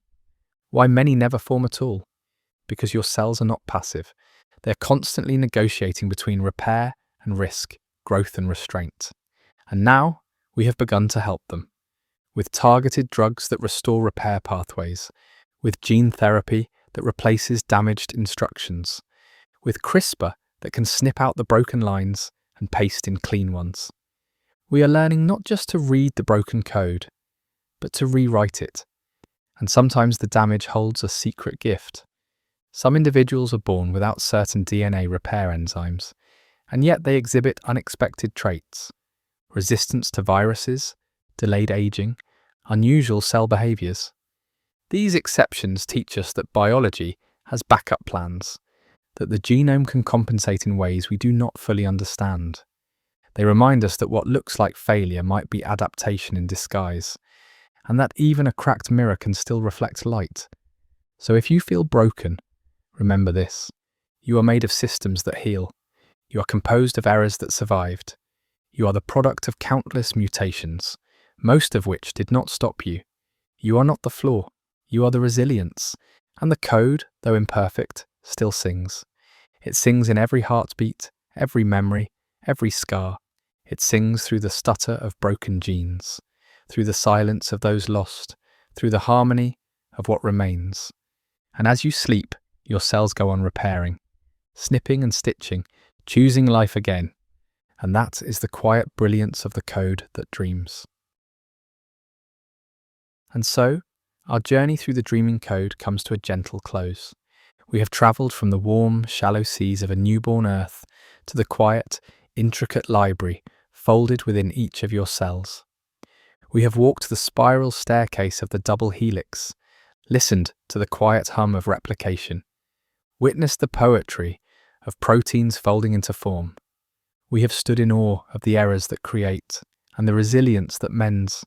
Why many never form at all. Because your cells are not passive. They're constantly negotiating between repair and risk, growth and restraint. And now, we have begun to help them. With targeted drugs that restore repair pathways, with gene therapy that replaces damaged instructions, with CRISPR that can snip out the broken lines and paste in clean ones. We are learning not just to read the broken code, but to rewrite it. And sometimes the damage holds a secret gift. Some individuals are born without certain DNA repair enzymes, and yet they exhibit unexpected traits: resistance to viruses, delayed aging, unusual cell behaviors. These exceptions teach us that biology has backup plans, that the genome can compensate in ways we do not fully understand. They remind us that what looks like failure might be adaptation in disguise, and that even a cracked mirror can still reflect light. So if you feel broken, remember this: you are made of systems that heal. You are composed of errors that survived. You are the product of countless mutations, most of which did not stop you. You are not the flaw. You are the resilience. And the code, though imperfect, still sings. It sings in every heartbeat, every memory, every scar. It sings through the stutter of broken genes, through the silence of those lost, through the harmony of what remains. And as you sleep, your cells go on repairing, snipping and stitching, choosing life again. And that is the quiet brilliance of the code that dreams. And so, our journey through the dreaming code comes to a gentle close. We have travelled from the warm, shallow seas of a newborn earth to the quiet, intricate library folded within each of your cells. We have walked the spiral staircase of the double helix, listened to the quiet hum of replication, witnessed the poetry of proteins folding into form. We have stood in awe of the errors that create, and the resilience that mends.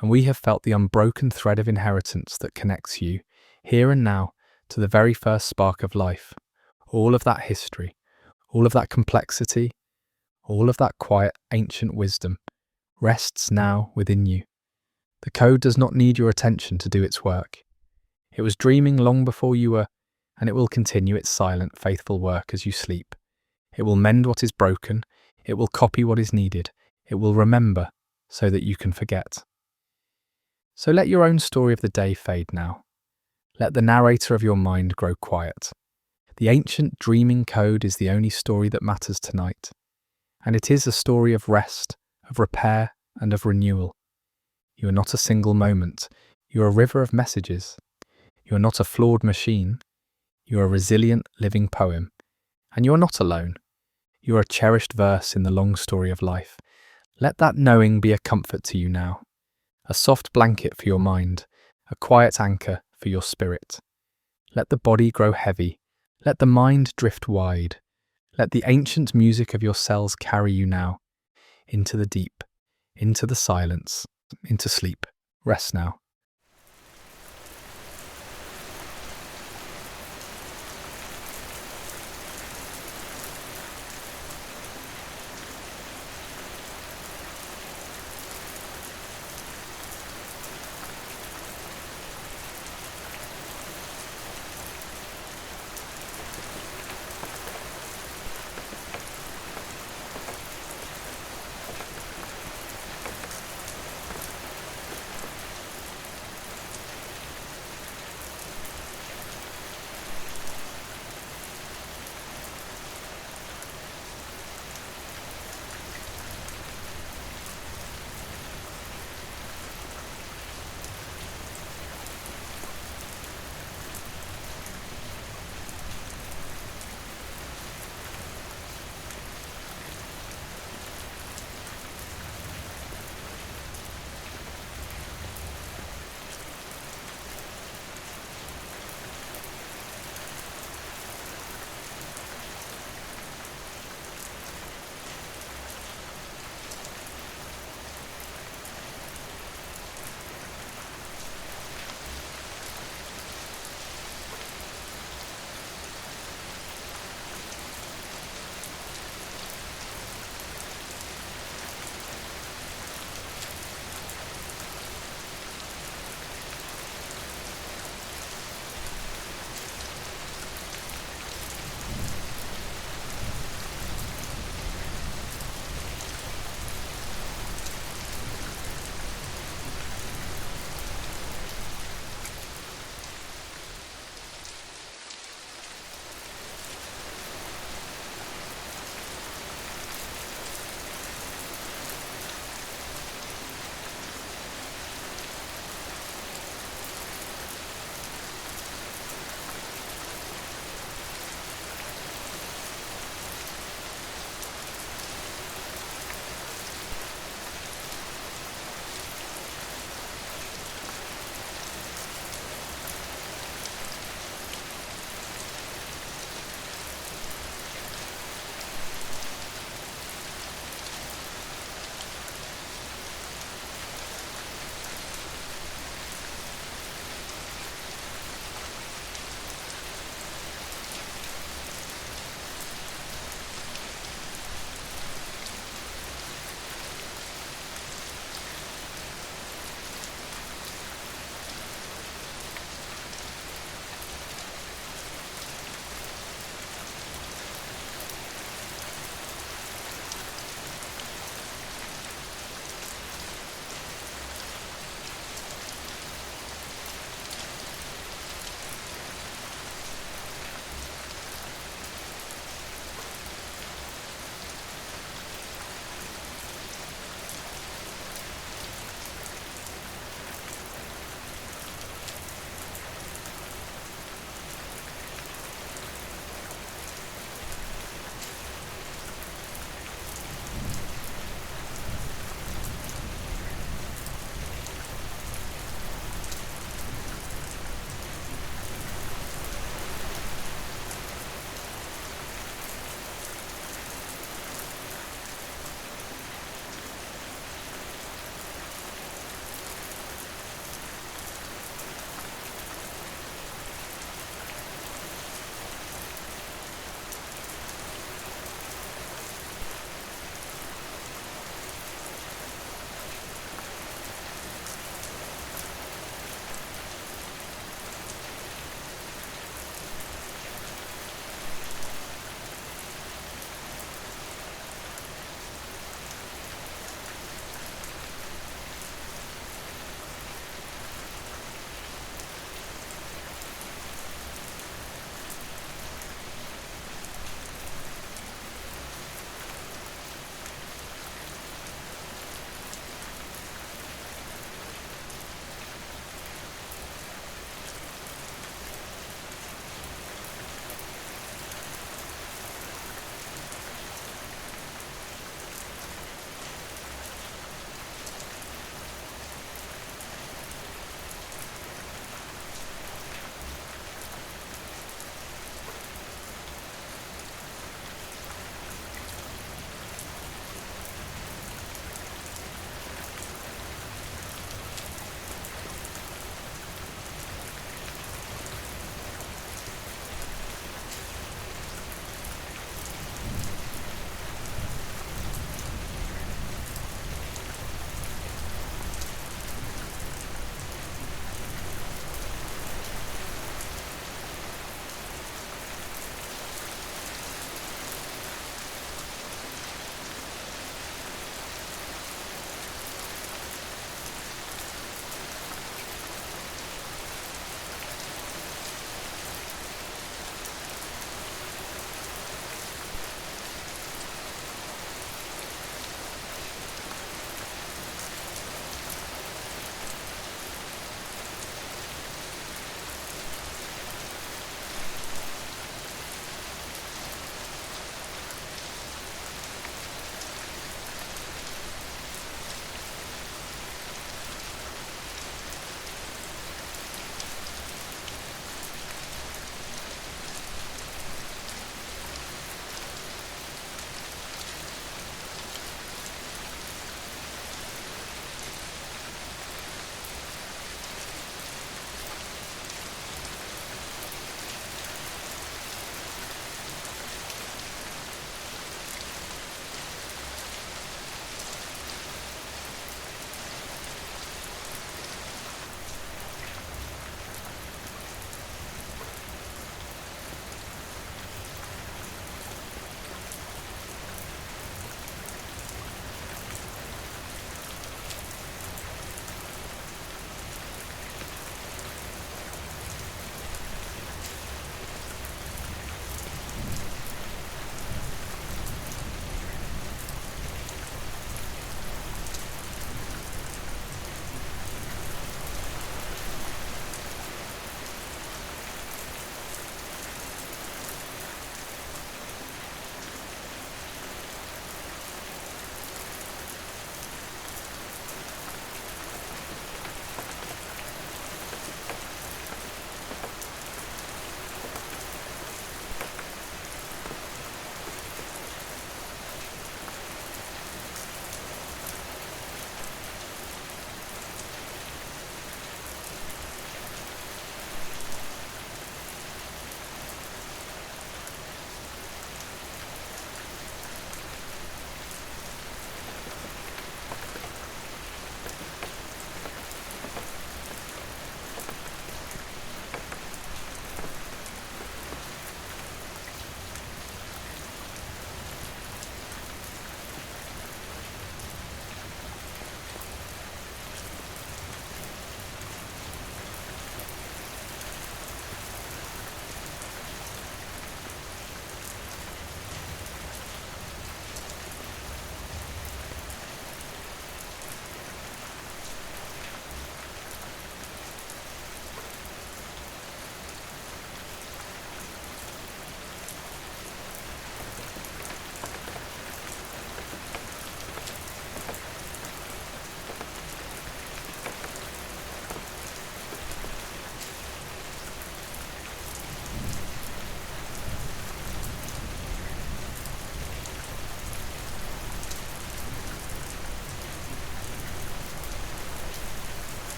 And we have felt the unbroken thread of inheritance that connects you, here and now, to the very first spark of life. All of that history, all of that complexity, all of that quiet, ancient wisdom rests now within you. The code does not need your attention to do its work. It was dreaming long before you were, and it will continue its silent, faithful work as you sleep. It will mend what is broken. It will copy what is needed. It will remember so that you can forget. So let your own story of the day fade now. Let the narrator of your mind grow quiet. The ancient dreaming code is the only story that matters tonight. And it is a story of rest, of repair, and of renewal. You are not a single moment. You are a river of messages. You are not a flawed machine. You are a resilient, living poem. And you are not alone. You are a cherished verse in the long story of life. Let that knowing be a comfort to you now. A soft blanket for your mind, a quiet anchor for your spirit. Let the body grow heavy. Let the mind drift wide. Let the ancient music of your cells carry you now, into the deep, into the silence, into sleep. Rest now.